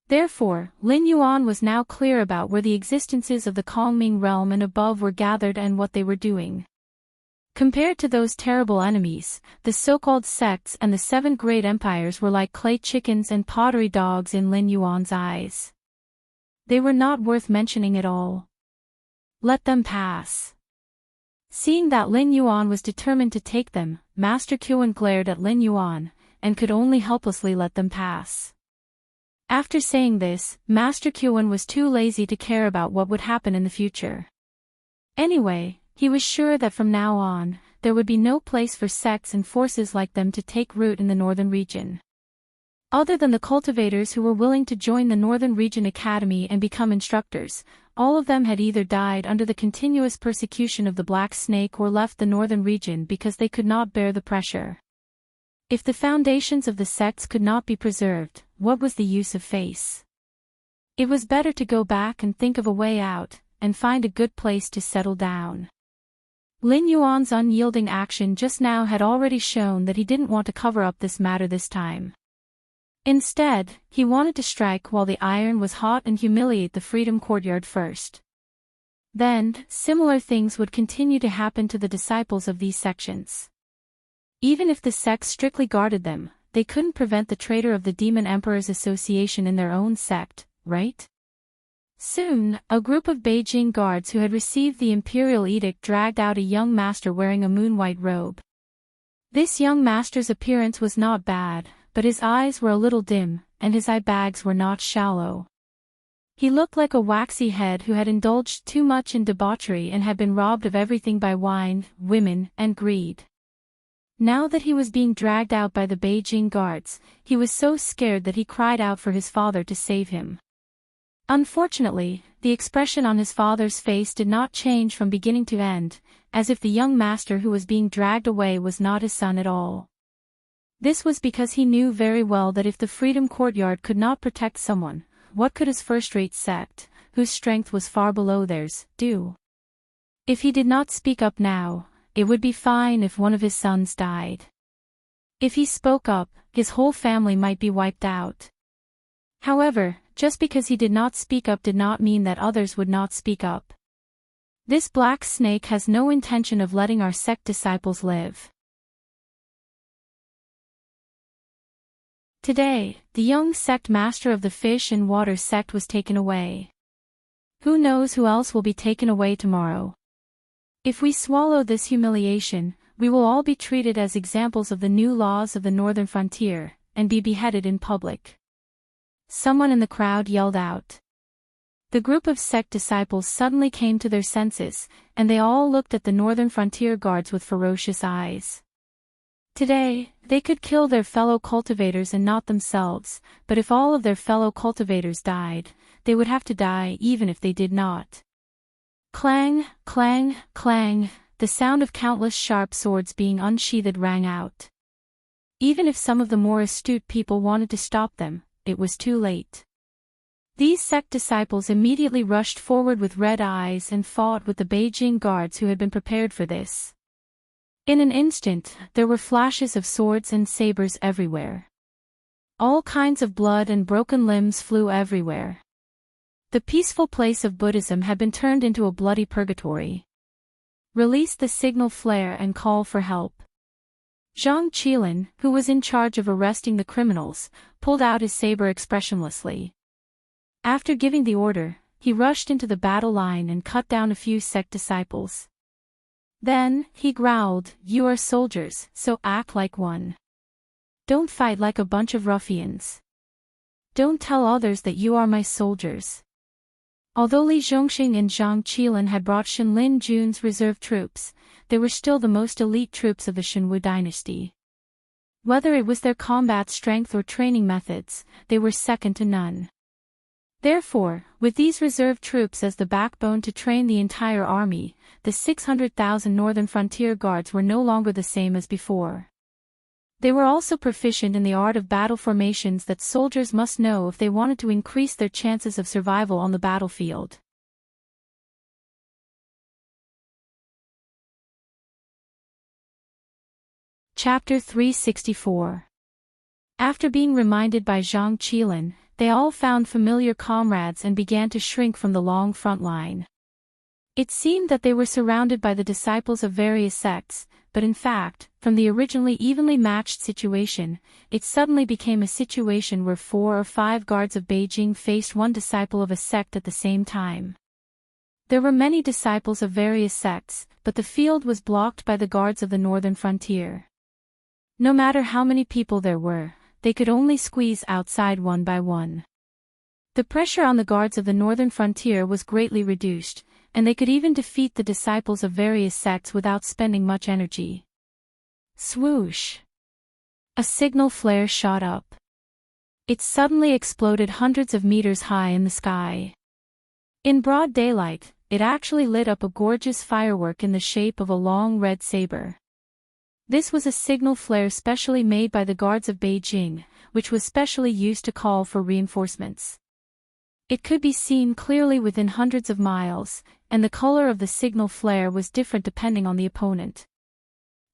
Therefore, Lin Yuan was now clear about where the existences of the Kongming realm and above were gathered and what they were doing. Compared to those terrible enemies, the so-called sects and the 7 great empires were like clay chickens and pottery dogs in Lin Yuan's eyes. They were not worth mentioning at all. Let them pass. Seeing that Lin Yuan was determined to take them, Master Kuan glared at Lin Yuan, and could only helplessly let them pass. After saying this, Master Kuan was too lazy to care about what would happen in the future. Anyway, he was sure that from now on, there would be no place for sects and forces like them to take root in the northern region. Other than the cultivators who were willing to join the Northern Region Academy and become instructors, all of them had either died under the continuous persecution of the Black Snake or left the Northern Region because they could not bear the pressure. If the foundations of the sects could not be preserved, what was the use of face? It was better to go back and think of a way out, and find a good place to settle down. Lin Yuan's unyielding action just now had already shown that he didn't want to cover up this matter this time. Instead, he wanted to strike while the iron was hot and humiliate the Freedom Courtyard first. Then, similar things would continue to happen to the disciples of these sections. Even if the sects strictly guarded them, they couldn't prevent the traitor of the Demon Emperor's association in their own sect, right? Soon, a group of Beijing guards who had received the imperial edict dragged out a young master wearing a moon-white robe. This young master's appearance was not bad, but his eyes were a little dim, and his eye bags were not shallow. He looked like a waxy head who had indulged too much in debauchery and had been robbed of everything by wine, women, and greed. Now that he was being dragged out by the Beijing guards, he was so scared that he cried out for his father to save him. Unfortunately, the expression on his father's face did not change from beginning to end, as if the young master who was being dragged away was not his son at all. This was because he knew very well that if the Freedom Courtyard could not protect someone, what could his first-rate sect, whose strength was far below theirs, do? If he did not speak up now, it would be fine if one of his sons died. If he spoke up, his whole family might be wiped out. However, just because he did not speak up did not mean that others would not speak up. This Black Snake has no intention of letting our sect disciples live. Today, the young sect master of the Fish and Water sect was taken away. Who knows who else will be taken away tomorrow? If we swallow this humiliation, we will all be treated as examples of the new laws of the northern frontier, and be beheaded in public. Someone in the crowd yelled out. The group of sect disciples suddenly came to their senses, and they all looked at the northern frontier guards with ferocious eyes. Today, they could kill their fellow cultivators and not themselves, but if all of their fellow cultivators died, they would have to die even if they did not. Clang, clang, clang, the sound of countless sharp swords being unsheathed rang out. Even if some of the more astute people wanted to stop them, it was too late. These sect disciples immediately rushed forward with red eyes and fought with the Beijing guards who had been prepared for this. In an instant, there were flashes of swords and sabers everywhere. All kinds of blood and broken limbs flew everywhere. The peaceful place of Buddhism had been turned into a bloody purgatory. Release the signal flare and call for help. Zhang Qilin, who was in charge of arresting the criminals, pulled out his saber expressionlessly. After giving the order, he rushed into the battle line and cut down a few sect disciples. Then, he growled, "You are soldiers, so act like one. Don't fight like a bunch of ruffians. Don't tell others that you are my soldiers." Although Li Zhongxing and Zhang Qilin had brought Shenlin Jun's reserve troops, they were still the most elite troops of the Shenwu dynasty. Whether it was their combat strength or training methods, they were second to none. Therefore, with these reserve troops as the backbone to train the entire army, the 600,000 northern frontier guards were no longer the same as before. They were also proficient in the art of battle formations that soldiers must know if they wanted to increase their chances of survival on the battlefield. Chapter 364. After being reminded by Zhang Qilin, they all found familiar comrades and began to shrink from the long front line. It seemed that they were surrounded by the disciples of various sects, but in fact, from the originally evenly matched situation, it suddenly became a situation where 4 or 5 guards of Beijing faced one disciple of a sect at the same time. There were many disciples of various sects, but the field was blocked by the guards of the northern frontier. No matter how many people there were, they could only squeeze outside one by one. The pressure on the guards of the northern frontier was greatly reduced, and they could even defeat the disciples of various sects without spending much energy. Swoosh! A signal flare shot up. It suddenly exploded hundreds of meters high in the sky. In broad daylight, it actually lit up a gorgeous firework in the shape of a long red saber. This was a signal flare specially made by the guards of Beijing, which was specially used to call for reinforcements. It could be seen clearly within hundreds of miles, and the color of the signal flare was different depending on the opponent.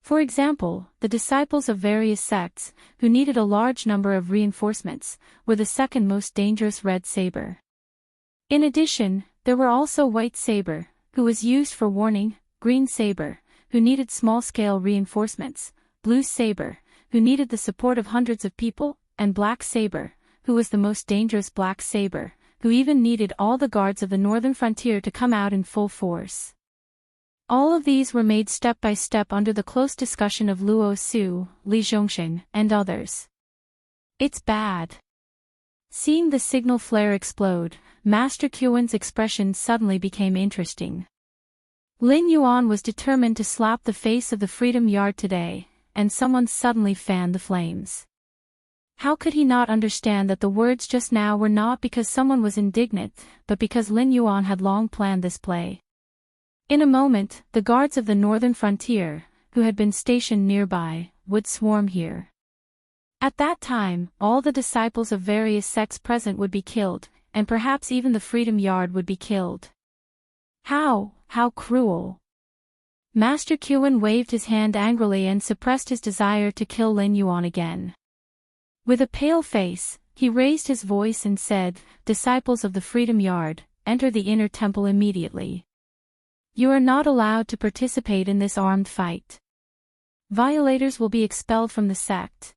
For example, the disciples of various sects, who needed a large number of reinforcements, were the second most dangerous red saber. In addition, there were also white saber, who was used for warning, green saber, who needed small-scale reinforcements, blue saber, who needed the support of hundreds of people, and black saber, who was the most dangerous black saber, who even needed all the guards of the northern frontier to come out in full force. All of these were made step by step under the close discussion of Luo Su, Li Zhongxin, and others. It's bad. Seeing the signal flare explode, Master Qian's expression suddenly became interesting. Lin Yuan was determined to slap the face of the Freedom Yard today, and someone suddenly fanned the flames. How could he not understand that the words just now were not because someone was indignant, but because Lin Yuan had long planned this play? In a moment, the guards of the northern frontier, who had been stationed nearby, would swarm here. At that time, all the disciples of various sects present would be killed, and perhaps even the Freedom Yard would be killed. How cruel! Master Qian waved his hand angrily and suppressed his desire to kill Lin Yuan again. With a pale face, he raised his voice and said, "Disciples of the Freedom Yard, enter the inner temple immediately. You are not allowed to participate in this armed fight. Violators will be expelled from the sect."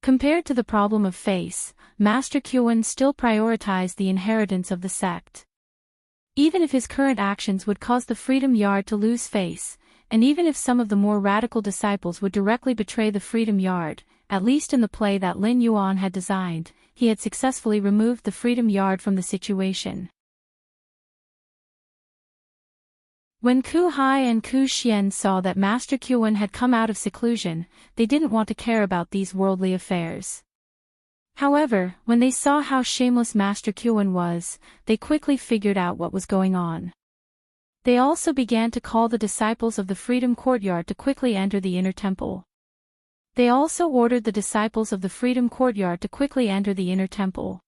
Compared to the problem of face, Master Qian still prioritized the inheritance of the sect. Even if his current actions would cause the Freedom Yard to lose face, and even if some of the more radical disciples would directly betray the Freedom Yard, at least in the play that Lin Yuan had designed, he had successfully removed the Freedom Yard from the situation. When Ku Hai and Ku Xian saw that Master Qian had come out of seclusion, they didn't want to care about these worldly affairs. However, when they saw how shameless Master Qian was, they quickly figured out what was going on. They also began to call the disciples of the Freedom Courtyard to quickly enter the inner temple. They also ordered the disciples of the Freedom Courtyard to quickly enter the inner temple.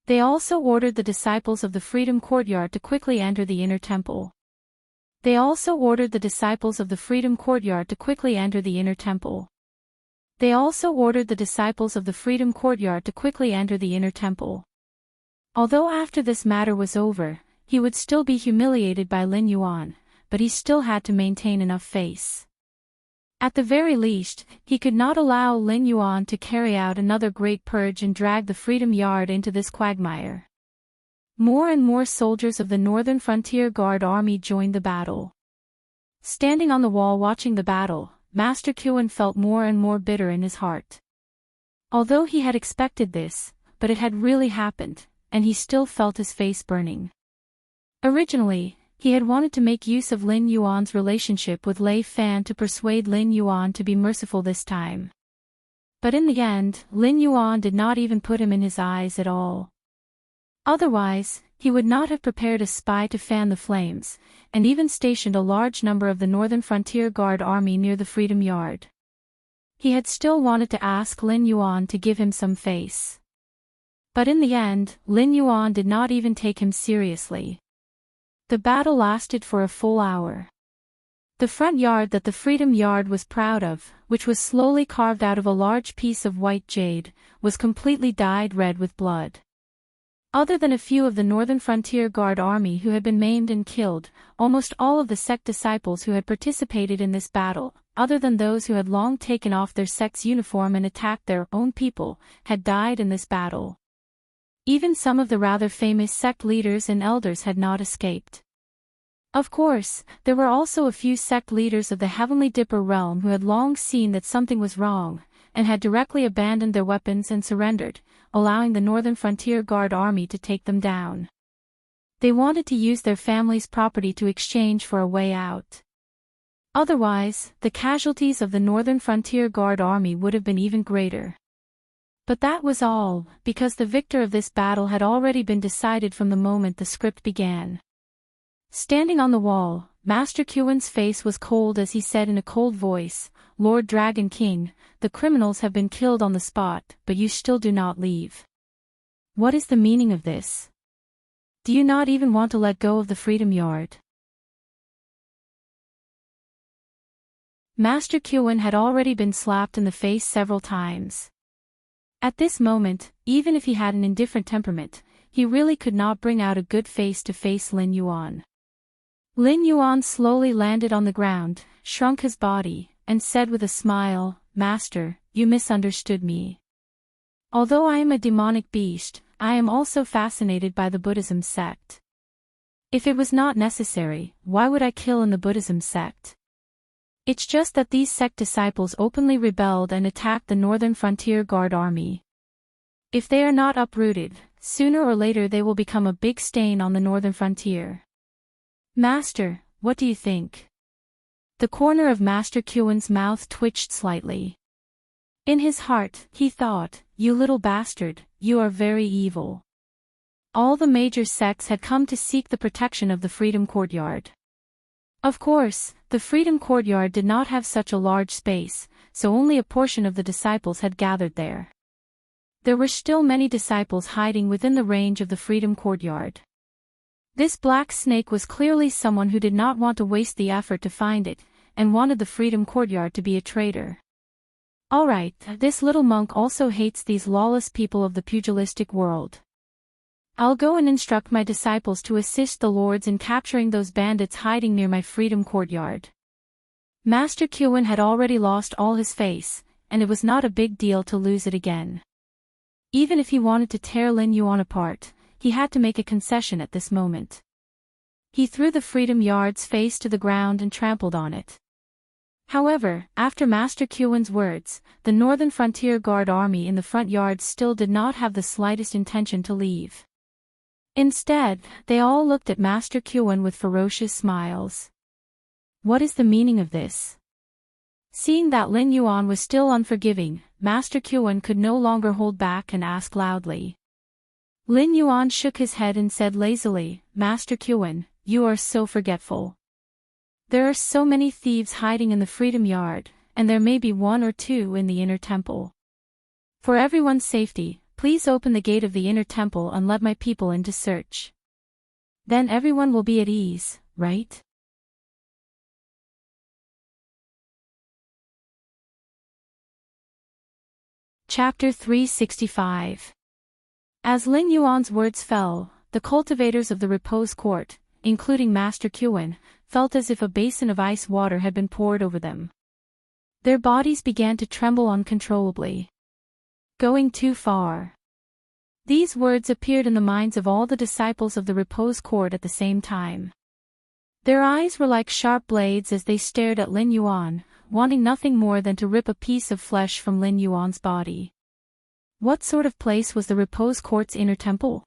They also ordered the disciples of the Freedom Courtyard to quickly enter the inner temple. They also ordered the disciples of the Freedom Courtyard to quickly enter the inner temple. They also ordered the disciples of the Freedom Courtyard to quickly enter the inner temple. Although after this matter was over, he would still be humiliated by Lin Yuan, but he still had to maintain enough face. At the very least, he could not allow Lin Yuan to carry out another great purge and drag the Freedom Yard into this quagmire. More and more soldiers of the Northern Frontier Guard Army joined the battle. Standing on the wall watching the battle, Master Qian felt more and more bitter in his heart. Although he had expected this, but it had really happened, and he still felt his face burning. Originally, he had wanted to make use of Lin Yuan's relationship with Lei Fan to persuade Lin Yuan to be merciful this time. But in the end, Lin Yuan did not even put him in his eyes at all. Otherwise, he would not have prepared a spy to fan the flames, and even stationed a large number of the Northern Frontier Guard Army near the Freedom Yard. He had still wanted to ask Lin Yuan to give him some face. But in the end, Lin Yuan did not even take him seriously. The battle lasted for a full hour. The front yard that the Freedom Yard was proud of, which was slowly carved out of a large piece of white jade, was completely dyed red with blood. Other than a few of the Northern Frontier Guard Army who had been maimed and killed, almost all of the sect disciples who had participated in this battle, other than those who had long taken off their sect's uniform and attacked their own people, had died in this battle. Even some of the rather famous sect leaders and elders had not escaped. Of course, there were also a few sect leaders of the Heavenly Dipper realm who had long seen that something was wrong, and had directly abandoned their weapons and surrendered, allowing the Northern Frontier Guard Army to take them down. They wanted to use their family's property to exchange for a way out. Otherwise, the casualties of the Northern Frontier Guard Army would have been even greater. But that was all, because the victor of this battle had already been decided from the moment the script began. Standing on the wall, Master Kewin's face was cold as he said in a cold voice, "Lord Dragon King, the criminals have been killed on the spot, but you still do not leave. What is the meaning of this? Do you not even want to let go of the Freedom Yard?" Master Kewin had already been slapped in the face several times. At this moment, even if he had an indifferent temperament, he really could not bring out a good face to face Lin Yuan. Lin Yuan slowly landed on the ground, shrunk his body, and said with a smile, "Master, you misunderstood me. Although I am a demonic beast, I am also fascinated by the Buddhism sect. If it was not necessary, why would I kill in the Buddhism sect? It's just that these sect disciples openly rebelled and attacked the Northern Frontier Guard Army. If they are not uprooted, sooner or later they will become a big stain on the Northern Frontier. Master, what do you think?" The corner of Master Kewin's mouth twitched slightly. In his heart, he thought, "You little bastard, you are very evil." All the major sects had come to seek the protection of the Freedom Courtyard. Of course, the Freedom Courtyard did not have such a large space, so only a portion of the disciples had gathered there. There were still many disciples hiding within the range of the Freedom Courtyard. This black snake was clearly someone who did not want to waste the effort to find it, and wanted the Freedom Courtyard to be a traitor. Alright, this little monk also hates these lawless people of the pugilistic world. I'll go and instruct my disciples to assist the lords in capturing those bandits hiding near my Freedom Courtyard. Master Kewin had already lost all his face, and it was not a big deal to lose it again. Even if he wanted to tear Lin Yuan apart, he had to make a concession at this moment. He threw the Freedom Yard's face to the ground and trampled on it. However, after Master Kewin's words, the Northern Frontier Guard Army in the front yard still did not have the slightest intention to leave. Instead, they all looked at Master Kewin with ferocious smiles. What is the meaning of this? Seeing that Lin Yuan was still unforgiving, Master Kewin could no longer hold back and asked loudly. Lin Yuan shook his head and said lazily, "Master Kewin, you are so forgetful. There are so many thieves hiding in the Freedom Yard, and there may be one or two in the inner temple. For everyone's safety, please open the gate of the inner temple and let my people in to search. Then everyone will be at ease, right?" Chapter 365. As Lin Yuan's words fell, the cultivators of the repose court, including Master Kewin, felt as if a basin of ice water had been poured over them. Their bodies began to tremble uncontrollably. Going too far. These words appeared in the minds of all the disciples of the repose court at the same time. Their eyes were like sharp blades as they stared at Lin Yuan, wanting nothing more than to rip a piece of flesh from Lin Yuan's body. What sort of place was the repose court's inner temple?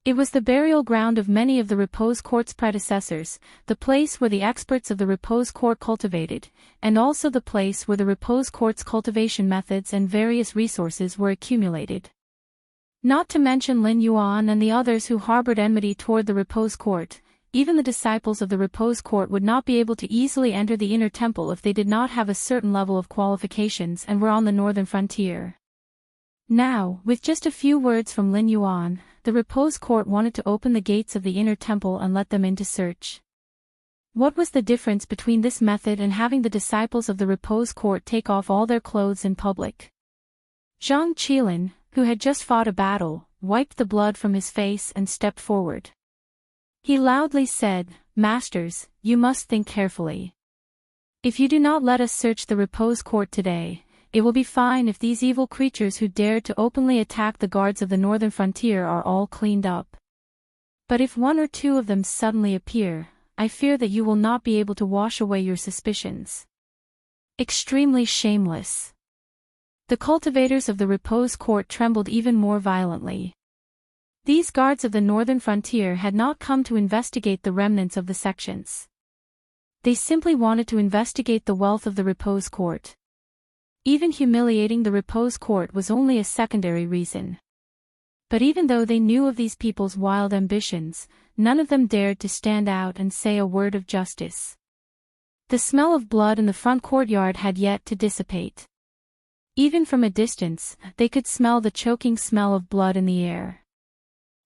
It was the burial ground of many of the repose court's predecessors, the place where the experts of the repose court cultivated, and also the place where the repose court's cultivation methods and various resources were accumulated. Not to mention Lin Yuan and the others who harbored enmity toward the repose court, even the disciples of the repose court would not be able to easily enter the inner temple if they did not have a certain level of qualifications and were on the northern frontier. Now, with just a few words from Lin Yuan, the repose court wanted to open the gates of the inner temple and let them in to search. What was the difference between this method and having the disciples of the repose court take off all their clothes in public? Zhang Qilin, who had just fought a battle, wiped the blood from his face and stepped forward. He loudly said, "Masters, you must think carefully. If you do not let us search the repose court today, it will be fine if these evil creatures who dared to openly attack the guards of the northern frontier are all cleaned up. But if one or two of them suddenly appear, I fear that you will not be able to wash away your suspicions." Extremely shameless. The cultivators of the repose court trembled even more violently. These guards of the northern frontier had not come to investigate the remnants of the sections. They simply wanted to investigate the wealth of the repose court. Even humiliating the repose court was only a secondary reason. But even though they knew of these people's wild ambitions, none of them dared to stand out and say a word of justice. The smell of blood in the front courtyard had yet to dissipate. Even from a distance, they could smell the choking smell of blood in the air.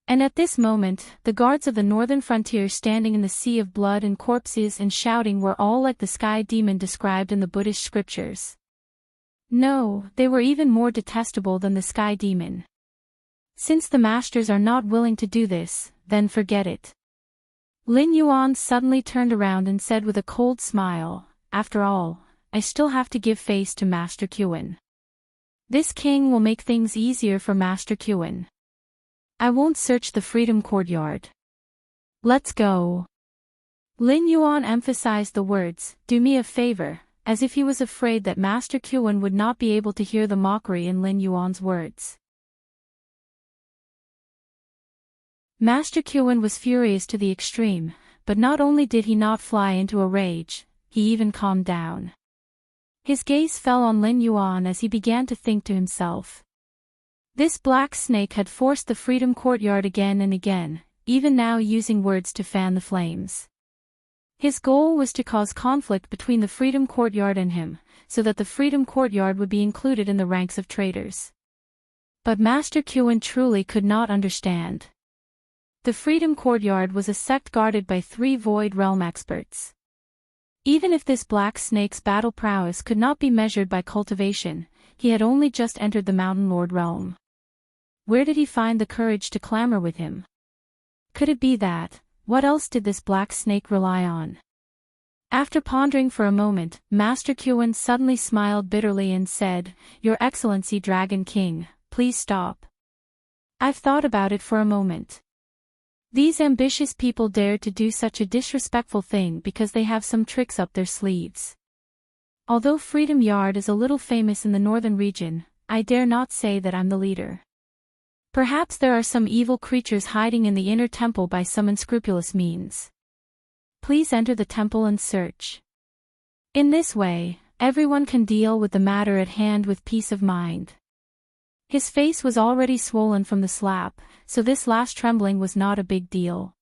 And at this moment, the guards of the northern frontier standing in the sea of blood and corpses and shouting were all like the sky demon described in the Buddhist scriptures. No, they were even more detestable than the sky demon. Since the masters are not willing to do this, then forget it. Lin Yuan suddenly turned around and said with a cold smile, "After all, I still have to give face to Master Kuan. This king will make things easier for Master Kuan. I won't search the Freedom Courtyard. Let's go." Lin Yuan emphasized the words, "Do me a favor," as if he was afraid that Master Kuan would not be able to hear the mockery in Lin Yuan's words. Master Kuan was furious to the extreme, but not only did he not fly into a rage, he even calmed down. His gaze fell on Lin Yuan as he began to think to himself. This black snake had forced the Freedom Courtyard again and again, even now using words to fan the flames. His goal was to cause conflict between the Freedom Courtyard and him, so that the Freedom Courtyard would be included in the ranks of traitors. But Master Kuan truly could not understand. The Freedom Courtyard was a sect guarded by 3 Void Realm experts. Even if this black snake's battle prowess could not be measured by cultivation, he had only just entered the Mountain Lord realm. Where did he find the courage to clamor with him? Could it be that, what else did this black snake rely on? After pondering for a moment, Master Kuan suddenly smiled bitterly and said, "Your Excellency Dragon King, please stop. I've thought about it for a moment. These ambitious people dared to do such a disrespectful thing because they have some tricks up their sleeves. Although Freedom Yard is a little famous in the northern region, I dare not say that I'm the leader. Perhaps there are some evil creatures hiding in the inner temple by some unscrupulous means. Please enter the temple and search. In this way, everyone can deal with the matter at hand with peace of mind." His face was already swollen from the slap, so this last trembling was not a big deal.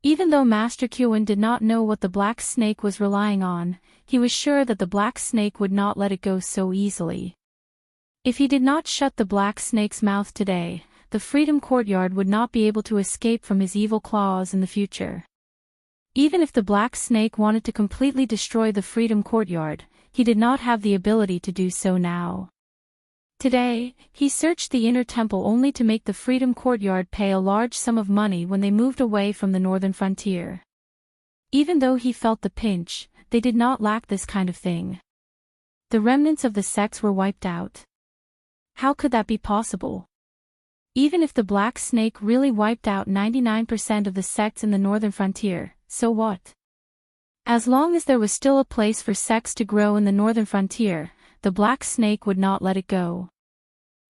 Even though Master Kuan did not know what the black snake was relying on, he was sure that the black snake would not let it go so easily. If he did not shut the black snake's mouth today, the Freedom Courtyard would not be able to escape from his evil claws in the future. Even if the black snake wanted to completely destroy the Freedom Courtyard, he did not have the ability to do so now. Today, he searched the inner temple only to make the Freedom Courtyard pay a large sum of money when they moved away from the northern frontier. Even though he felt the pinch, they did not lack this kind of thing. The remnants of the sects were wiped out. How could that be possible? Even if the black snake really wiped out 99% of the sects in the northern frontier, so what? As long as there was still a place for sects to grow in the northern frontier, the black snake would not let it go.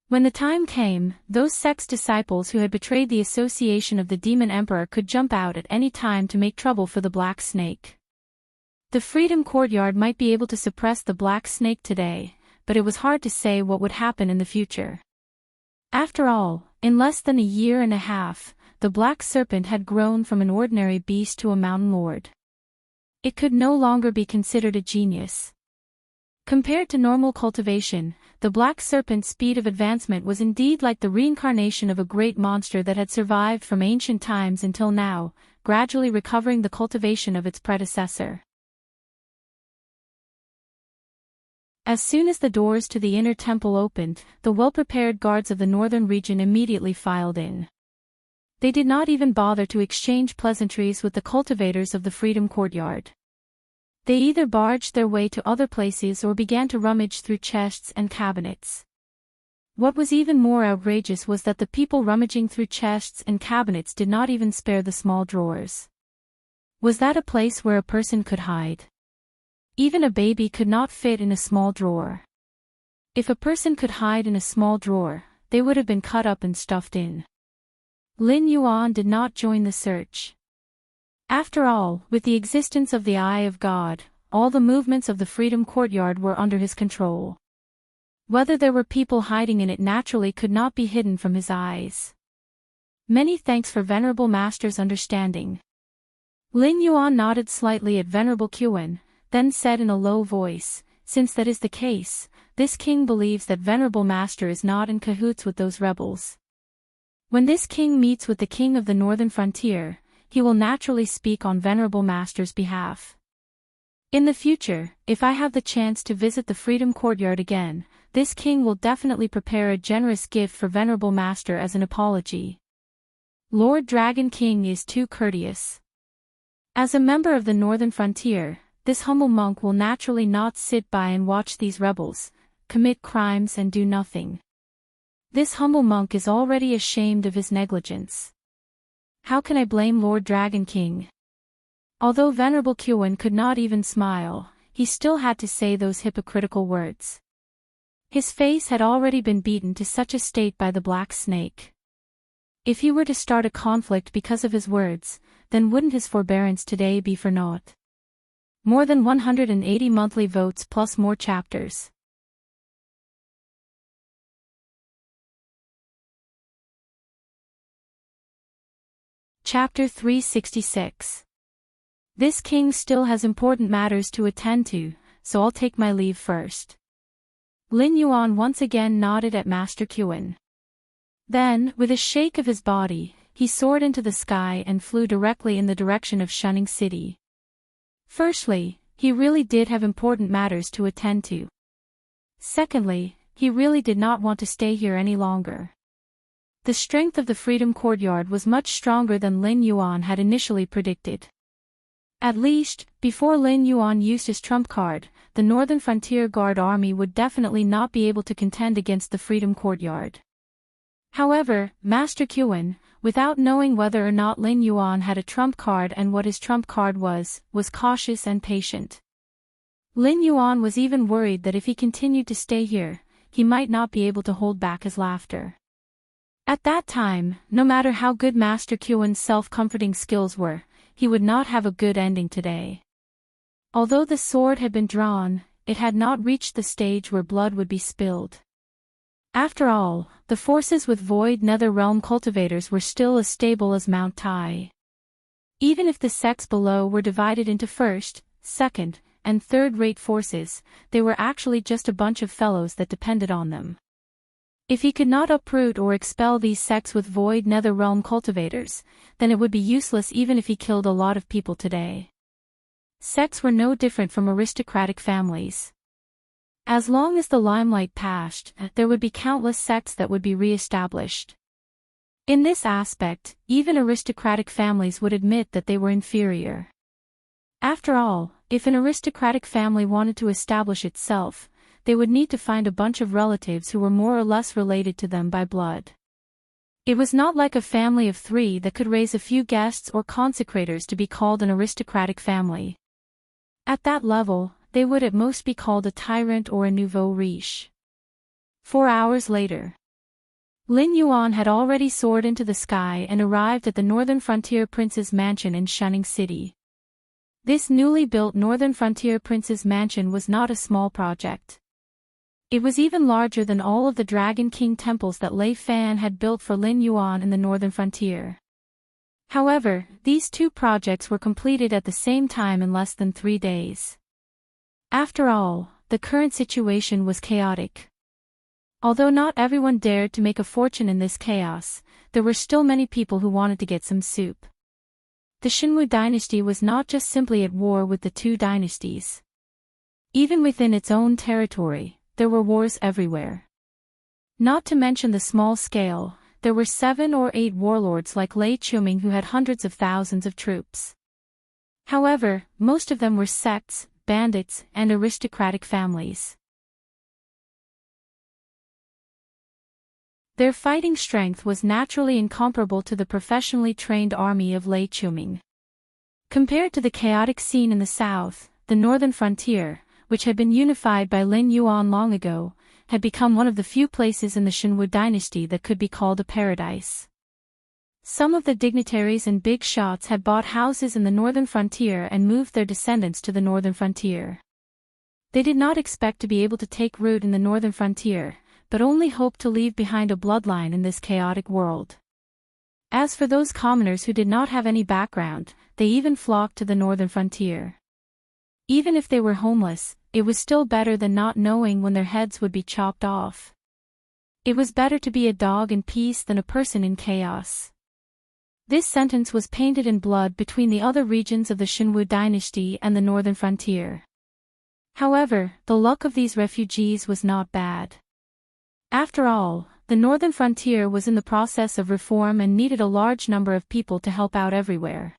When the time came, those sect's disciples who had betrayed the association of the Demon Emperor could jump out at any time to make trouble for the black snake. The Freedom Courtyard might be able to suppress the black snake today, but it was hard to say what would happen in the future. After all, in less than a year and a half, the black serpent had grown from an ordinary beast to a mountain lord. It could no longer be considered a genius. Compared to normal cultivation, the black serpent's speed of advancement was indeed like the reincarnation of a great monster that had survived from ancient times until now, gradually recovering the cultivation of its predecessor. As soon as the doors to the inner temple opened, the well-prepared guards of the northern region immediately filed in. They did not even bother to exchange pleasantries with the cultivators of the Freedom Courtyard. They either barged their way to other places or began to rummage through chests and cabinets. What was even more outrageous was that the people rummaging through chests and cabinets did not even spare the small drawers. Was that a place where a person could hide? Even a baby could not fit in a small drawer. If a person could hide in a small drawer, they would have been cut up and stuffed in. Lin Yuan did not join the search. After all, with the existence of the Eye of God, all the movements of the Freedom Courtyard were under his control. Whether there were people hiding in it naturally could not be hidden from his eyes. Many thanks for Venerable Master's understanding. Lin Yuan nodded slightly at Venerable Qin, then said in a low voice, since that is the case, this king believes that Venerable Master is not in cahoots with those rebels. When this king meets with the king of the northern frontier, he will naturally speak on Venerable Master's behalf. In the future, if I have the chance to visit the Freedom Courtyard again, this king will definitely prepare a generous gift for Venerable Master as an apology. Lord Dragon King is too courteous. As a member of the northern frontier, this humble monk will naturally not sit by and watch these rebels commit crimes and do nothing. This humble monk is already ashamed of his negligence. How can I blame Lord Dragon King? Although Venerable Qin could not even smile, he still had to say those hypocritical words. His face had already been beaten to such a state by the black snake. If he were to start a conflict because of his words, then wouldn't his forbearance today be for naught? More than 180 monthly votes plus more chapters. Chapter 366. This king still has important matters to attend to, so I'll take my leave first. Lin Yuan once again nodded at Master Qin. Then, with a shake of his body, he soared into the sky and flew directly in the direction of Shunning City. Firstly, he really did have important matters to attend to. Secondly, he really did not want to stay here any longer. The strength of the Freedom Courtyard was much stronger than Lin Yuan had initially predicted. At least, before Lin Yuan used his trump card, the Northern Frontier Guard army would definitely not be able to contend against the Freedom Courtyard. However, Master Qin, without knowing whether or not Lin Yuan had a trump card and what his trump card was cautious and patient. Lin Yuan was even worried that if he continued to stay here, he might not be able to hold back his laughter. At that time, no matter how good Master Qin's self-comforting skills were, he would not have a good ending today. Although the sword had been drawn, it had not reached the stage where blood would be spilled. After all, the forces with Void Nether Realm cultivators were still as stable as Mount Tai. Even if the sects below were divided into first, second, and third-rate forces, they were actually just a bunch of fellows that depended on them. If he could not uproot or expel these sects with Void Nether Realm cultivators, then it would be useless even if he killed a lot of people today. Sects were no different from aristocratic families. As long as the limelight passed, there would be countless sects that would be re-established. In this aspect, even aristocratic families would admit that they were inferior. After all, if an aristocratic family wanted to establish itself, they would need to find a bunch of relatives who were more or less related to them by blood. It was not like a family of 3 that could raise a few guests or consecrators to be called an aristocratic family. At that level, they would at most be called a tyrant or a nouveau riche. 4 hours later, Lin Yuan had already soared into the sky and arrived at the Northern Frontier Prince's mansion in Shunning City. This newly built Northern Frontier Prince's mansion was not a small project. It was even larger than all of the Dragon King temples that Lei Fan had built for Lin Yuan in the Northern Frontier. However, these 2 projects were completed at the same time in less than 3 days. After all, the current situation was chaotic. Although not everyone dared to make a fortune in this chaos, there were still many people who wanted to get some soup. The Shinwu dynasty was not just simply at war with the 2 dynasties. Even within its own territory, there were wars everywhere. Not to mention the small scale, there were 7 or 8 warlords like Lei Chuming who had hundreds of thousands of troops. However, most of them were sects, bandits, and aristocratic families. Their fighting strength was naturally incomparable to the professionally trained army of Lei Chuming. Compared to the chaotic scene in the south, the northern frontier, which had been unified by Lin Yuan long ago, had become one of the few places in the Shinwu dynasty that could be called a paradise. Some of the dignitaries and big shots had bought houses in the northern frontier and moved their descendants to the northern frontier. They did not expect to be able to take root in the northern frontier, but only hoped to leave behind a bloodline in this chaotic world. As for those commoners who did not have any background, they even flocked to the northern frontier. Even if they were homeless, it was still better than not knowing when their heads would be chopped off. It was better to be a dog in peace than a person in chaos. This sentence was painted in blood between the other regions of the Shinwu dynasty and the northern frontier. However, the luck of these refugees was not bad. After all, the northern frontier was in the process of reform and needed a large number of people to help out everywhere.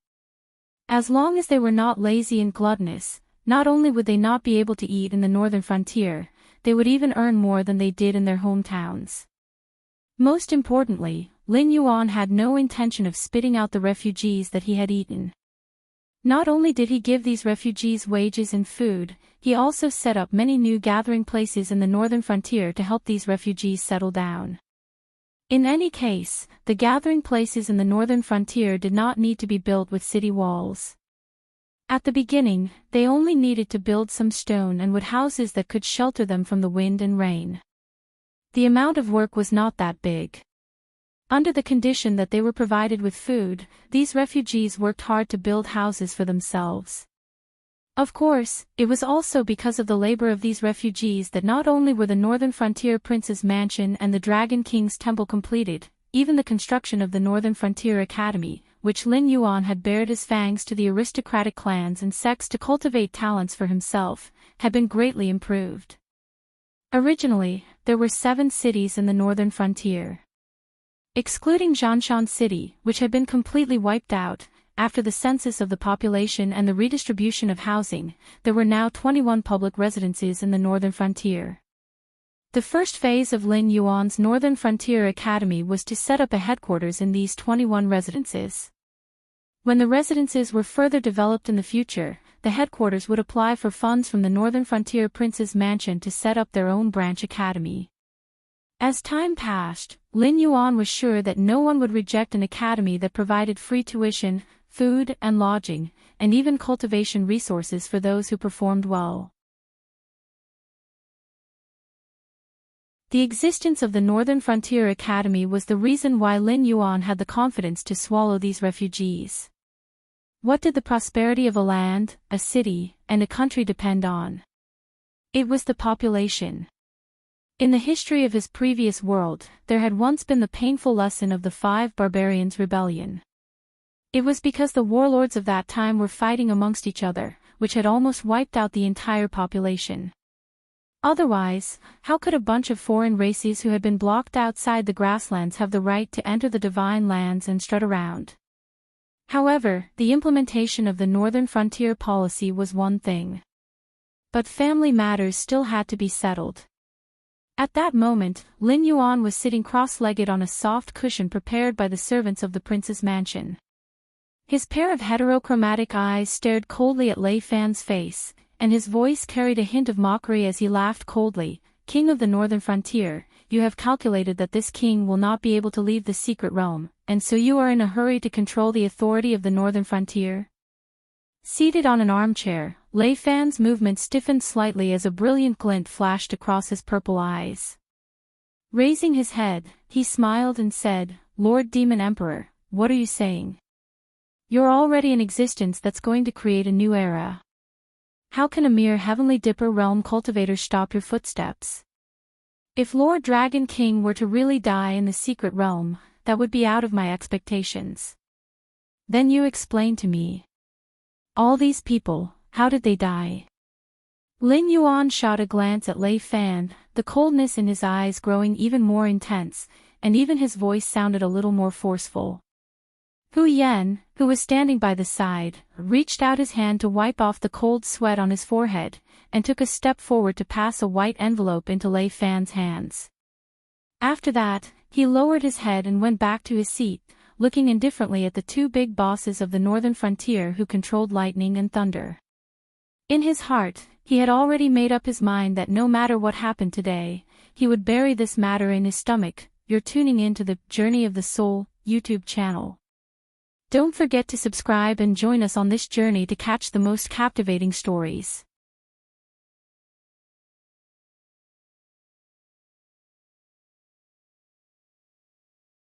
As long as they were not lazy and gluttonous, not only would they not be able to eat in the northern frontier, they would even earn more than they did in their hometowns. Most importantly, Lin Yuan had no intention of spitting out the refugees that he had eaten. Not only did he give these refugees wages and food, he also set up many new gathering places in the northern frontier to help these refugees settle down. In any case, the gathering places in the northern frontier did not need to be built with city walls. At the beginning, they only needed to build some stone and wood houses that could shelter them from the wind and rain. The amount of work was not that big. Under the condition that they were provided with food, these refugees worked hard to build houses for themselves. Of course, it was also because of the labor of these refugees that not only were the northern frontier prince's mansion and the Dragon King's temple completed, even the construction of the Northern Frontier Academy, which Lin Yuan had bared his fangs to the aristocratic clans and sects to cultivate talents for himself, had been greatly improved. Originally, there were 7 cities in the northern frontier. Excluding Zhanshan City, which had been completely wiped out, after the census of the population and the redistribution of housing, there were now 21 public residences in the northern frontier. The first phase of Lin Yuan's Northern Frontier Academy was to set up a headquarters in these 21 residences. When the residences were further developed in the future, the headquarters would apply for funds from the Northern Frontier Prince's mansion to set up their own branch academy. As time passed, Lin Yuan was sure that no one would reject an academy that provided free tuition, food and lodging, and even cultivation resources for those who performed well. The existence of the Northern Frontier Academy was the reason why Lin Yuan had the confidence to swallow these refugees. What did the prosperity of a land, a city, and a country depend on? It was the population. In the history of his previous world, there had once been the painful lesson of the 5 barbarians' rebellion. It was because the warlords of that time were fighting amongst each other, which had almost wiped out the entire population. Otherwise, how could a bunch of foreign races who had been blocked outside the grasslands have the right to enter the divine lands and strut around? However, the implementation of the Northern Frontier policy was one thing. But family matters still had to be settled. At that moment, Lin Yuan was sitting cross-legged on a soft cushion prepared by the servants of the prince's mansion. His pair of heterochromatic eyes stared coldly at Lei Fan's face, and his voice carried a hint of mockery as he laughed coldly. "King of the Northern Frontier, you have calculated that this king will not be able to leave the secret realm, and so you are in a hurry to control the authority of the Northern Frontier?" Seated on an armchair, Lei Fan's movement stiffened slightly as a brilliant glint flashed across his purple eyes. Raising his head, he smiled and said, "Lord Demon Emperor, what are you saying? You're already in existence that's going to create a new era. How can a mere Heavenly Dipper realm cultivator stop your footsteps? If Lord Dragon King were to really die in the secret realm, that would be out of my expectations. Then you explain to me. All these people, how did they die?" Lin Yuan shot a glance at Lei Fan, the coldness in his eyes growing even more intense, and even his voice sounded a little more forceful. Hu Yan, who was standing by the side, reached out his hand to wipe off the cold sweat on his forehead, and took a step forward to pass a white envelope into Lei Fan's hands. After that, he lowered his head and went back to his seat, looking indifferently at the 2 big bosses of the Northern Frontier who controlled lightning and thunder. In his heart, he had already made up his mind that no matter what happened today, he would bury this matter in his stomach. You're tuning in to the Journey of the Soul YouTube channel. Don't forget to subscribe and join us on this journey to catch the most captivating stories.